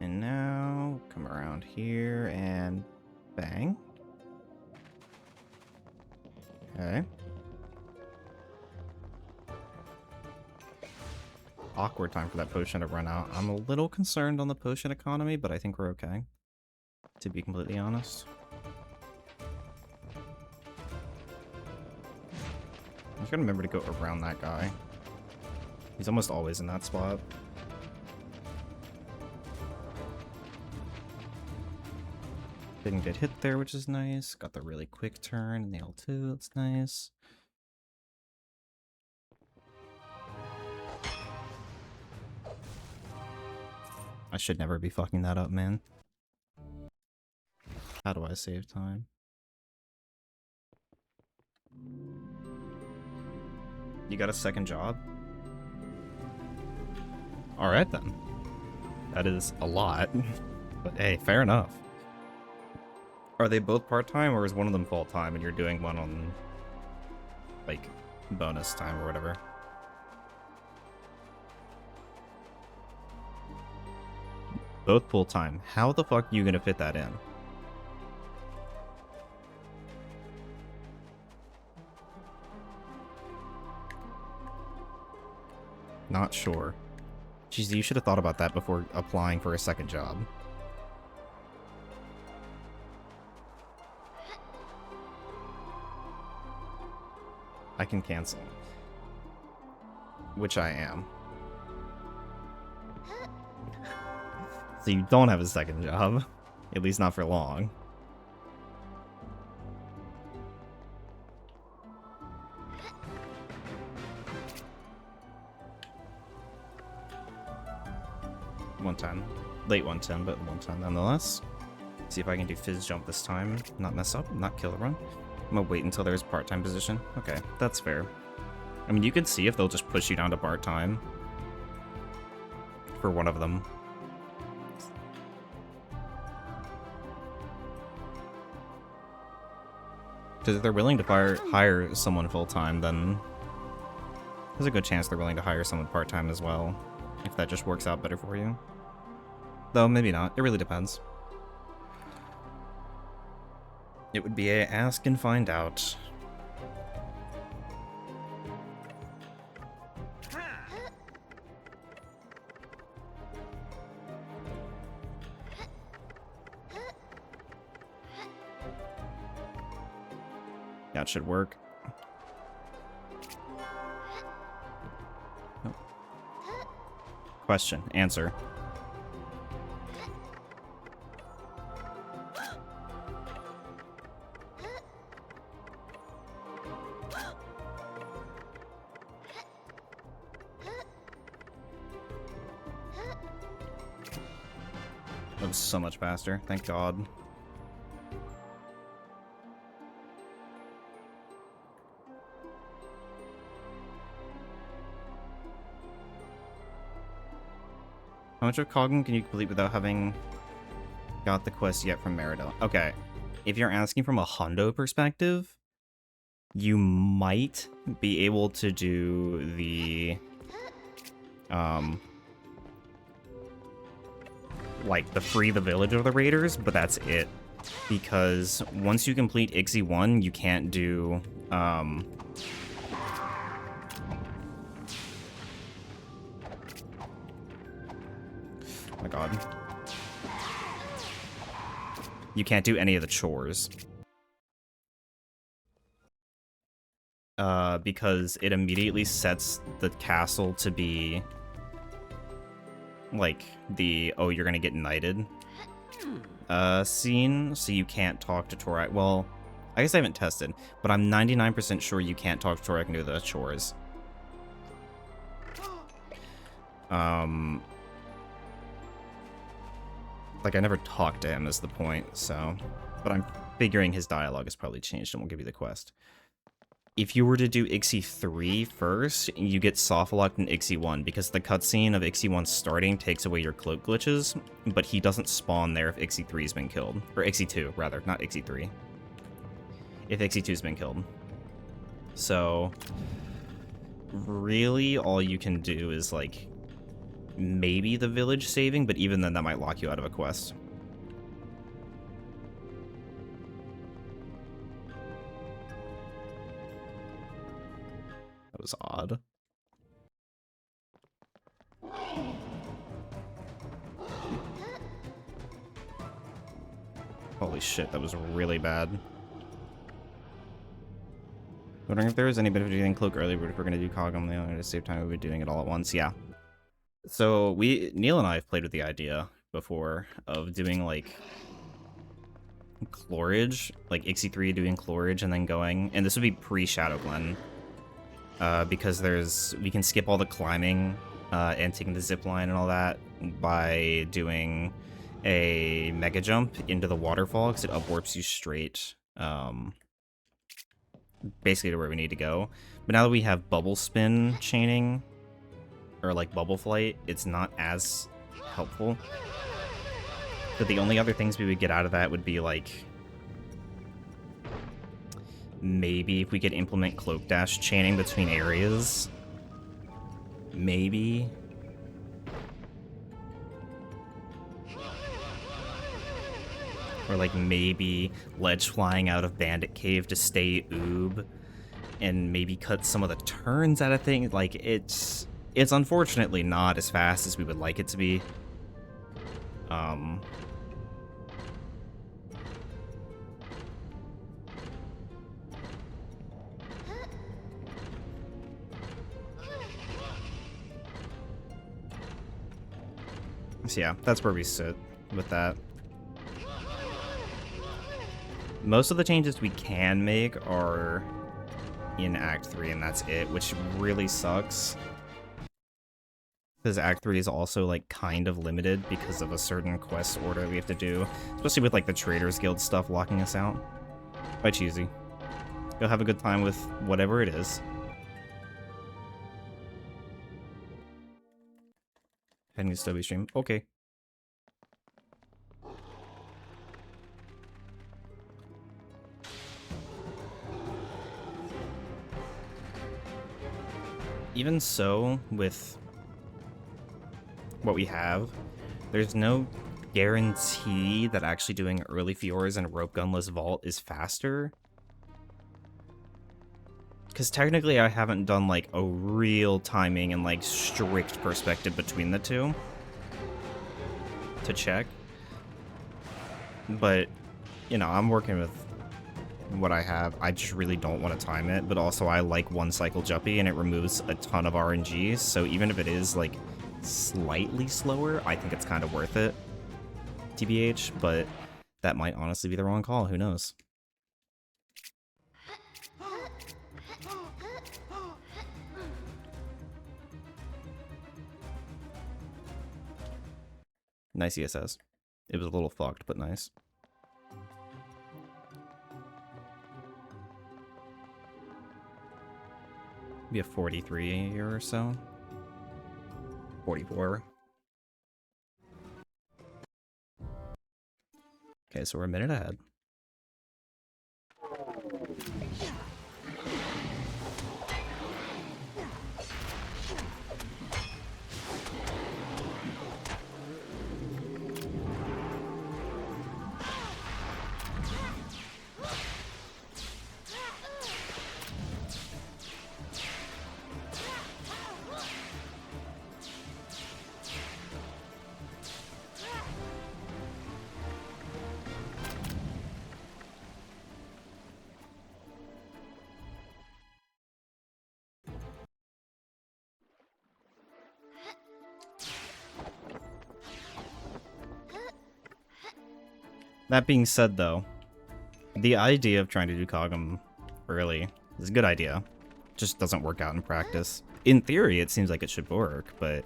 And now, come around here and bang. Okay. Awkward time for that potion to run out. I'm a little concerned on the potion economy, but I think we're okay, to be completely honest. just gotta remember to go around that guy. He's almost always in that spot. Didn't get hit there, which is nice. Got the really quick turn in the L2, that's nice. I should never be fucking that up, man. How do I save time? You got a second job? Alright then. That is a lot. But hey, fair enough. Are they both part-time, or is one of them full-time and you're doing one on, like, bonus time or whatever? Both full-time. How the fuck are you gonna fit that in? Not sure. Jeez, you should have thought about that before applying for a second job. I can cancel. Which I am. So you don't have a second job. At least not for long. Late 110, but 110 nonetheless. See if I can do fizz jump this time. Not mess up, not kill a run. I'm gonna wait until there's part-time position. Okay, that's fair. I mean, you can see if they'll just push you down to part-time. For one of them. Because if they're willing to hire someone full-time, then there's a good chance they're willing to hire someone part-time as well. If that just works out better for you. Though, maybe not. It really depends. It would be a ask and find out. That should work. Oh. Question. Answer. That was so much faster. Thank God. How much of Coggan can you complete without having got the quest yet from Merida? Okay, if you're asking from a hundo perspective, you might be able to do the, like, the free the village of the raiders, but that's it. Because once you complete Ixie 1, you can't do, oh my God. You can't do any of the chores. Because it immediately sets the castle to be, like, the, oh, you're gonna get knighted, scene, so you can't talk to Torak. Well, I guess I haven't tested, but I'm 99% sure you can't talk to Torak and do the chores. Like, I never talked to him is the point, so... But I'm figuring his dialogue has probably changed and will give you the quest. If you were to do Ixie 3 first, you get soft locked in Ixie 1, because the cutscene of Ixie 1 starting takes away your cloak glitches, but he doesn't spawn there if Ixie 3's been killed. Or Ixie 2, rather, not Ixie 3. If Ixie 2's been killed. So... really, all you can do is, like... maybe the village saving, but even then that might lock you out of a quest. That was odd. Holy shit, that was really bad. Wondering if there was any benefit to doing Cloak early, but if we're going to do Cogum, to save time, we'll be doing it all at once. Yeah. So Neil and I have played with the idea before of doing like Chlorage, like Ixie 3 doing Chlorage and then going, and this would be pre-Shadow Glen, because we can skip all the climbing and taking the zip line and all that by doing a mega jump into the waterfall, because it upwarps you straight, basically to where we need to go. But now that we have bubble spin chaining, or like bubble flight, it's not as helpful. But the only other things we would get out of that would be like, maybe if we could implement Cloak Dash chaining between areas. Maybe. Or like maybe ledge flying out of Bandit Cave to stay Oob, and maybe cut some of the turns out of things. Like it's unfortunately not as fast as we would like it to be. So yeah, that's where we sit with that. Most of the changes we can make are in Act 3, and that's it, which really sucks. Because Act 3 is also, like, kind of limited because of a certain quest order we have to do. Especially with, like, the Traders Guild stuff locking us out. Bye, Cheesy. Go have a good time with whatever it is. Heading to Stubby stream. Okay. Even so, with what we have, there's no guarantee that actually doing early Fioras and Rope Gunless Vault is faster. Because technically I haven't done like a real timing and like strict perspective between the two to check. But, you know, I'm working with what I have. I just really don't want to time it, but also I like one cycle Juppy and it removes a ton of RNG, so even if it is like slightly slower, I think it's kind of worth it, TBH, but that might honestly be the wrong call, who knows. Nice ESS. It was a little fucked, but nice. Be a 43 here or so. 44. Okay, so we're a minute ahead. That being said, though, the idea of trying to do Kog'Maw early is a good idea. Just doesn't work out in practice. In theory, it seems like it should work, but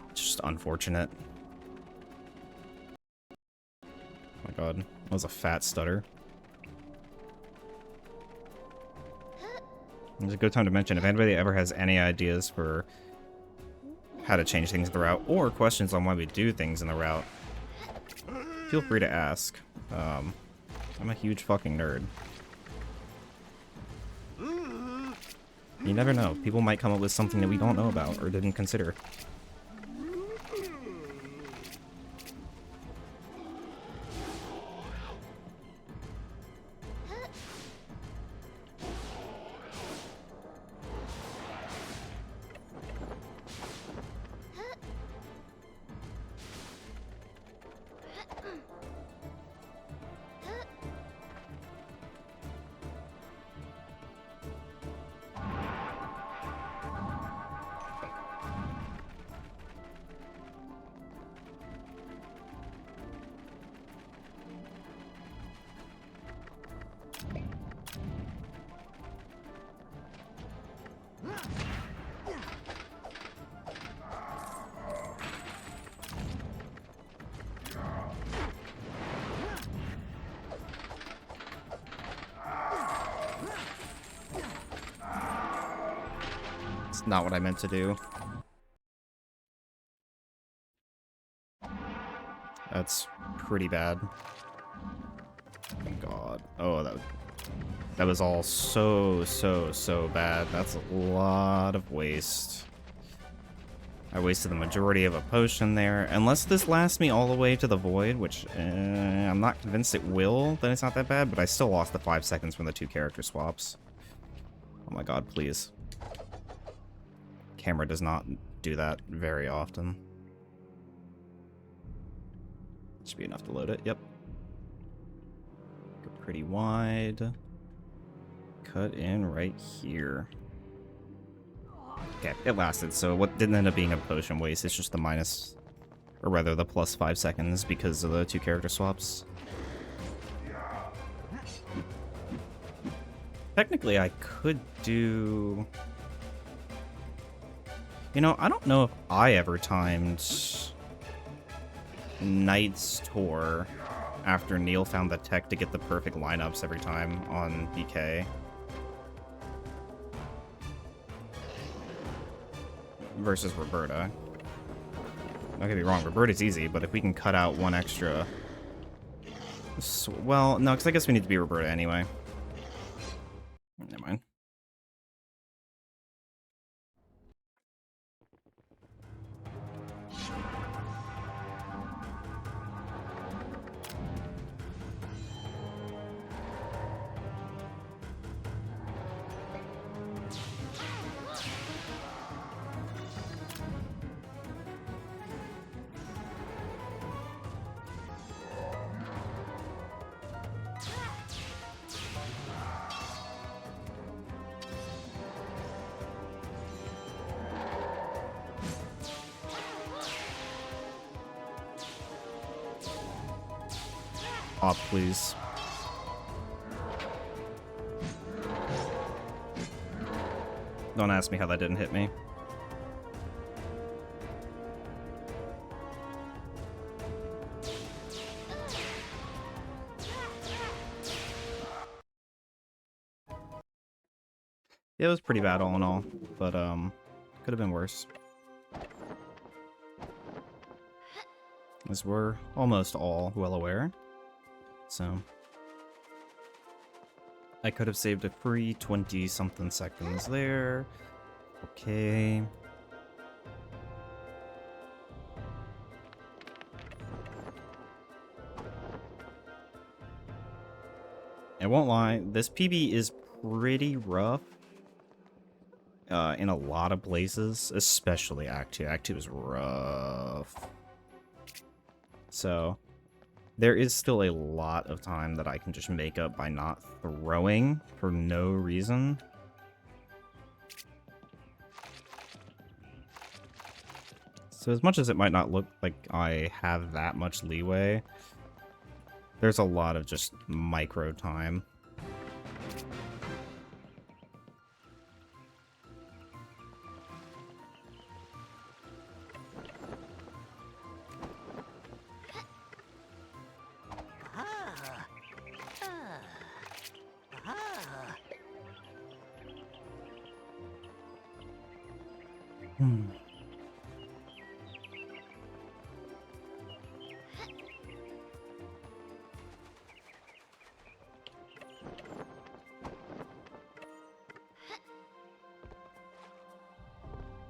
it's just unfortunate. Oh my god, that was a fat stutter. It's a good time to mention, if anybody ever has any ideas for how to change things in the route, or questions on why we do things in the route, feel free to ask. I'm a huge fucking nerd. You never know. People might come up with something that we don't know about or didn't consider. That's not what I meant to do. That's pretty bad. God. Oh, that was all so bad. That's a lot of waste. I wasted the majority of a potion there. Unless this lasts me all the way to the void, which I'm not convinced it will, then it's not that bad, but I still lost the 5 seconds from the 2 character swaps. Oh my god, please. Camera does not do that very often. Should be enough to load it, yep. Go pretty wide. Cut in right here. Okay, it lasted, so what didn't end up being a potion waste, it's just the minus, or rather the plus 5 seconds because of the 2 character swaps. Technically, I could do... You know, I don't know if I ever timed Knight's Tour after Neil found the tech to get the perfect lineups every time on BK. Versus Roberta. Don't get me wrong, Roberta's easy, but if we can cut out one extra... Well, no, because I guess we need to be Roberta anyway. Never mind. Pop, please. Don't ask me how that didn't hit me. It was pretty bad all in all, but could have been worse. As we're almost all well aware. So I could have saved a free 20-something seconds there. Okay. I won't lie, this PB is pretty rough in a lot of places, especially Act 2. Act 2 is rough. So there is still a lot of time that I can just make up by not throwing for no reason. So as much as it might not look like I have that much leeway, there's a lot of just micro time.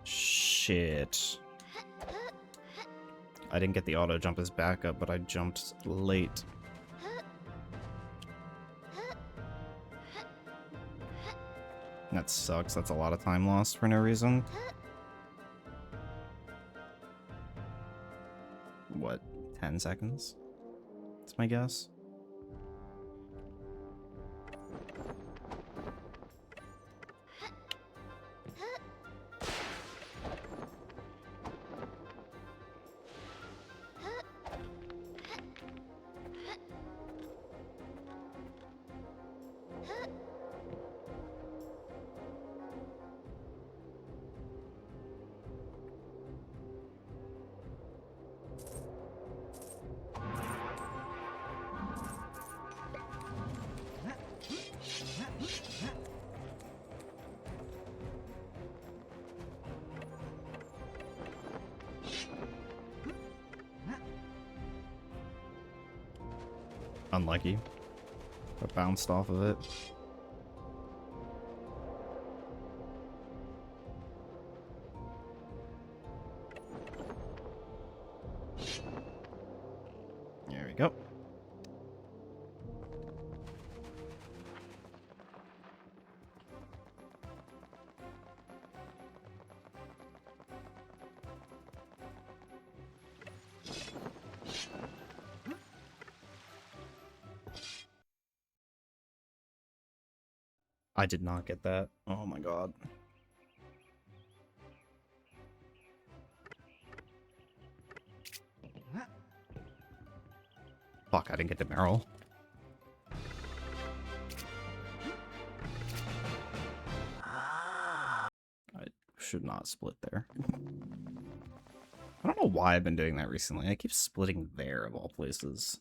Shit. I didn't get the auto jump as backup, but I jumped late. That sucks. That's a lot of time lost for no reason. What, 10 seconds? That's my guess. Unlucky. But bounced off of it. There we go. I did not get that. Oh my god. Fuck, I didn't get the barrel. I should not split there. I don't know why I've been doing that recently. I keep splitting there of all places.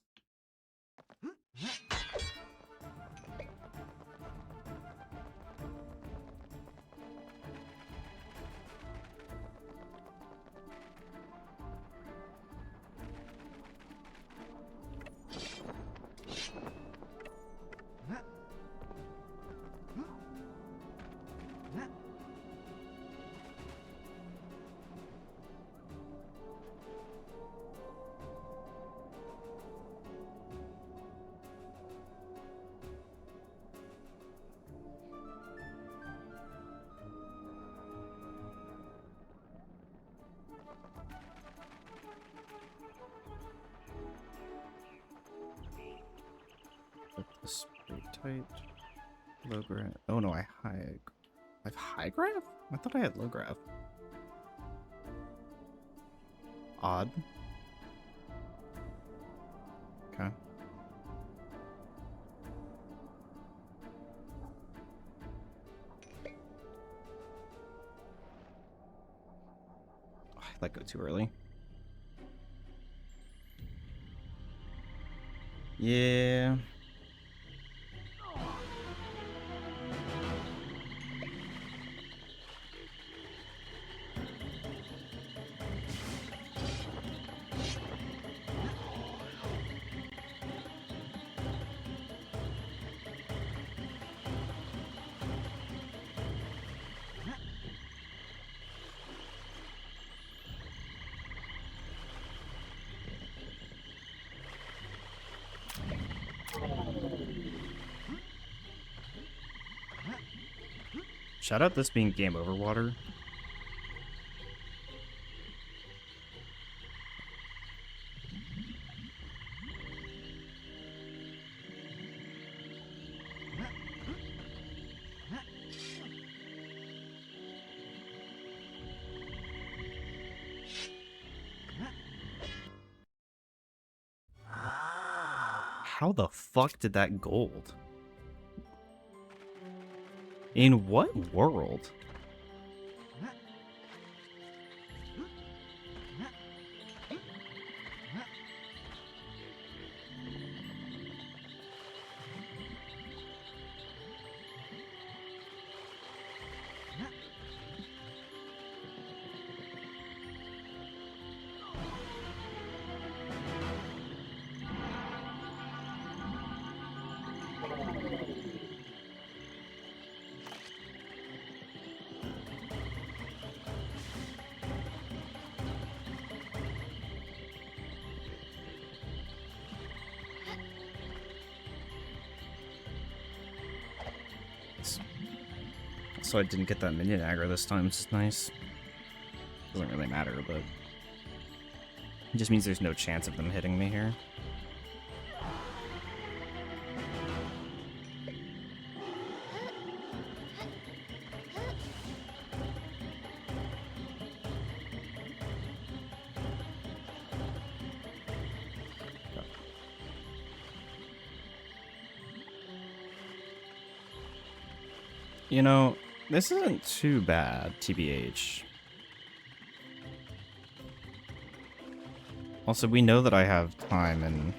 Put this pretty tight. Low graph. Oh no, I have high graph? I thought I had low graph. Odd. Okay. I let go too early. Yeah. Shout out this being game over water. How the fuck did that gold? In what world? So I didn't get that minion aggro this time, which is nice. Doesn't really matter, but it just means there's no chance of them hitting me here. You know, this isn't too bad, TBH. Also, we know that I have time in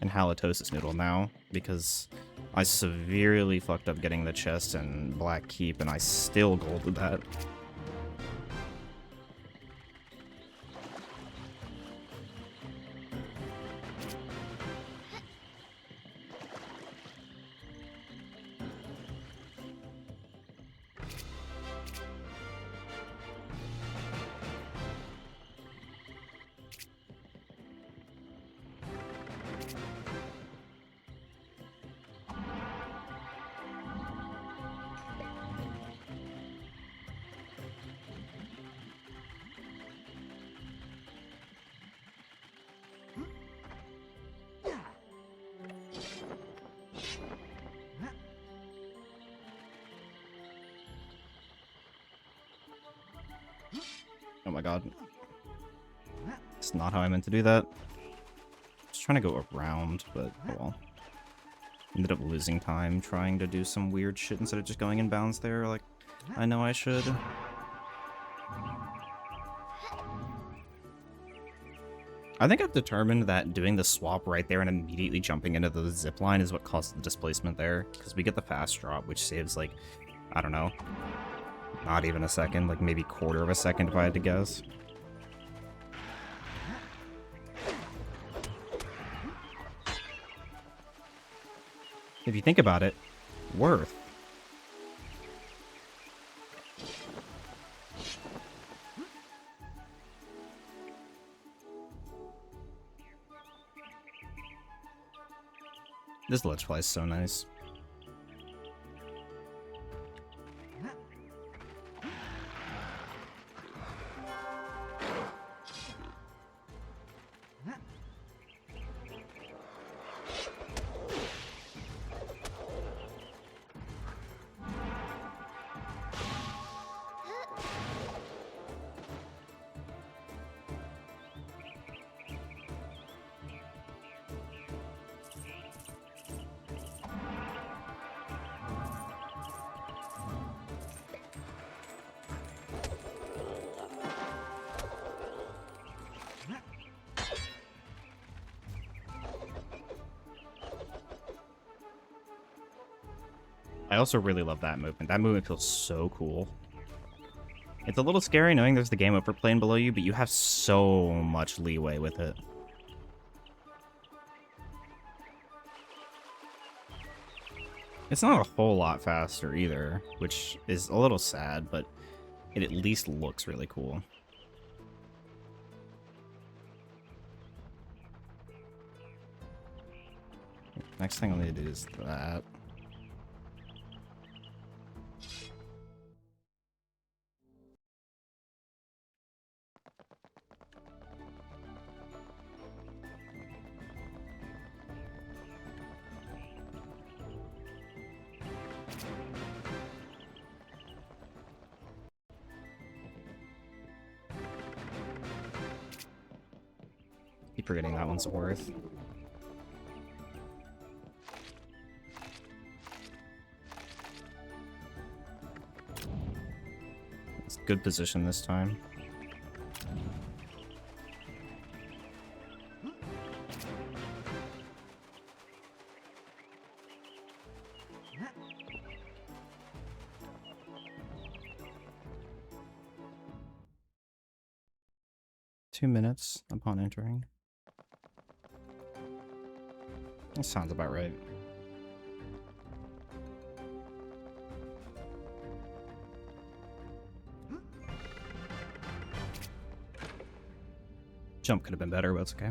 halitosis noodle now, because I severely fucked up getting the chest and Black Keep, and I still golded that. Oh my god. It's not how I meant to do that. Just trying to go around, but oh well. Ended up losing time trying to do some weird shit instead of just going in bounds there like I know I should. I think I've determined that doing the swap right there and immediately jumping into the zip line is what caused the displacement there, because we get the fast drop, which saves, like, I don't know, not even a second, like maybe quarter of a second if I had to guess. If you think about it, worth. This ledge play is so nice. I also really love that movement. That movement feels so cool. It's a little scary knowing there's the game over plane below you, but you have so much leeway with it. It's not a whole lot faster either, which is a little sad, but it at least looks really cool. Next thing I'll need to do is that. Keep forgetting that one's worth. It's good position this time. Two minutes upon entering. That sounds about right. Jump could have been better, but it's okay.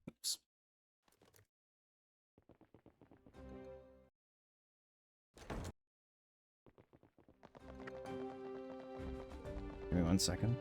Oops. Give me 1 second.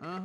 Uh-huh.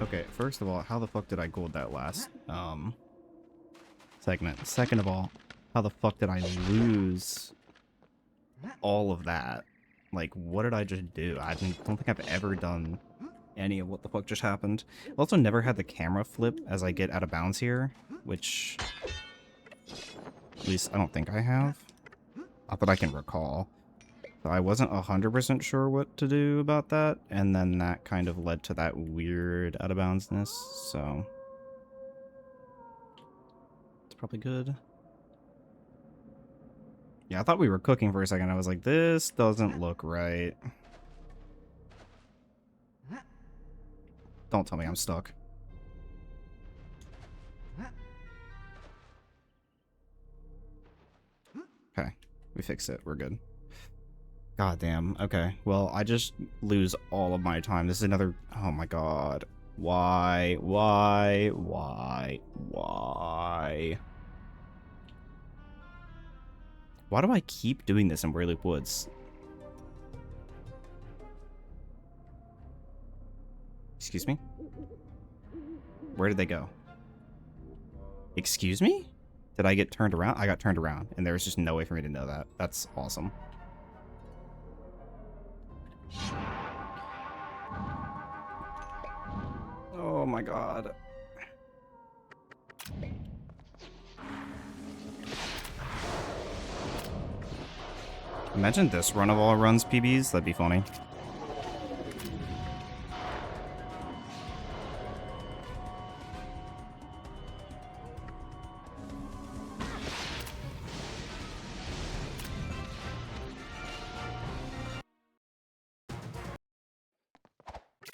Okay, first of all, how the fuck did I gold that last segment? Second of all, how the fuck did I lose all of that? Like, what did I just do? Don't think I've ever done any of what the fuck just happened. I've also never had the camera flip as I get out of bounds here, which at least I don't think I have. Not that I can recall. So I wasn't 100% sure what to do about that, and then that kind of led to that weird out of boundsness, so it's probably good. Yeah, I thought we were cooking for a second. I was like, this doesn't look right. Don't tell me I'm stuck. Okay, we fixed it. We're good. God damn. Okay, well, I just lose all of my time. This is another... Oh my god. Why? Why? Why? Why? Why do I keep doing this in Loop Woods? Excuse me? Where did they go? Excuse me? Did I get turned around? I got turned around, and there was just no way for me to know that. That's awesome. Oh my god. Imagine this run of all runs PBs. That'd be funny.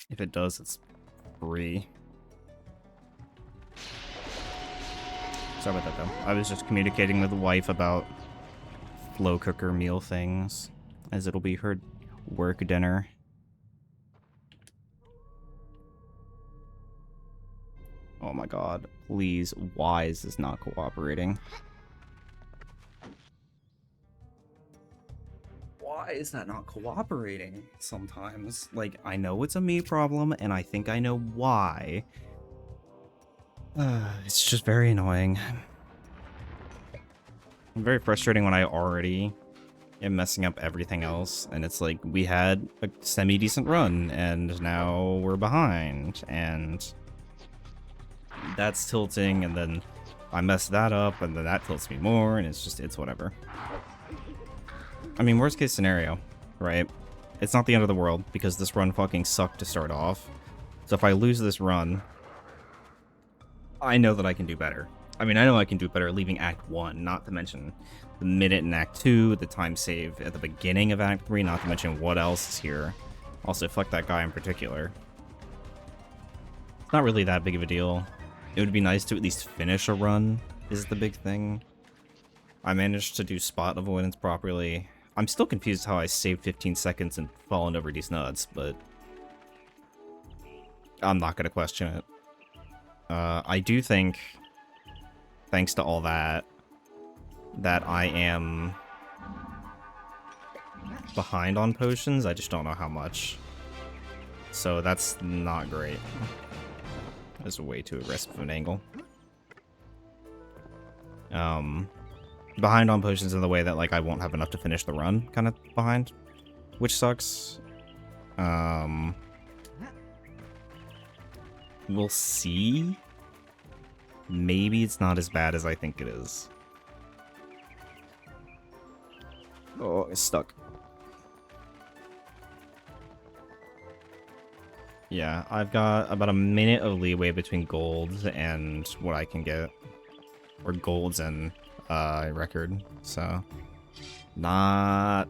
If it does, it's free. Sorry about that, though. I was just communicating with the wife about slow cooker meal things, as it'll be her work dinner. Oh my god. Please, why is this not cooperating? Why is that not cooperating sometimes? Like, I know it's a me problem, and I think I know why. It's just very annoying. Very frustrating when I already am messing up everything else, and it's like, we had a semi-decent run, and now we're behind, and that's tilting, and then I mess that up, and then that tilts me more, and it's whatever. I mean, worst case scenario, right? It's not the end of the world, because this run fucking sucked to start off. So if I lose this run, I know that I can do better. I mean, I know I can do better leaving Act 1, not to mention the minute in Act 2, the time save at the beginning of Act 3, not to mention what else is here. Also, fuck that guy in particular. It's not really that big of a deal. It would be nice to at least finish a run, is the big thing. I managed to do spot avoidance properly. I'm still confused how I saved 15 seconds and fallen over these nuts, but I'm not going to question it. I do think, thanks to all that, that I am behind on potions. I just don't know how much. So that's not great. That's way too aggressive of an angle. Behind on potions in the way that, like, I won't have enough to finish the run, kind of behind, which sucks. We'll see. Maybe it's not as bad as I think it is. Oh, it's stuck. Yeah, I've got about a minute of leeway between golds and what I can get. Or golds and record, so not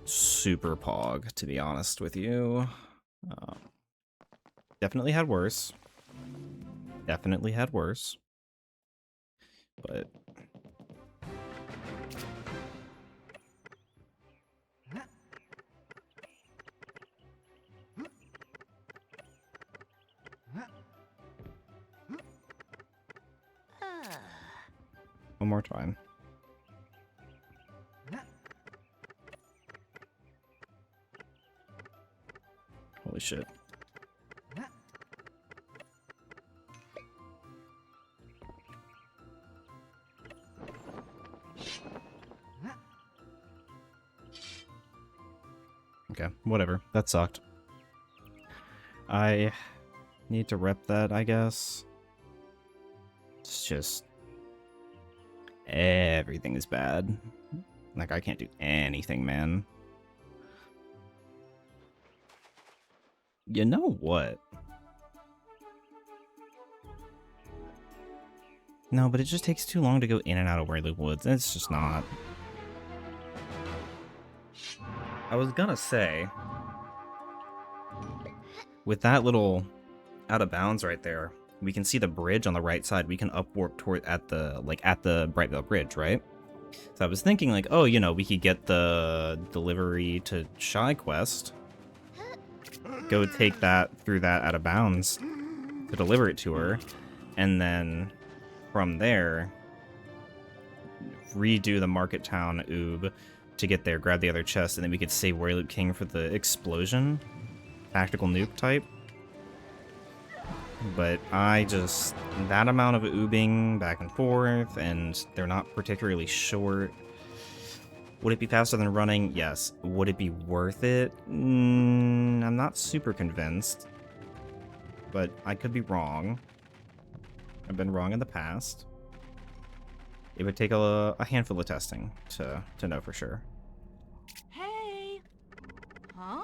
super pog, to be honest with you. Definitely had worse. Definitely had worse. But one more time. Holy shit. Okay, whatever. That sucked. I need to rep that, I guess. It's just... everything is bad. Like, I can't do anything, man. You know what? No, but it just takes too long to go in and out of Whaley Woods. It's just not. I was gonna say, with that little out of bounds right there, we can see the bridge on the right side. We can upwarp toward at the Brightvale Bridge, right? So I was thinking like, oh, you know, we could get the delivery to Shy Quest, go take that through that out of bounds to deliver it to her, and then from there redo the Market Town Oob to get there, grab the other chest, and then we could save Warloop King for the explosion tactical nuke type. But I just... that amount of oobing back and forth, and they're not particularly short. Would it be faster than running? Yes. Would it be worth it? I'm not super convinced. But I could be wrong. I've been wrong in the past. It would take a handful of testing to know for sure. Hey! Huh?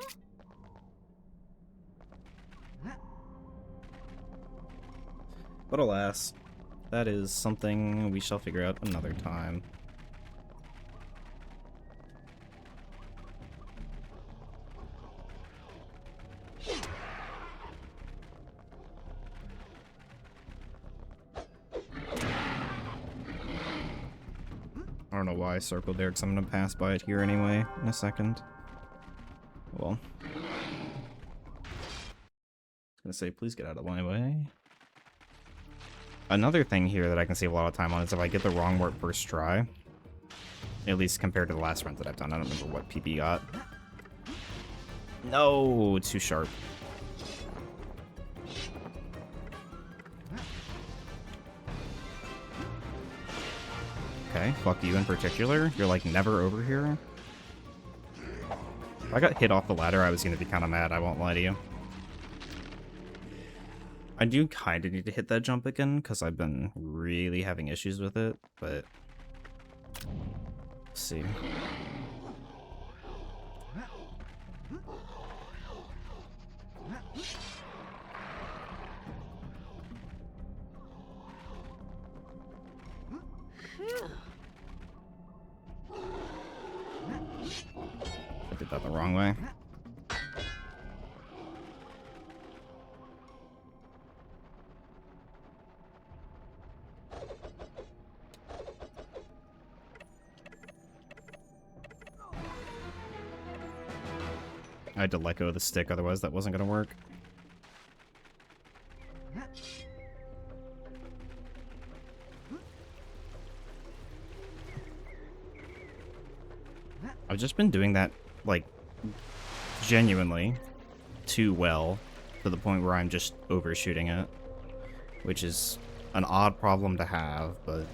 But alas, that is something we shall figure out another time. I don't know why I circled there, because I'm going to pass by it here anyway in a second. Well. I was going to say, please get out of my way. Another thing here that I can save a lot of time on is if I get the wrong warp first try. At least compared to the last runs that I've done. I don't remember what PP got. No, too sharp. Okay, fuck you in particular. You're like never over here. If I got hit off the ladder, I was gonna be kind of mad, I won't lie to you. I do kind of need to hit that jump again, because I've been really having issues with it, but... let's see. I did that the wrong way. I had to let go of the stick, otherwise that wasn't going to work. I've just been doing that, like, genuinely too well, to the point where I'm just overshooting it. Which is an odd problem to have, but...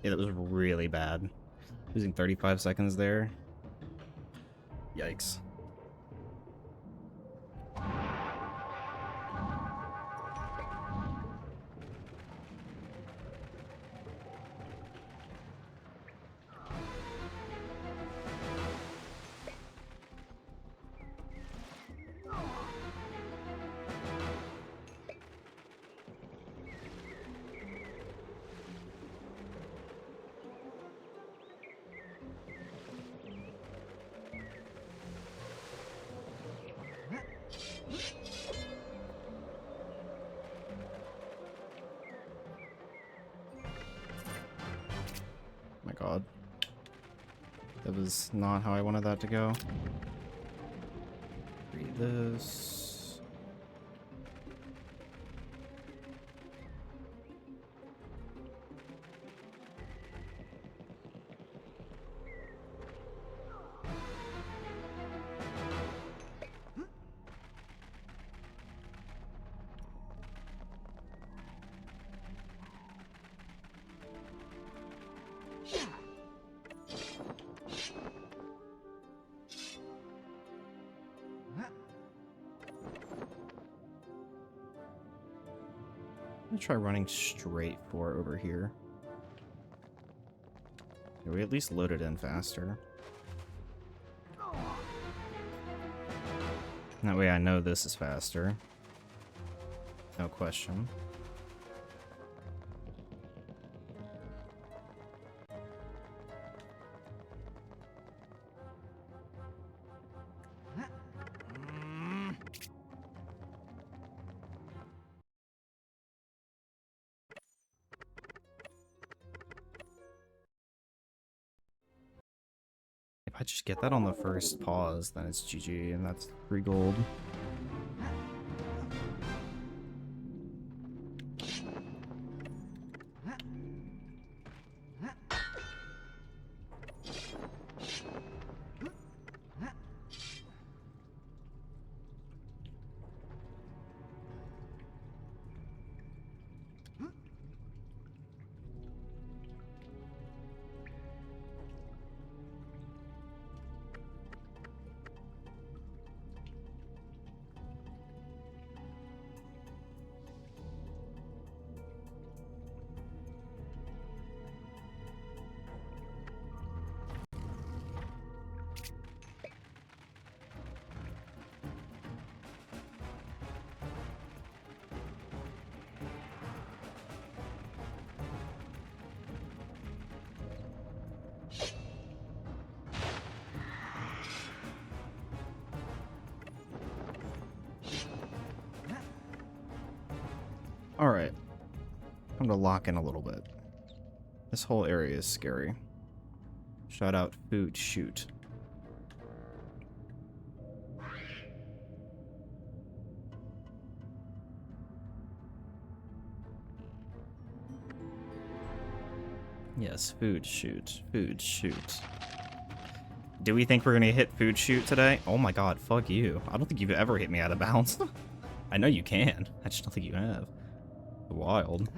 yeah, that was really bad. Losing 35 seconds there. Yikes. My god. That was not how I wanted that to go. Read this. I'm gonna try running straight for over here. Yeah, we at least loaded in faster. That way I know this is faster. No question. If I just get that on the first pause, then it's GG, and that's 3 gold. Alright. Time to lock in a little bit. This whole area is scary. Shout out food shoot. Yes, food shoot. Food shoot. Do we think we're gonna hit food shoot today? Oh my god, fuck you. I don't think you've ever hit me out of bounds. I know you can. I just don't think you have. Wild.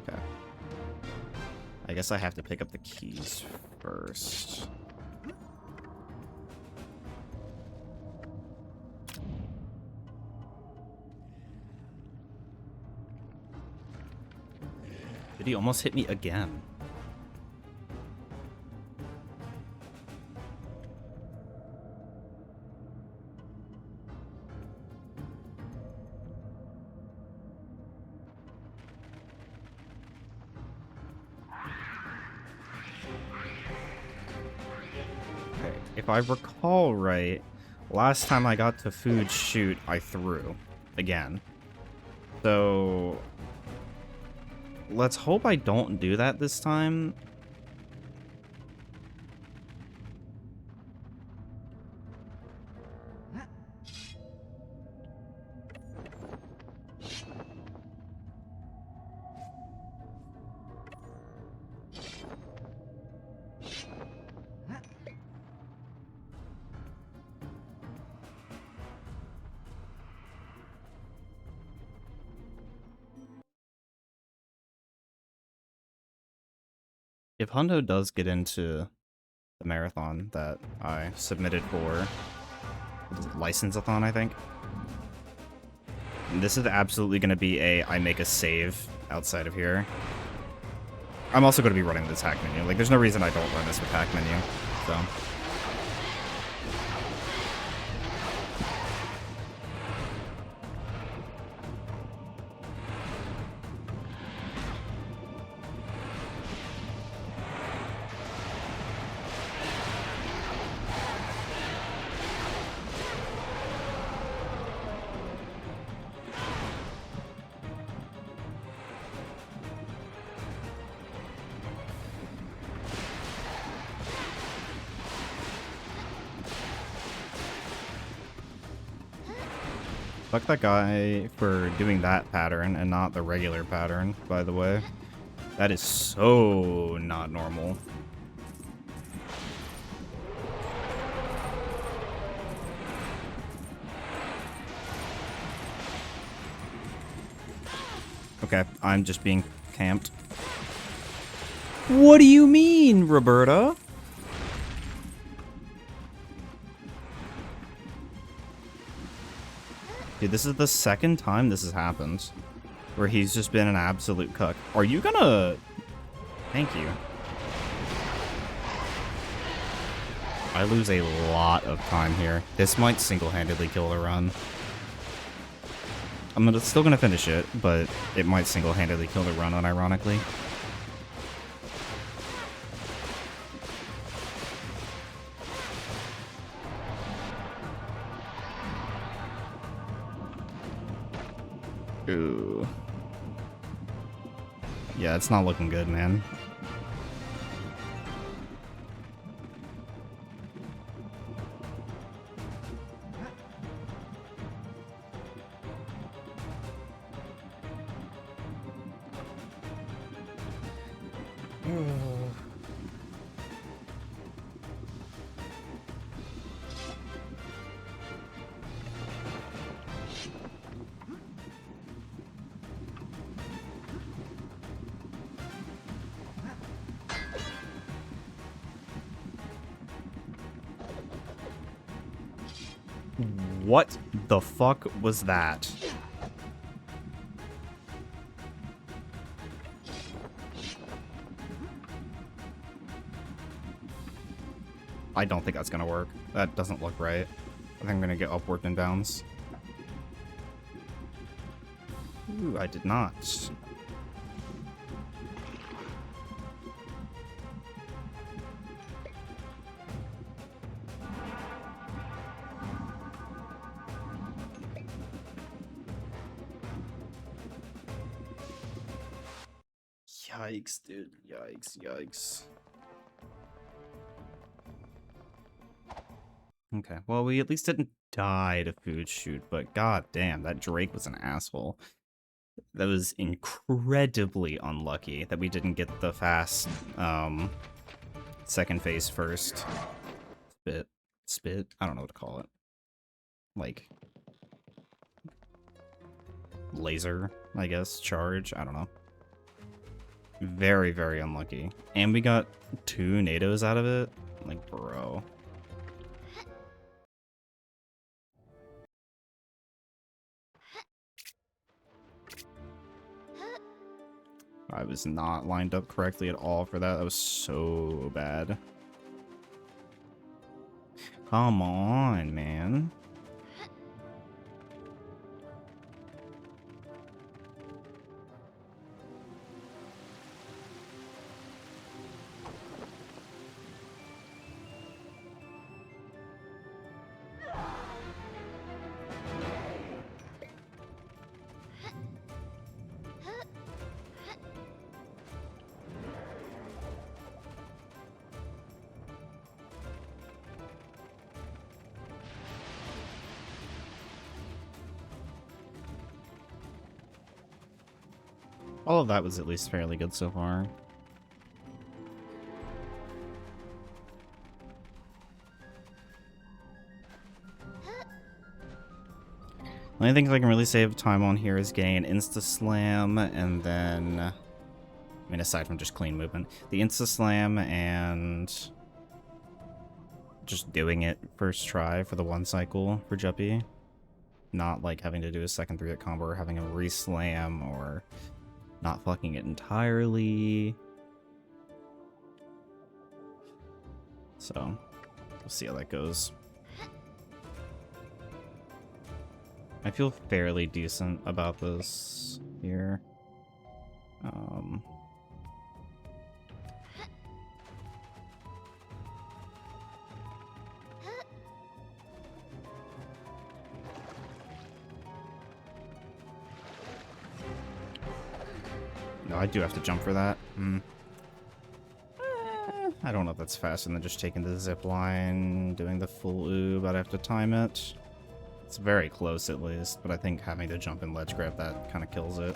Okay. I guess I have to pick up the keys first. Did he almost hit me again? Okay, if I recall right, last time I got to food shoot, I threw again. So let's hope I don't do that this time. If Hundo does get into the marathon that I submitted for, license-a-thon, I think, this is absolutely going to be I make a save outside of here. I'm also going to be running the attack menu. Like, there's no reason I don't run this attack menu, so. Fuck that guy for doing that pattern and not the regular pattern, by the way. That is so not normal. Okay, I'm just being camped. What do you mean, Roberta? Dude, this is the second time this has happened. Where he's just been an absolute cuck. Are you gonna... Thank you. I lose a lot of time here. This might single-handedly kill the run. I'm still gonna finish it, but it might single-handedly kill the run, unironically. Ooh. Yeah, it's not looking good, man. What the fuck was that? I don't think that's gonna work. That doesn't look right. I think I'm gonna get upward and bounds. Ooh, I did not. Yikes, dude. Yikes, yikes. Okay, well, we at least didn't die to food shoot, but god damn, that Drake was an asshole. That was incredibly unlucky that we didn't get the fast, second phase first. Spit? I don't know what to call it. Like, laser, I guess, charge, I don't know. Very, very unlucky. And we got 2 NATOs out of it? Like, bro. I was not lined up correctly at all for that. That was so bad. Come on, man. All of that was at least fairly good so far. The only thing I can really save time on here is getting an insta-slam, and then... I mean, aside from just clean movement. The insta-slam and... just doing it first try for the 1 cycle for Juppy. Not like having to do a second 3-hit combo or having a re-slam or... not fucking it entirely. So, we'll see how that goes. I feel fairly decent about this here. No, I do have to jump for that. I don't know if that's faster than just taking the zip line, doing the full oob, but I have to time it. It's very close at least, but I think having to jump and ledge grab that kind of kills it.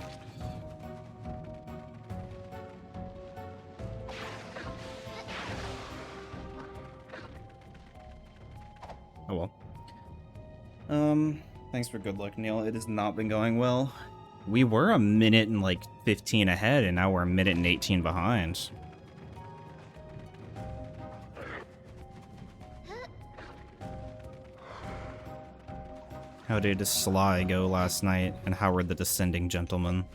Oh well. Thanks for good luck, Neil. It has not been going well. We were a minute and like 15 ahead, and now we're a minute and 18 behind. How did Sly go last night, and how were the descending gentlemen?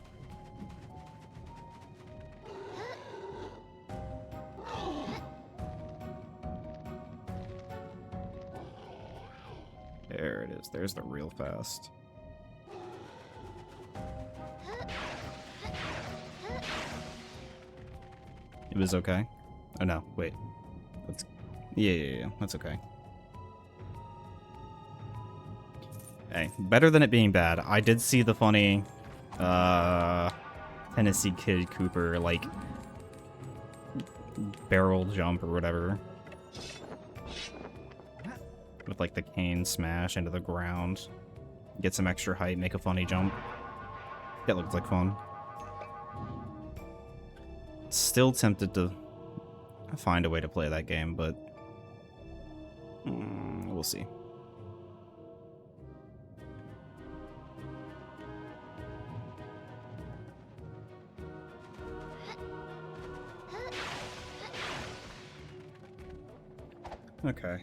There it is. There's the real fast. It was okay. Oh no, wait. That's yeah. That's okay. Hey, better than it being bad. I did see the funny Tennessee Kid Cooper like barrel jump or whatever. With like the cane smash into the ground. Get some extra height, make a funny jump. That looked like fun. Still tempted to find a way to play that game, but we'll see. Okay,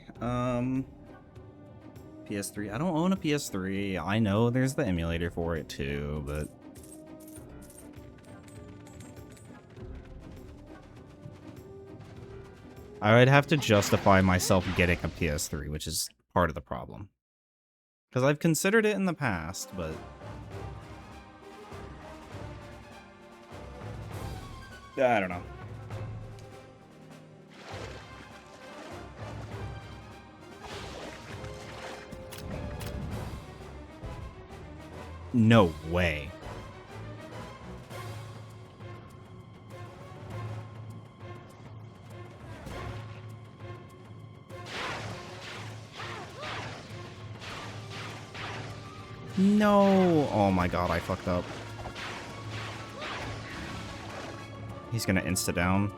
PS3. I don't own a PS3. I know there's the emulator for it too, but I would have to justify myself getting a PS3, which is part of the problem. Because I've considered it in the past, but I don't know. No way. No! Oh my god, I fucked up. He's gonna insta-down.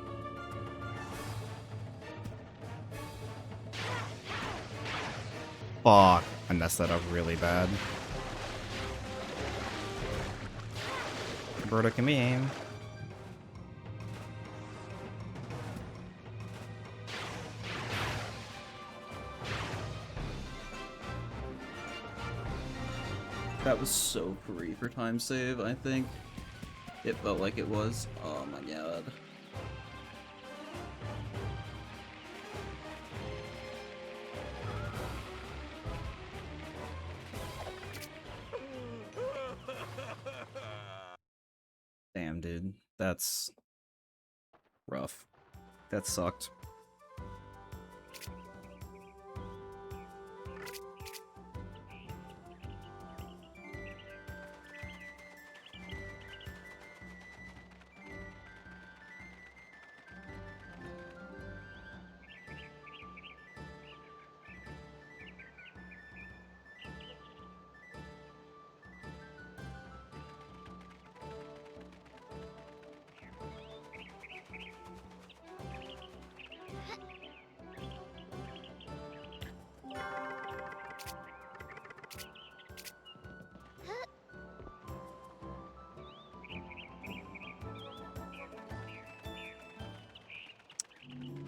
Fuck. I messed that up really bad. Roberto, can we aim? That was so free for time save, I think. It felt like it was. Oh my god. Damn, dude. That's rough. That sucked.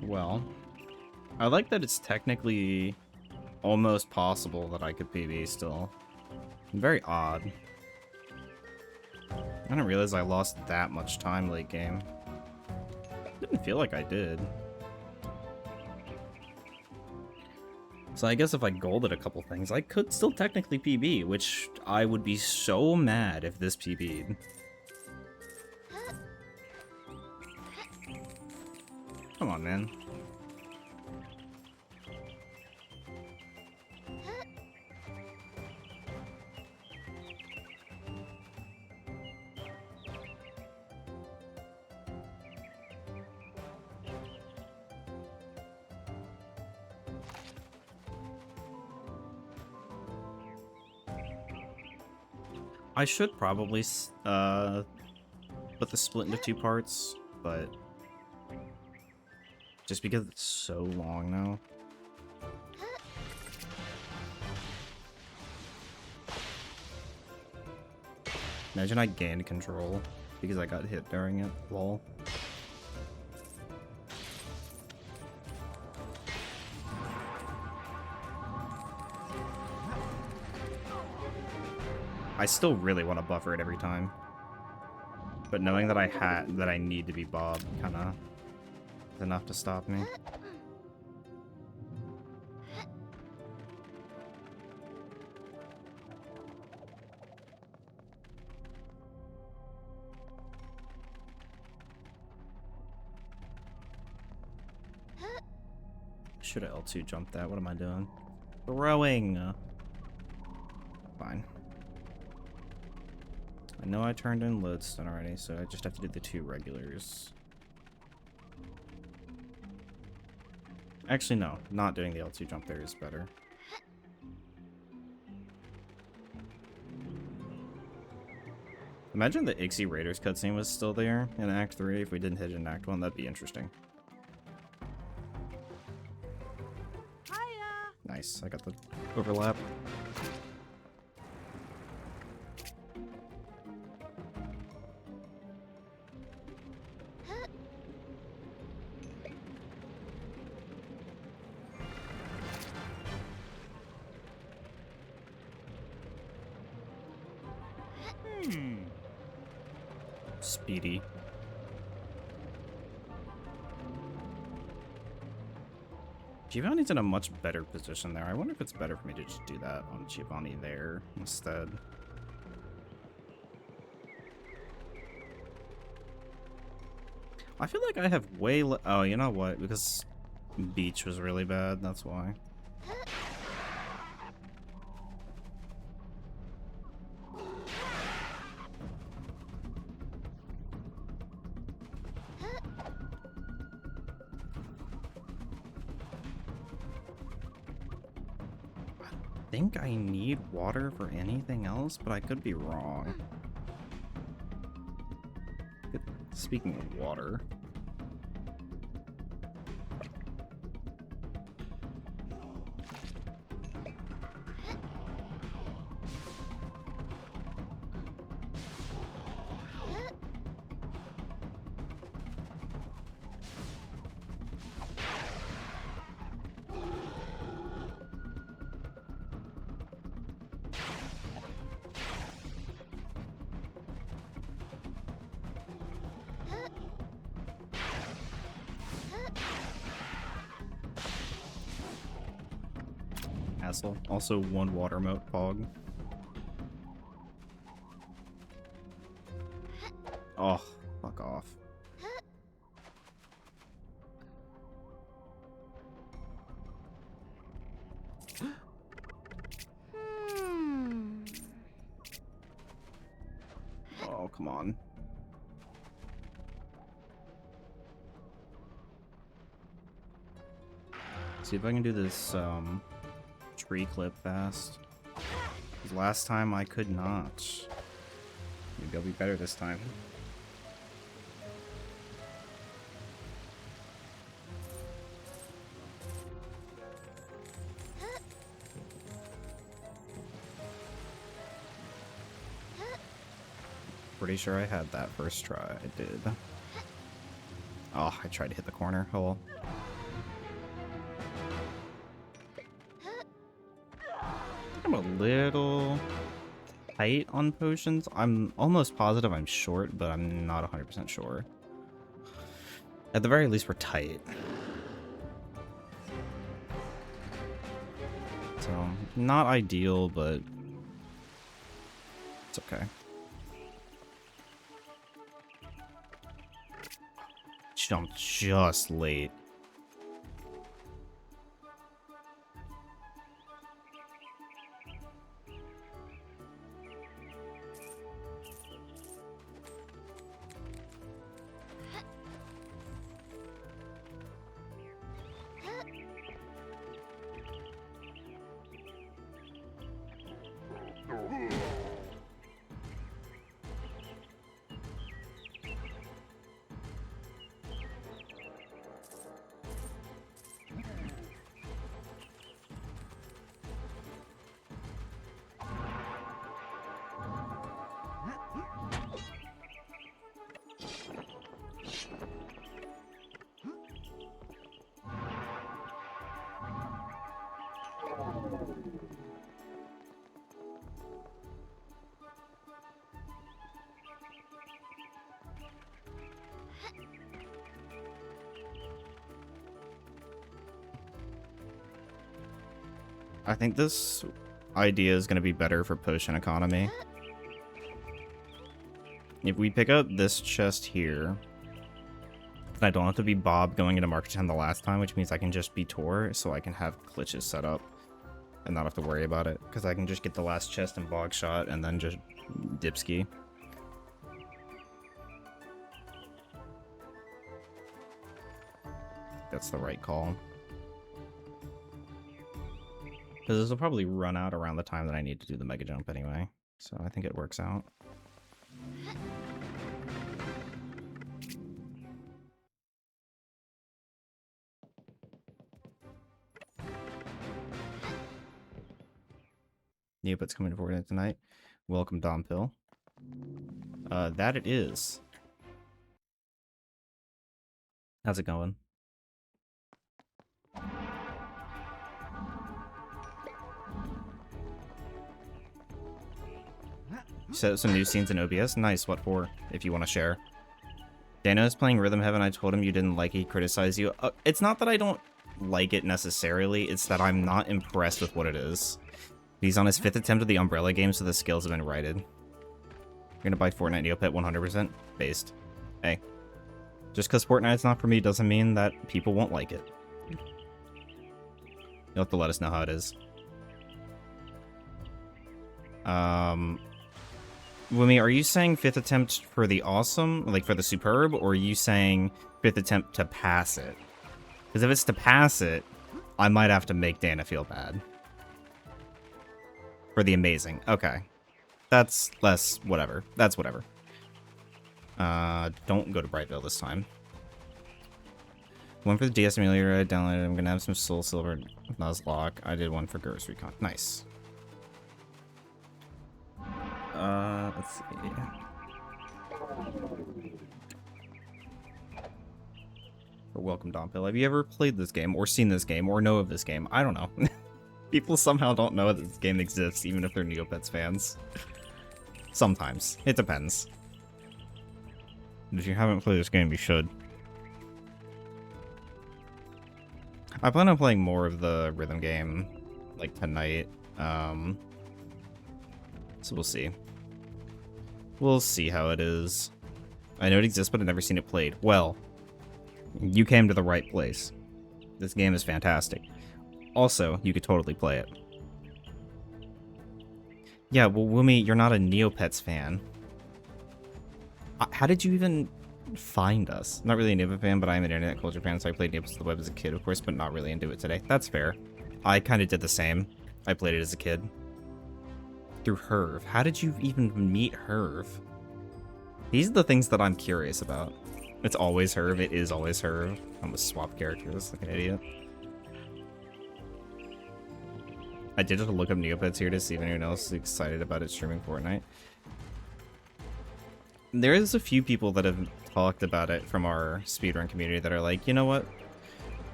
Well, I like that it's technically almost possible that I could PB still. Very odd. I didn't realize I lost that much time late game. Didn't feel like I did. So I guess if I golded a couple things, I could still technically PB, which I would be so mad if this PB'd. Come on, man. I should probably put the split into 2 parts, but just because it's so long now. Imagine I gained control because I got hit during it. Lol. I still really want to buffer it every time. But knowing that I need to be Bob kinda is enough to stop me. Should have L2 jumped that. What am I doing? Throwing! Fine. I know I turned in lodestone already, so I just have to do the 2 regulars. Actually, no. Not doing the L2 jump there is better. Imagine the Ixie Raiders cutscene was still there in Act 3 if we didn't hit it in Act 1. That'd be interesting. Hiya. Nice. I got the overlap. Speedy. Giovanni's in a much better position there. I wonder if it's better for me to just do that on Giovanni there instead. I feel like I have way oh, you know what? Because Beach was really bad, that's why. I think I need water for anything else, but I could be wrong. Speaking of water. Hassle. Also 1 water moat pog. Oh, fuck off. Oh, come on. See if I can do this, tree clip fast. 'Cause last time I could not. Maybe I'll be better this time. Pretty sure I had that first try. I did. Oh, I tried to hit the corner hole. I'm a little tight on potions. I'm almost positive I'm short, but I'm not 100% sure. At the very least, we're tight. So, not ideal, but it's okay. Jumped just late. I think this idea is going to be better for potion economy. If we pick up this chest here, I don't have to be Bob going into Market 10 the last time, which means I can just be Tor, so I can have glitches set up and not have to worry about it, because I can just get the last chest and bog shot and then just dipski. That's the right call. Because this will probably run out around the time that I need to do the mega jump anyway, so I think it works out. Neopets coming forward tonight. Welcome, Dom Pill. That it is. How's it going? Set some new scenes in OBS. Nice. What for? If you want to share. Dano is playing Rhythm Heaven. I told him you didn't like it. He criticized you. It's not that I don't like it necessarily. It's that I'm not impressed with what it is. He's on his 5th attempt at the Umbrella game, so the skills have been righted. You're gonna buy Fortnite Neopet 100% based. Hey. Just because Fortnite's not for me doesn't mean that people won't like it. You'll have to let us know how it is. Wumi, are you saying 5th attempt for the awesome, like for the superb, or are you saying 5th attempt to pass it? Because if it's to pass it, I might have to make Dana feel bad. For the amazing. Okay. That's less whatever. That's whatever. Don't go to Brightville this time. One for the DS emulator I downloaded. I'm gonna have some Soul Silver Nuzlocke. I did one for Ghost Recon. Nice. Let's see. Welcome, Dompill. Have you ever played this game, or seen this game, or know of this game? I don't know. People somehow don't know that this game exists, even if they're Neopets fans. Sometimes. It depends. If you haven't played this game, you should. I plan on playing more of the rhythm game, like, tonight. So we'll see. We'll see how it is. I know it exists, but I've never seen it played. Well, you came to the right place. This game is fantastic. Also, you could totally play it. Yeah, well, Wumi, you're not a Neopets fan. How did you even find us? I'm not really a Neopets fan, but I'm an internet culture fan, so I played Neopets on the web as a kid, of course, but not really into it today. That's fair. I kind of did the same. I played it as a kid. Through Herv. How did you even meet Herv? These are the things that I'm curious about. It's always Herv. It is always Herv. I'm gonna swap characters like an idiot. I did have to look up Neopets here to see if anyone else is excited about it streaming Fortnite. There is a few people that have talked about it from our speedrun community that are like, you know what?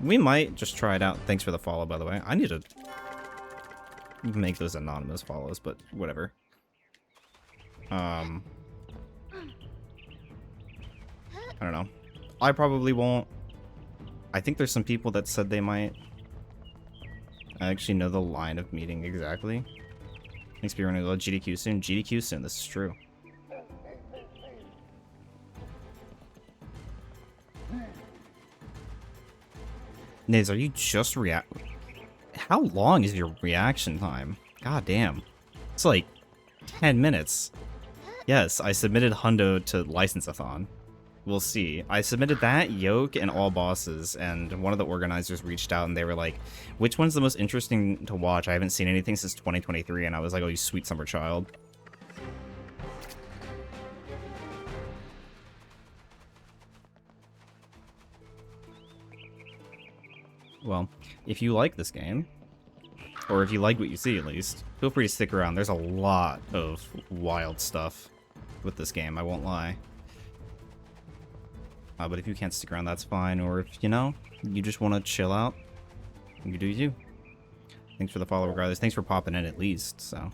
We might just try it out. Thanks for the follow, by the way. I need to make those anonymous follows, but whatever. I don't know. I probably won't. I think there's some people that said they might. I actually know the line of meeting exactly. Thanks for running low. GDQ soon. GDQ soon. This is true. Niz, are you just How long is your reaction time? God damn. It's like 10 minutes. Yes, I submitted Hundo to License-a-thon. We'll see. I submitted that, Yoke, and all bosses, and one of the organizers reached out and they were like, which one's the most interesting to watch? I haven't seen anything since 2023, and I was like, oh, you sweet summer child. Well, if you like this game, or if you like what you see at least, feel free to stick around. There's a lot of wild stuff with this game, I won't lie. But if you can't stick around, that's fine. Or if, you know, you just want to chill out, you do you. Thanks for the follow regardless. Thanks for popping in at least, so.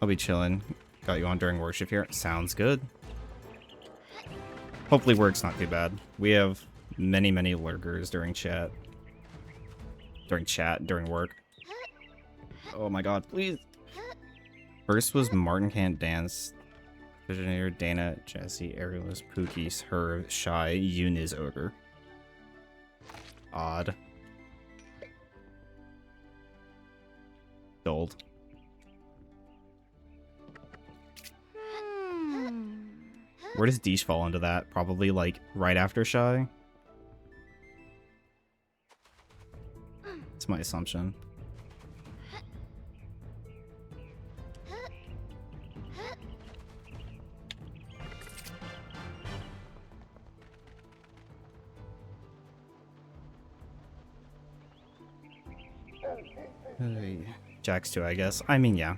I'll be chilling. Got you on during worship here. Sounds good. Hopefully work's not too bad. We have many, many lurkers during chat. during chat, during work. Oh my god, please. First was Martin Can't Dance, Visionaire, Dana, Jesse, Aerialist, Pookies, Herb, Shy, Uniz Ogre. Odd. Gold. Where does Deesh fall into that? Probably like right after Shy? That's my assumption. Hey. Jax too, I guess. I mean, yeah.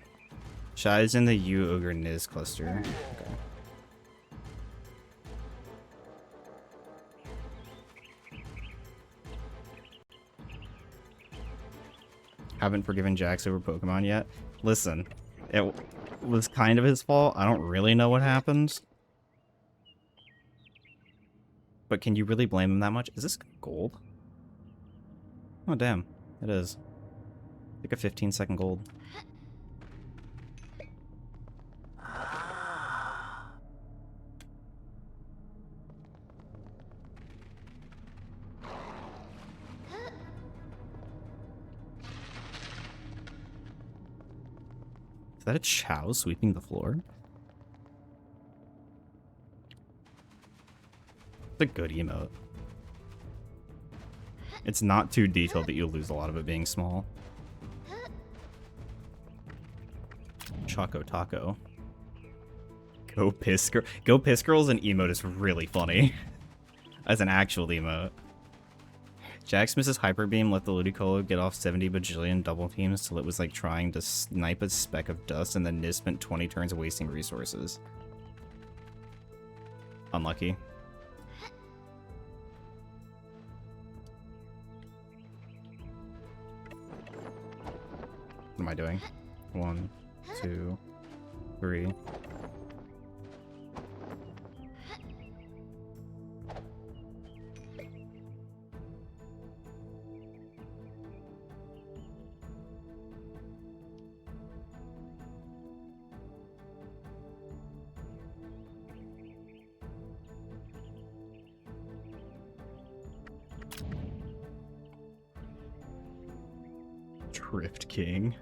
Shy's in the U Ogre Niz cluster. Okay. Haven't forgiven Jax over Pokemon yet. Listen, it was kind of his fault. I don't really know what happened. But can you really blame him that much? Is this gold? Oh, damn. It is. Like a 15-second gold. Is that a Chow sweeping the floor? It's a good emote. It's not too detailed that you lose a lot of it being small. Choco Taco. Go Piss Girl. Go Piss Girl's an emote is really funny. As an actual emote. Jax misses Hyper Beam, let the Ludicolo get off 70 bajillion double teams till it was like trying to snipe a speck of dust, and then Niz spent 20 turns wasting resources. Unlucky. What am I doing? 1, 2, 3. Drift King.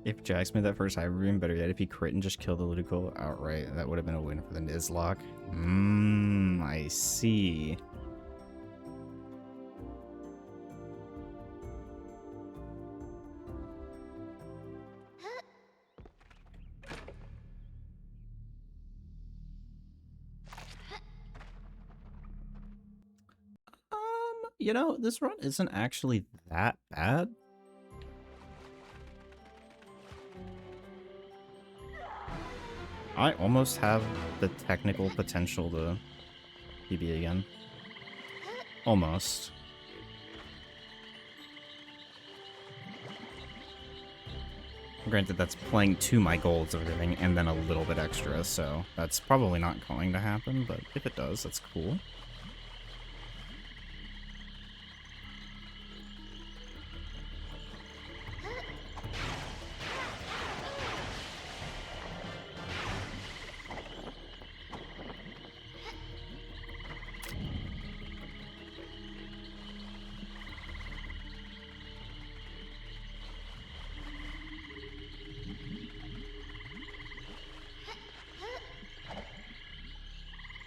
If Jax made that first Hyper Beam, better yet, if he crit and just killed the Ludicolo outright, that would have been a win for the Nizlocke. I see. You know, this run isn't actually that bad. I almost have the technical potential to PB again. Almost. Granted, that's playing to my golds of everything and then a little bit extra, so that's probably not going to happen, but if it does, that's cool.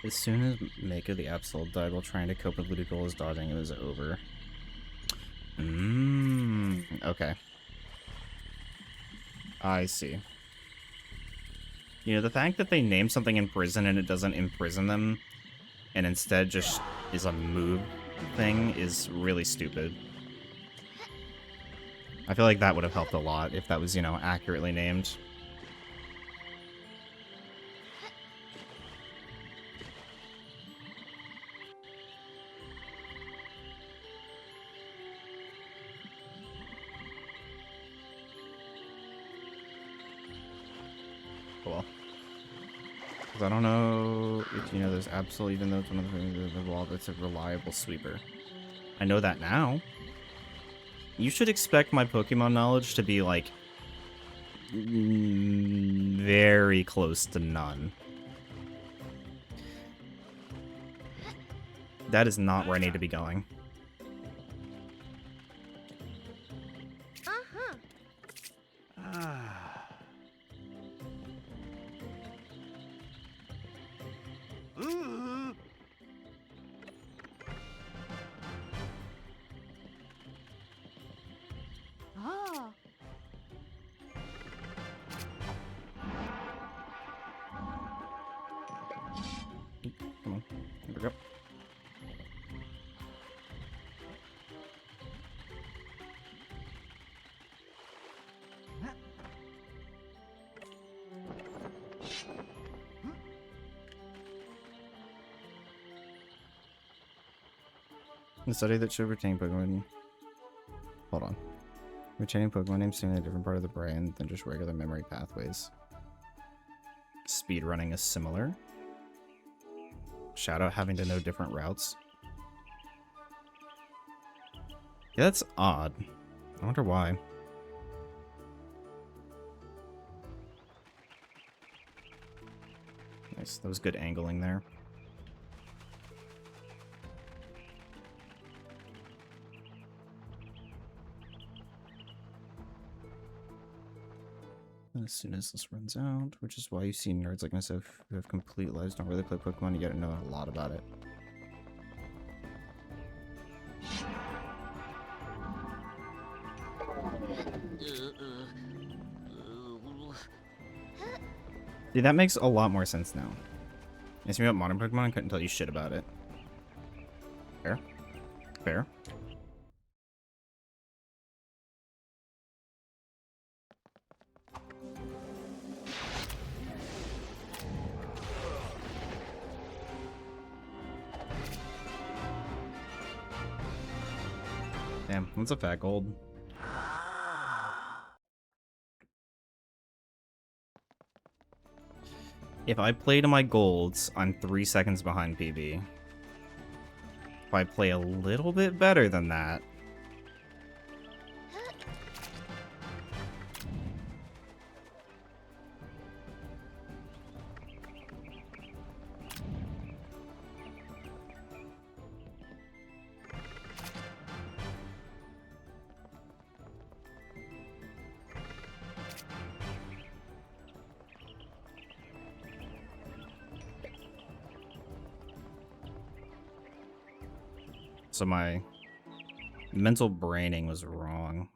As soon as Mako the Absol died while trying to cope with Ludicolo's dodging, it was over. Okay. I see. You know, the fact that they name something in prison and it doesn't imprison them, and instead just is a move thing, is really stupid. I feel like that would have helped a lot if that was, you know, accurately named. Cool. Because I don't know if you know there's Absol, even though it's one of the things in the wall that's a reliable sweeper. I know that now. You should expect my Pokemon knowledge to be, like, very close to none. That is not where I need to be going. Ah. Come on. Here we go. The study that should retain Pokemon. Hold on. Retaining Pokemon names in a different part of the brain than just regular memory pathways. Speedrunning is similar. Shadow having to know different routes. Yeah, that's odd. I wonder why. Nice. That was good angling there. As soon as this runs out, which is why you see nerds like myself who have complete lives don't really play Pokemon, yet know a lot about it. See, that makes a lot more sense now. Ask me about modern Pokemon, I couldn't tell you shit about it. Fair. Fair. Damn, what's a fat gold? If I play to my golds, I'm 3 seconds behind PB. If I play a little bit better than that... So my mental braining was wrong.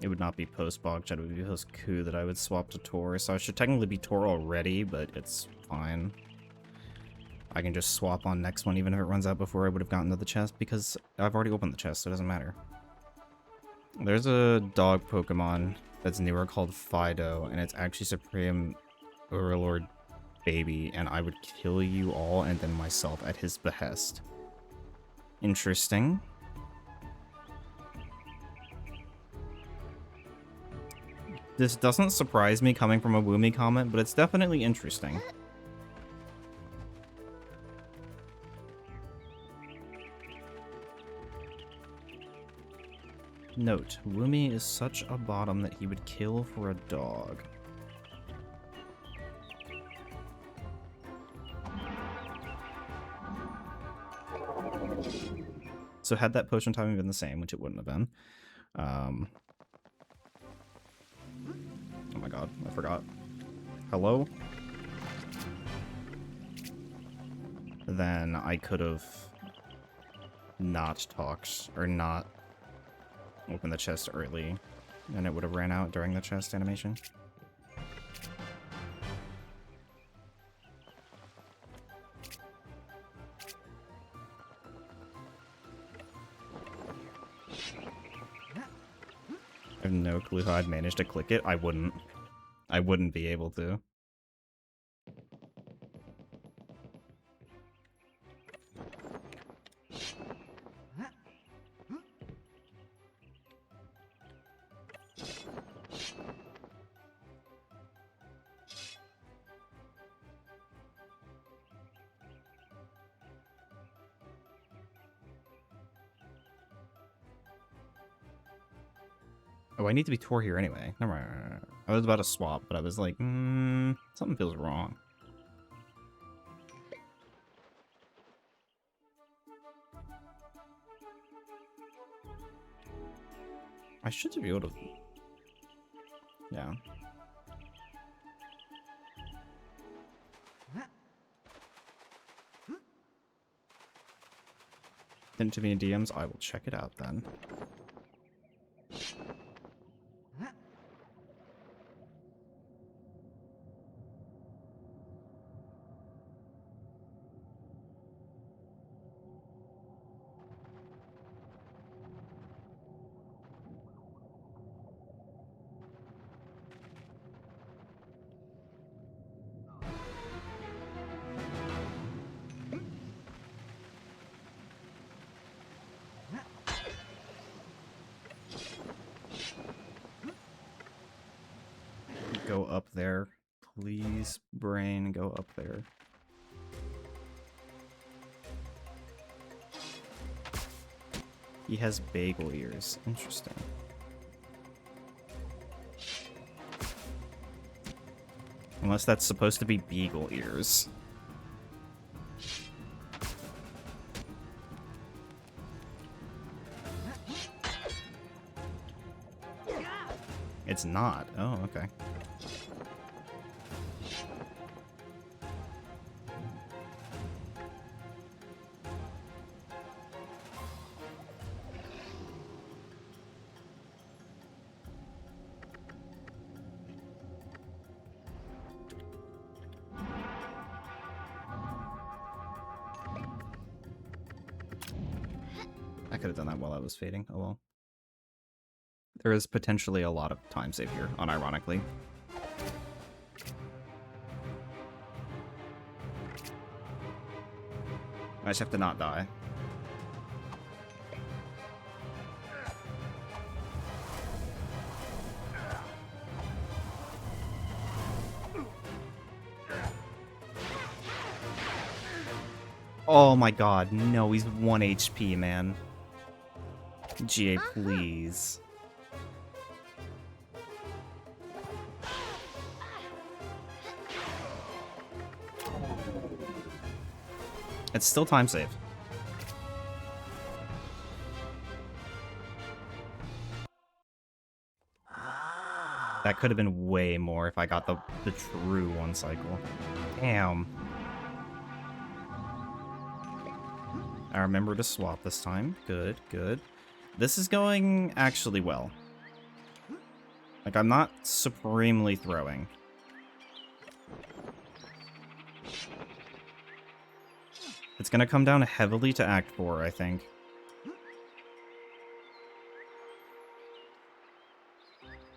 It would not be post-Bogchat, it would be post-Coup that I would swap to Tor. So I should technically be Tor already, but it's fine. I can just swap on next one even if it runs out before I would have gotten to the chest because I've already opened the chest, so it doesn't matter. There's a dog Pokemon that's newer called Fido, and it's actually Supreme Overlord Baby, and I would kill you all and then myself at his behest. Interesting. This doesn't surprise me coming from a Woomy comment, but it's definitely interesting. Note, Woomy is such a bottom that he would kill for a dog. So had that potion timing been the same, which it wouldn't have been. Oh my god, I forgot. Hello? Then I could have not talked, or not opened the chest early, and it would have ran out during the chest animation. I have no clue how I'd manage to click it. I wouldn't. I wouldn't be able to. Oh, I need to be Tor here anyway. Never mind. I was about to swap, but I was like, something feels wrong. I should be able to... Yeah. Into me in DMs, I will check it out then. Go up there. Please, brain, go up there. He has bagel ears. Interesting. Unless that's supposed to be beagle ears. It's not. Oh, okay. I could have done that while I was fading. Oh well. There is potentially a lot of time save here, unironically. I just have to not die. Oh my god, no, he's 1 HP, man. GA, please. It's still time save. That could have been way more if I got the true 1 cycle. Damn. I remember to swap this time. Good, good. This is going actually well. Like, I'm not supremely throwing. It's gonna come down heavily to Act 4, I think.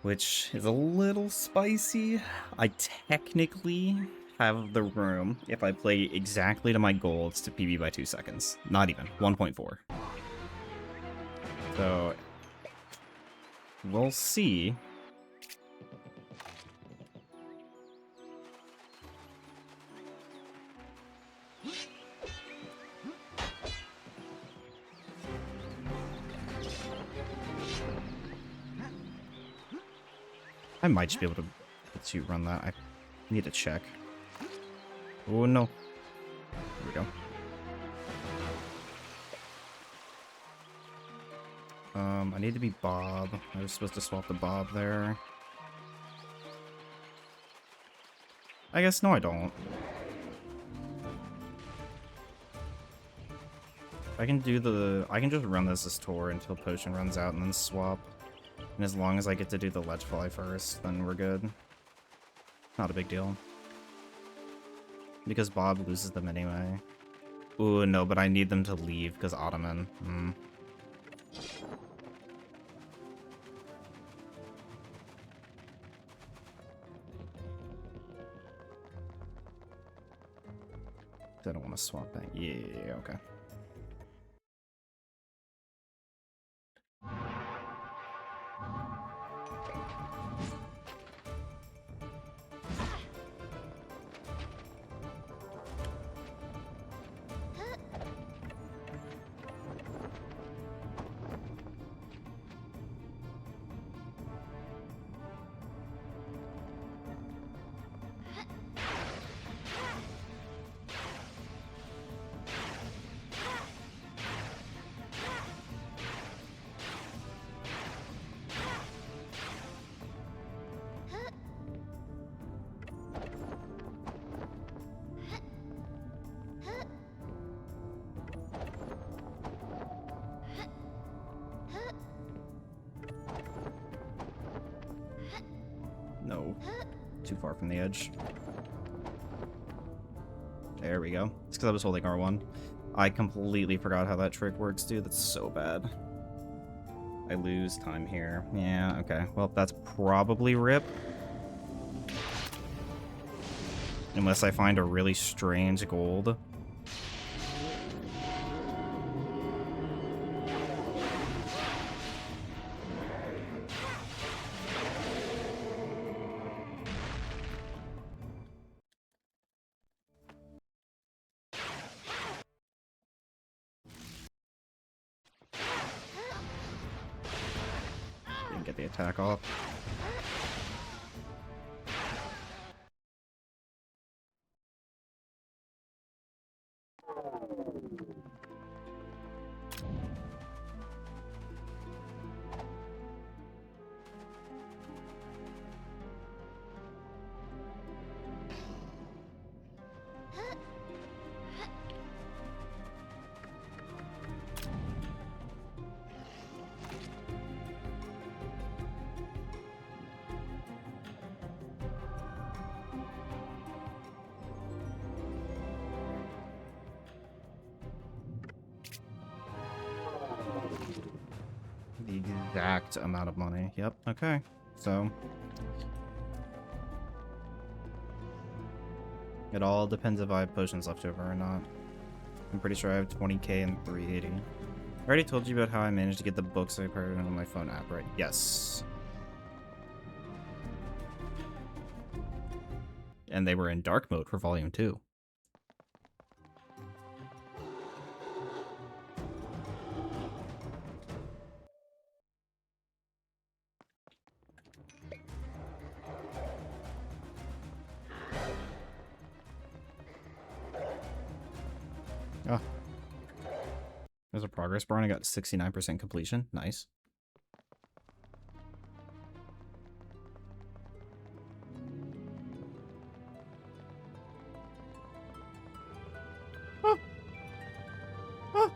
Which is a little spicy. I technically have the room, if I play exactly to my goals, to PB by 2 seconds. Not even. 1.4. So, we'll see. I might just be able to run that. I need to check. Oh no. Here we go. I need to be Bob. I was supposed to swap the Bob there. I guess no, I don't. I can just run this as Tor until potion runs out and then swap. And as long as I get to do the ledge fly first, then we're good. Not a big deal. Because Bob loses them anyway. Ooh, no, but I need them to leave because Ottoman. I don't want to swap that. Yeah, okay. Too far from the edge. There we go. It's because I was holding R1. I completely forgot how that trick works, dude. That's so bad. I lose time here. Yeah, okay. Well, that's probably RIP. Unless I find a really strange gold. Didn't get the attack off. The exact amount of money. Yep, okay. So it all depends if I have potions left over or not. I'm pretty sure I have 20k and 380. I already told you about how I managed to get the books I pirated on my phone app, right? Yes. And they were in dark mode for volume 2. Oh. There's a progress bar and I got 69% completion. Nice. Oh. Oh.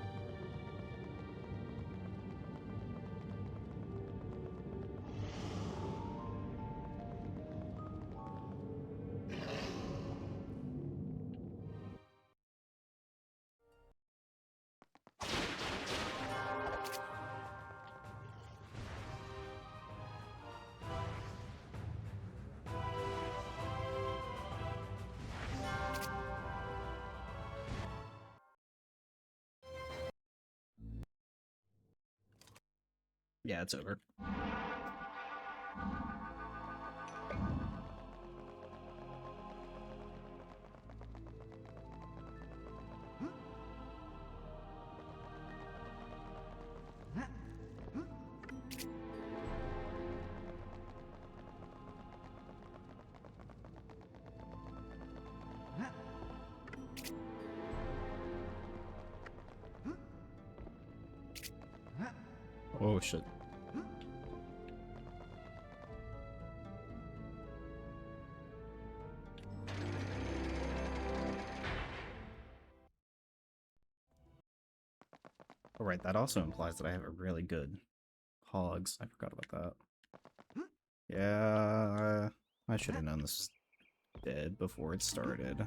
Yeah, it's over. Oh shit. Alright, that also implies that I have a really good hogs. I forgot about that. Yeah, I should have known this was dead before it started.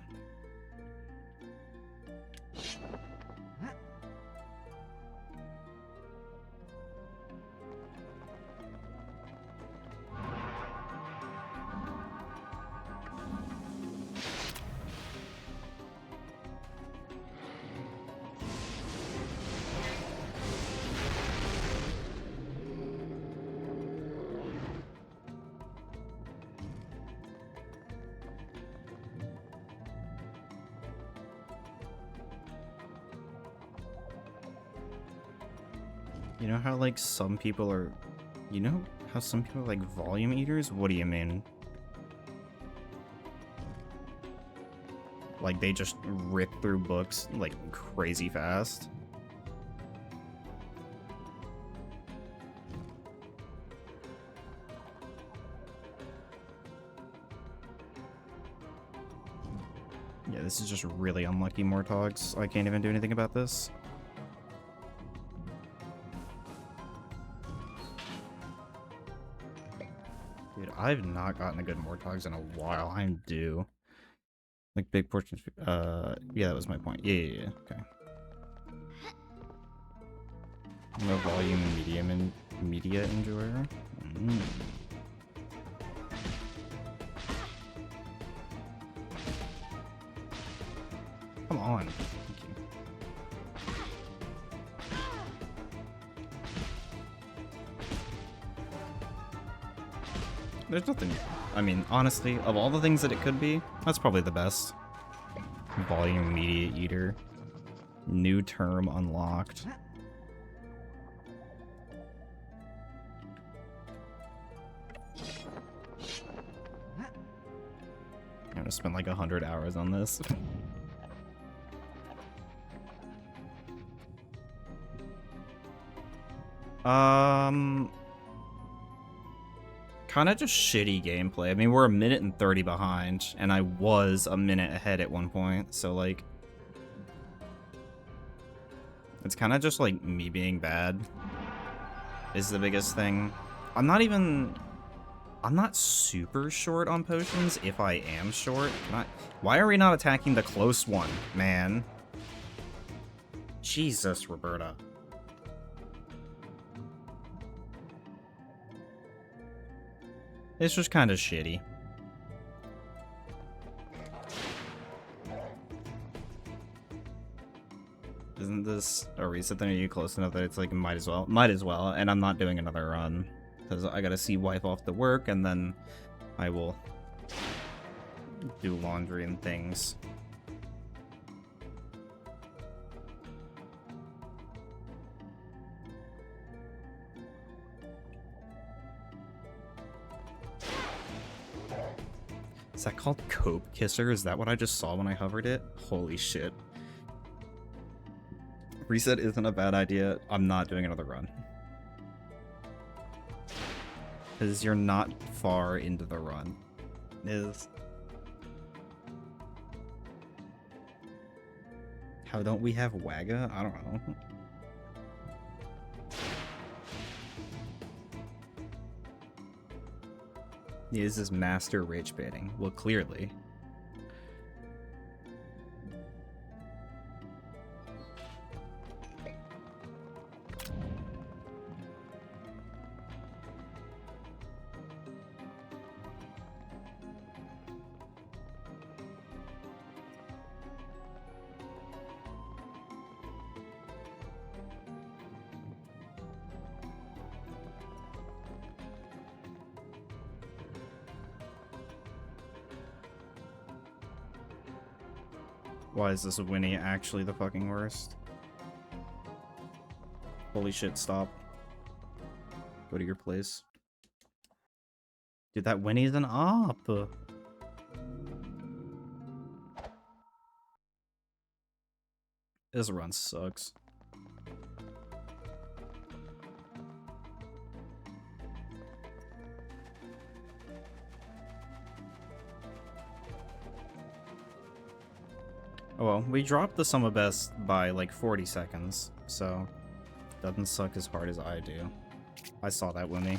You know how, like, some people are... You know how some people are, like, volume eaters? What do you mean? Like, they just rip through books, like, crazy fast? Yeah, this is just really unlucky, Mortogs. I can't even do anything about this. Dude, I've not gotten a good Mortogs in a while. I'm due. Like big portions. Yeah, that was my point. Yeah. Okay. I'm a volume medium and media enjoyer. Mm. Come on. Thank you. There's nothing. I mean, honestly, of all the things that it could be, that's probably the best. Volume media eater. New term unlocked. I'm gonna spend like 100 hours on this. Kind of just shitty gameplay. I mean, we're 1 minute and 30 behind, and I was 1 minute ahead at one point, so like... It's kind of just like me being bad is the biggest thing. I'm not super short on potions if I am short. Why are we not attacking the close one, man? Jesus, Roberta. It's just kind of shitty. Isn't this a reset then? Are you close enough that it's like, might as well? Might as well, and I'm not doing another run. Because I gotta see wife off to work, and then I will do laundry and things. Is that called Cope Kisser? Is that what I just saw when I hovered it? Holy shit. Reset isn't a bad idea. I'm not doing another run. Because you're not far into the run. How don't we have Wagga? I don't know. Is this master rage baiting? Well, clearly. Why is this Winnie actually the fucking worst? Holy shit, stop. Go to your place. Dude, that Winnie's an op! This run sucks. Oh well, we dropped the sum of best by like 40 seconds, so doesn't suck as hard as I do. I saw that, Winnie.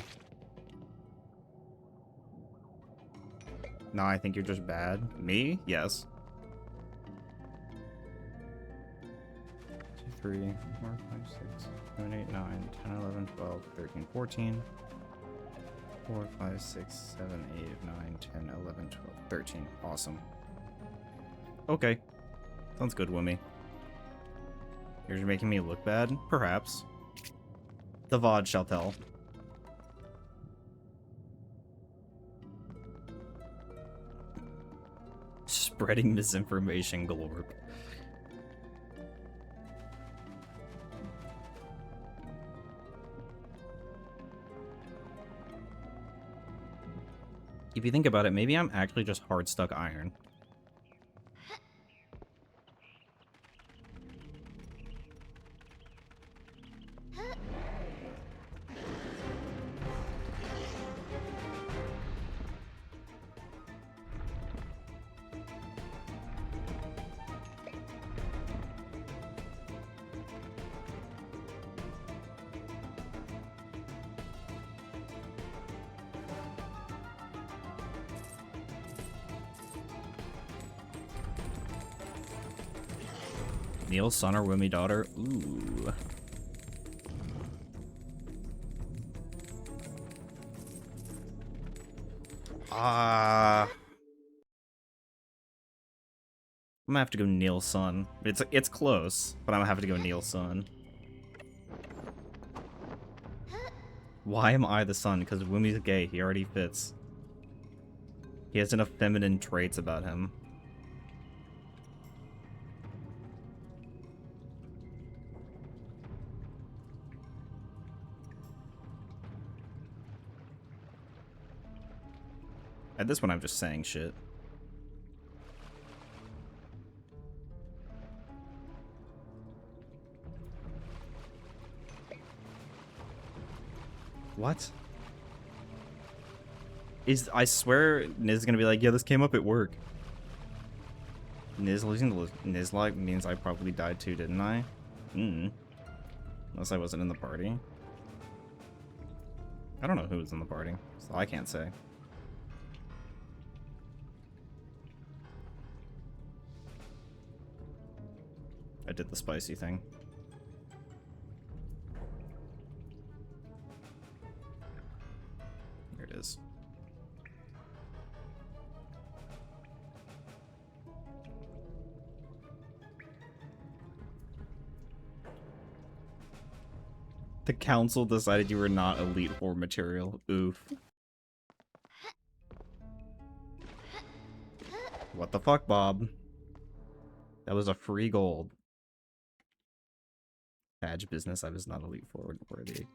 No, I think you're just bad. Me? Yes. 2, 3, 4, 5, 6, 7, 8, 9, 10, 11, 12, 13, 14. 4, 5, 6, 7, 8, 9, 10, 11, 12, 13. Awesome. Okay. Sounds good, Wimmy. You're just making me look bad? Perhaps. The VOD shall tell. Spreading misinformation galore. If you think about it, maybe I'm actually just hard stuck iron. Neil's son or Wimmy daughter? Ooh. I'm gonna have to go Neil's son. It's close, but I'm gonna have to go Neil's son. Why am I the son? Because Wimmy's gay. He already fits. He has enough feminine traits about him. At this one, I'm just saying shit. What? I swear Niz is gonna be like, yeah, this came up at work. Niz losing the Nizlog means I probably died too, didn't I? Unless I wasn't in the party. I don't know who was in the party, so I can't say. I did the spicy thing. Here it is. The council decided you were not Elite Four material. Oof. What the fuck, Bob? That was a free gold. Badge business, I was not Elite Four worthy.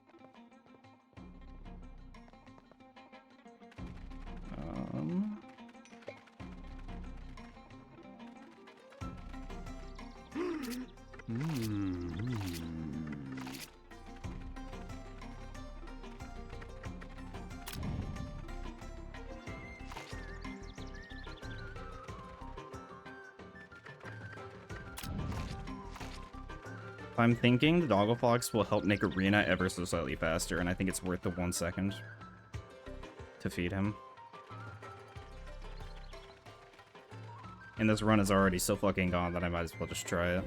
I'm thinking the Doggle Fox will help make Arena ever so slightly faster, and I think it's worth the 1 second to feed him. And this run is already so fucking gone that I might as well just try it.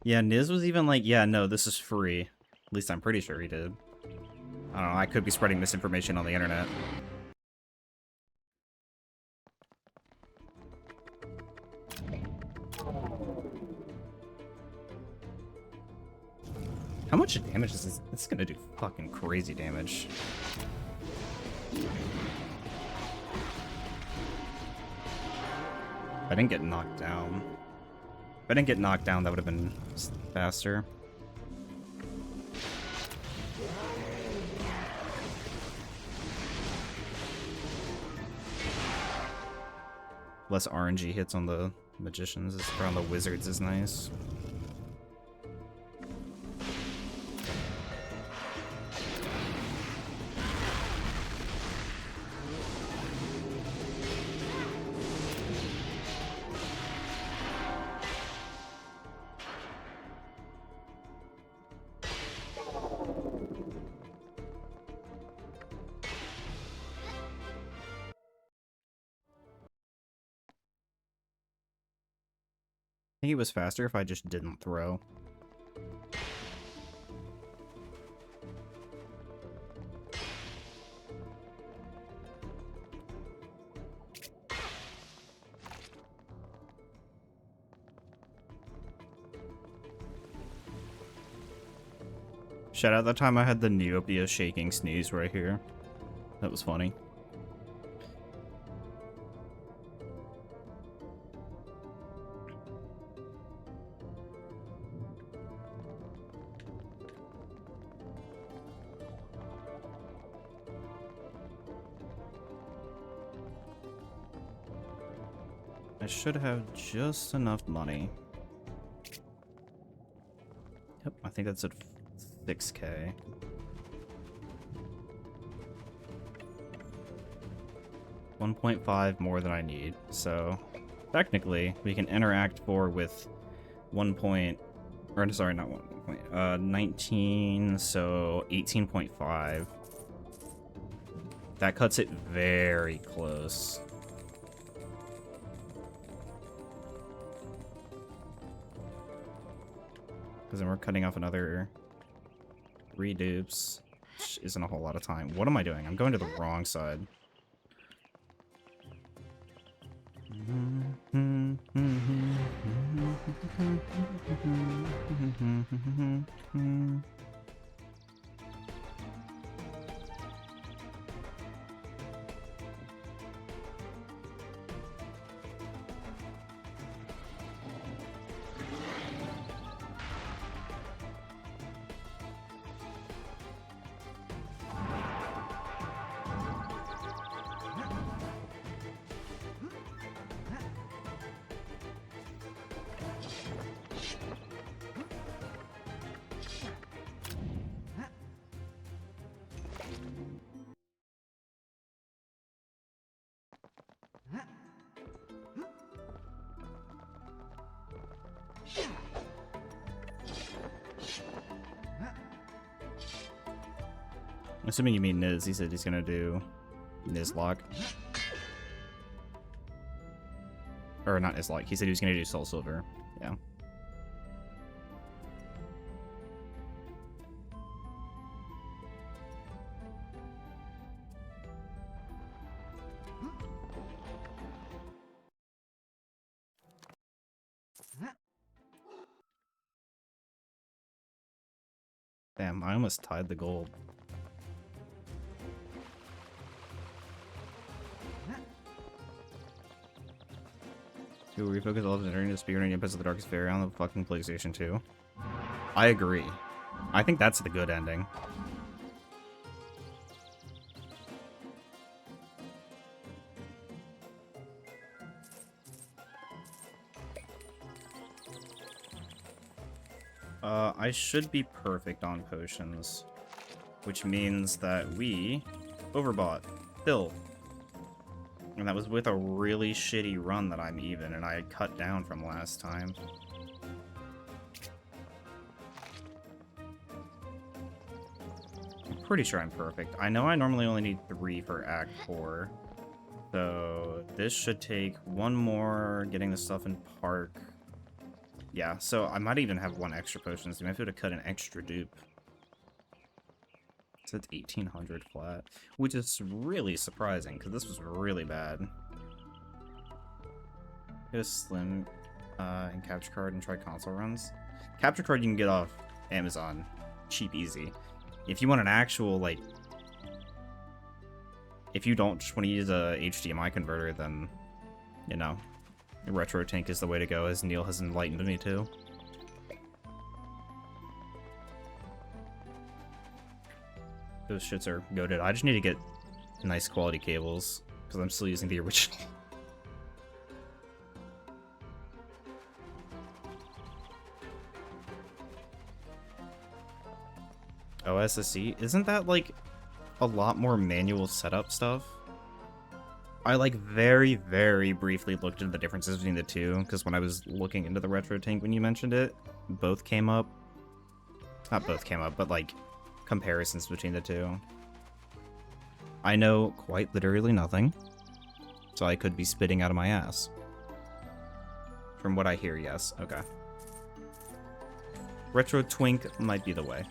Yeah, Niz was even like, yeah, no, this is free. At least I'm pretty sure he did. I don't know, I could be spreading misinformation on the internet. How much damage is this? It's gonna do fucking crazy damage. I didn't get knocked down. If I didn't get knocked down, that would have been faster. Less RNG hits on the magicians, or on the wizards is nice. I think it was faster if I just didn't throw. Shout out that time I had the Neopia shaking sneeze right here. That was funny. I should have just enough money. Yep, I think that's at 6K. $1.5 more than I need, so technically we can interact with 1 point, or sorry, not 1 point, 19, so 18.5. That cuts it very close. Because then we're cutting off another 3 dupes, which isn't a whole lot of time. What am I doing? I'm going to the wrong side. Assuming you mean Niz, he said he's gonna do Nizlocke. Or not Nizlocke, he said he was gonna do Soul Silver. Yeah. Damn, I almost tied the gold. To refocus all of the during the speaker and inputs of the Darkest Fairy on the fucking PlayStation 2. I agree. I think that's the good ending. I should be perfect on potions, which means that we overbought. Bill. And that was with a really shitty run that I'm even, and I had cut down from last time. I'm pretty sure I'm perfect. I know I normally only need 3 for Act 4. So this should take 1 more, getting the stuff in Park. Yeah, so I might even have 1 extra potion, so I might be able to cut an extra dupe. So it's 1800 flat, which is really surprising, because this was really bad. Get a Slim and Capture Card and try console runs. Capture Card you can get off Amazon. Cheap, easy. If you want an actual, like... If you don't just want to use a HDMI converter, then, you know, Retro Tank is the way to go, as Neil has enlightened me to. Those shits are goated. I just need to get nice quality cables, because I'm still using the original. OSSC? Isn't that, like, a lot more manual setup stuff? I, like, very, very briefly looked into the differences between the two, because when I was looking into the Retro Tank when you mentioned it, both came up. Not both came up, but, like, comparisons between the two. I know quite literally nothing, so I could be spitting out of my ass. From what I hear, yes. Okay. Retro Twink might be the way.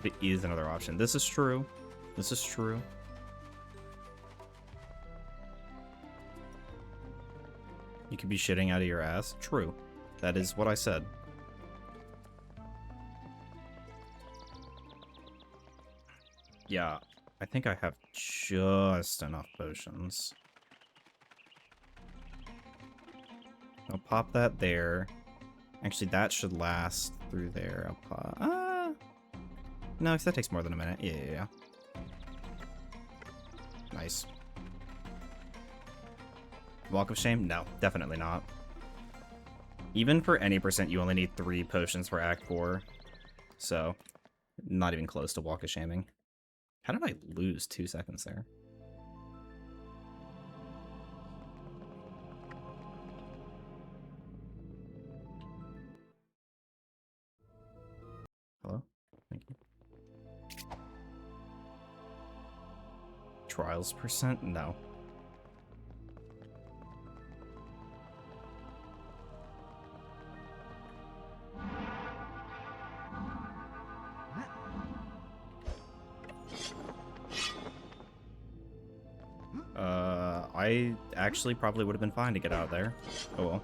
It is another option. This is true. This is true. You could be shitting out of your ass. True. That is what I said. Yeah, I think I have just enough potions. I'll pop that there. Actually, that should last through there. I'll pop... No, because that takes more than a minute. Yeah. Nice. Walk of Shame? No, definitely not. Even for any percent, you only need 3 potions for Act 4. So, not even close to Walk of Shaming. How did I lose 2 seconds there? Hello? Thank you. trials percent? No. I actually probably would have been fine to get out of there. Oh well.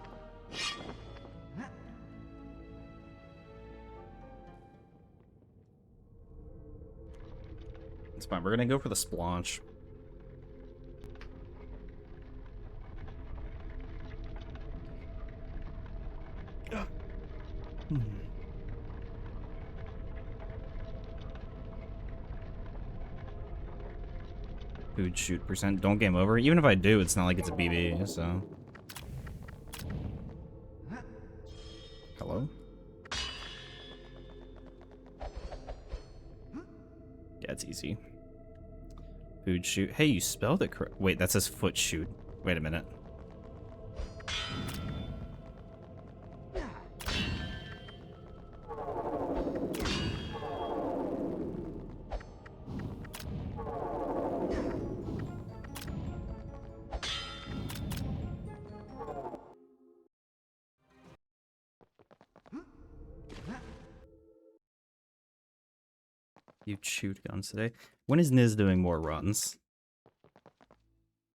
It's fine. We're gonna go for the splonch. Food shoot percent. Don't game over. Even if I do, it's not like it's a BB, so. Hello? Yeah, it's easy. Food shoot. Hey, you spelled it correct. Wait, that says foot shoot. Wait a minute. You chewed guns today. When is Niz doing more runs?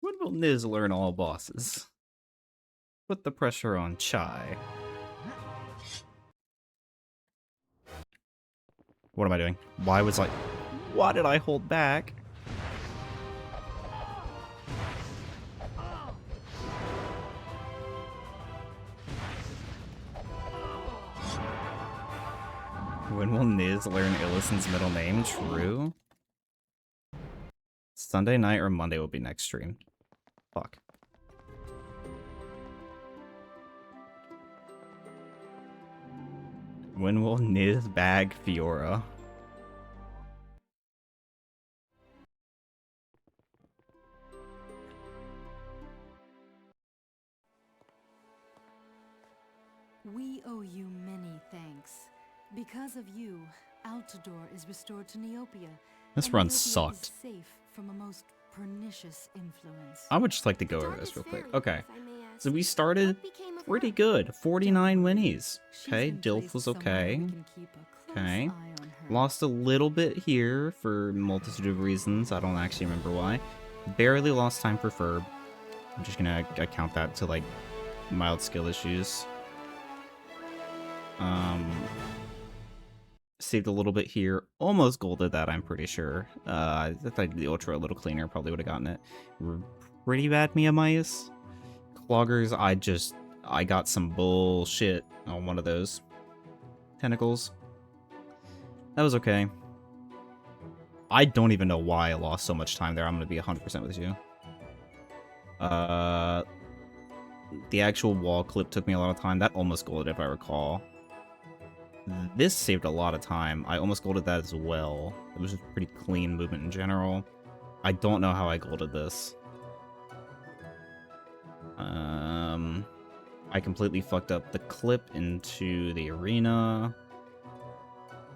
When will Niz learn all bosses? Put the pressure on Chai. What am I doing? Why did I hold back? When will Niz learn Illison's middle name? True. Sunday night or Monday will be next stream. Fuck. When will Niz bag Fiora? We owe you many thanks. Because of you, Altador is restored to Neopia. This and run Neopia is sucked. safe from a most pernicious influence. I would just like to go over this real quick. Okay. So we started pretty good. 49 winnies. Okay, Dilf was okay. Okay. Lost a little bit here for a multitude of reasons. I don't actually remember why. Barely lost time for Ferb. I'm just gonna account that to, like, mild skill issues. Saved a little bit here. Almost golded that, I'm pretty sure. If I did the Ultra a little cleaner, probably would have gotten it. Pretty bad Miamias. Cloggers, I got some bullshit on one of those. Tentacles. That was okay. I don't even know why I lost so much time there. I'm gonna be 100% with you. The actual wall clip took me a lot of time. That almost golded, if I recall. This saved a lot of time. I almost golded that as well. It was just pretty clean movement in general. I don't know how I golded this. I completely fucked up the clip into the arena.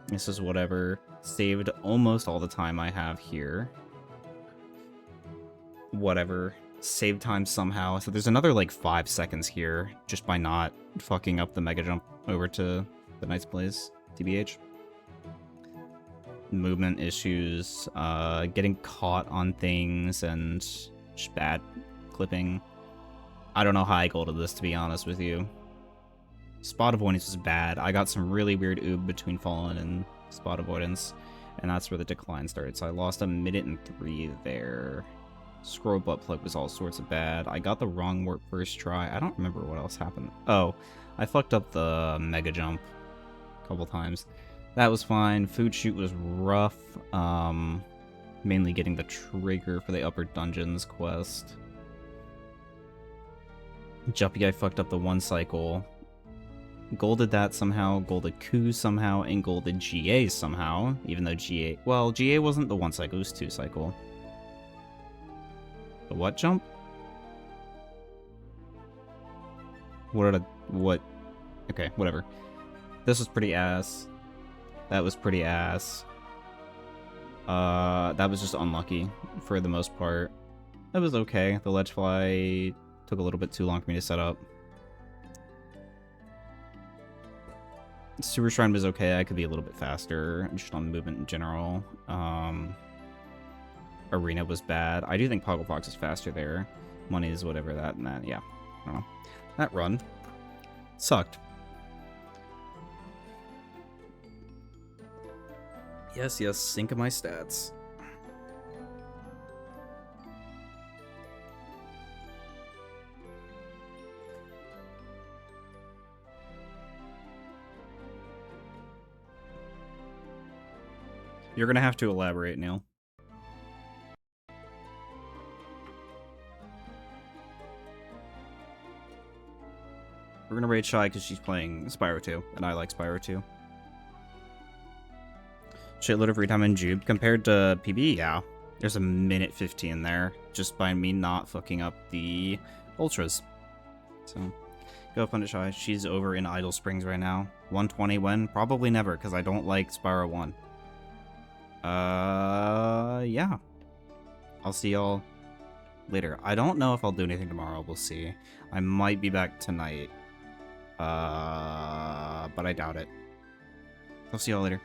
This is whatever. Saved almost all the time I have here. Whatever. Saved time somehow. So there's another, like, 5 seconds here, just by not fucking up the mega jump over to the Knight's Place, TBH. Movement issues, getting caught on things, and just bad clipping. I don't know how I golded this, to be honest with you. Spot avoidance was bad. I got some really weird oob between Fallen and spot avoidance, and that's where the decline started. So I lost 1 minute and 3 there. Scroll butt plug was all sorts of bad. I got the wrong warp first try. I don't remember what else happened. Oh, I fucked up the mega jump a couple times. That was fine. Food shoot was rough. Mainly getting the trigger for the upper dungeons quest. Juppy, I fucked up the 1 cycle. Golded that somehow, golded Ku somehow, and golded GA somehow. Even though GA... Well, GA wasn't the 1 cycle, it was 2 cycle. The what jump? What? Okay, whatever. This was pretty ass. That was pretty ass. That was just unlucky for the most part. That was okay. The ledge fly took a little bit too long for me to set up. Sewer Shrine was okay. I could be a little bit faster just on movement in general. Arena was bad. I do think Poggle Fox is faster there. Money is whatever that and that. Yeah. I don't know. That run sucked. Yes, sync of my stats. You're gonna have to elaborate, Neil. We're gonna raid Shy because she's playing Spyro 2, and I like Spyro 2. Shitload of free time in Jube. Compared to PB, yeah. There's a minute 15 there, just by me not fucking up the ultras. So, go up on Shy. She's over in Idle Springs right now. 120 when? Probably never, because I don't like Spyro 1. Yeah. I'll see y'all later. I don't know if I'll do anything tomorrow. We'll see. I might be back tonight. But I doubt it. I'll see y'all later.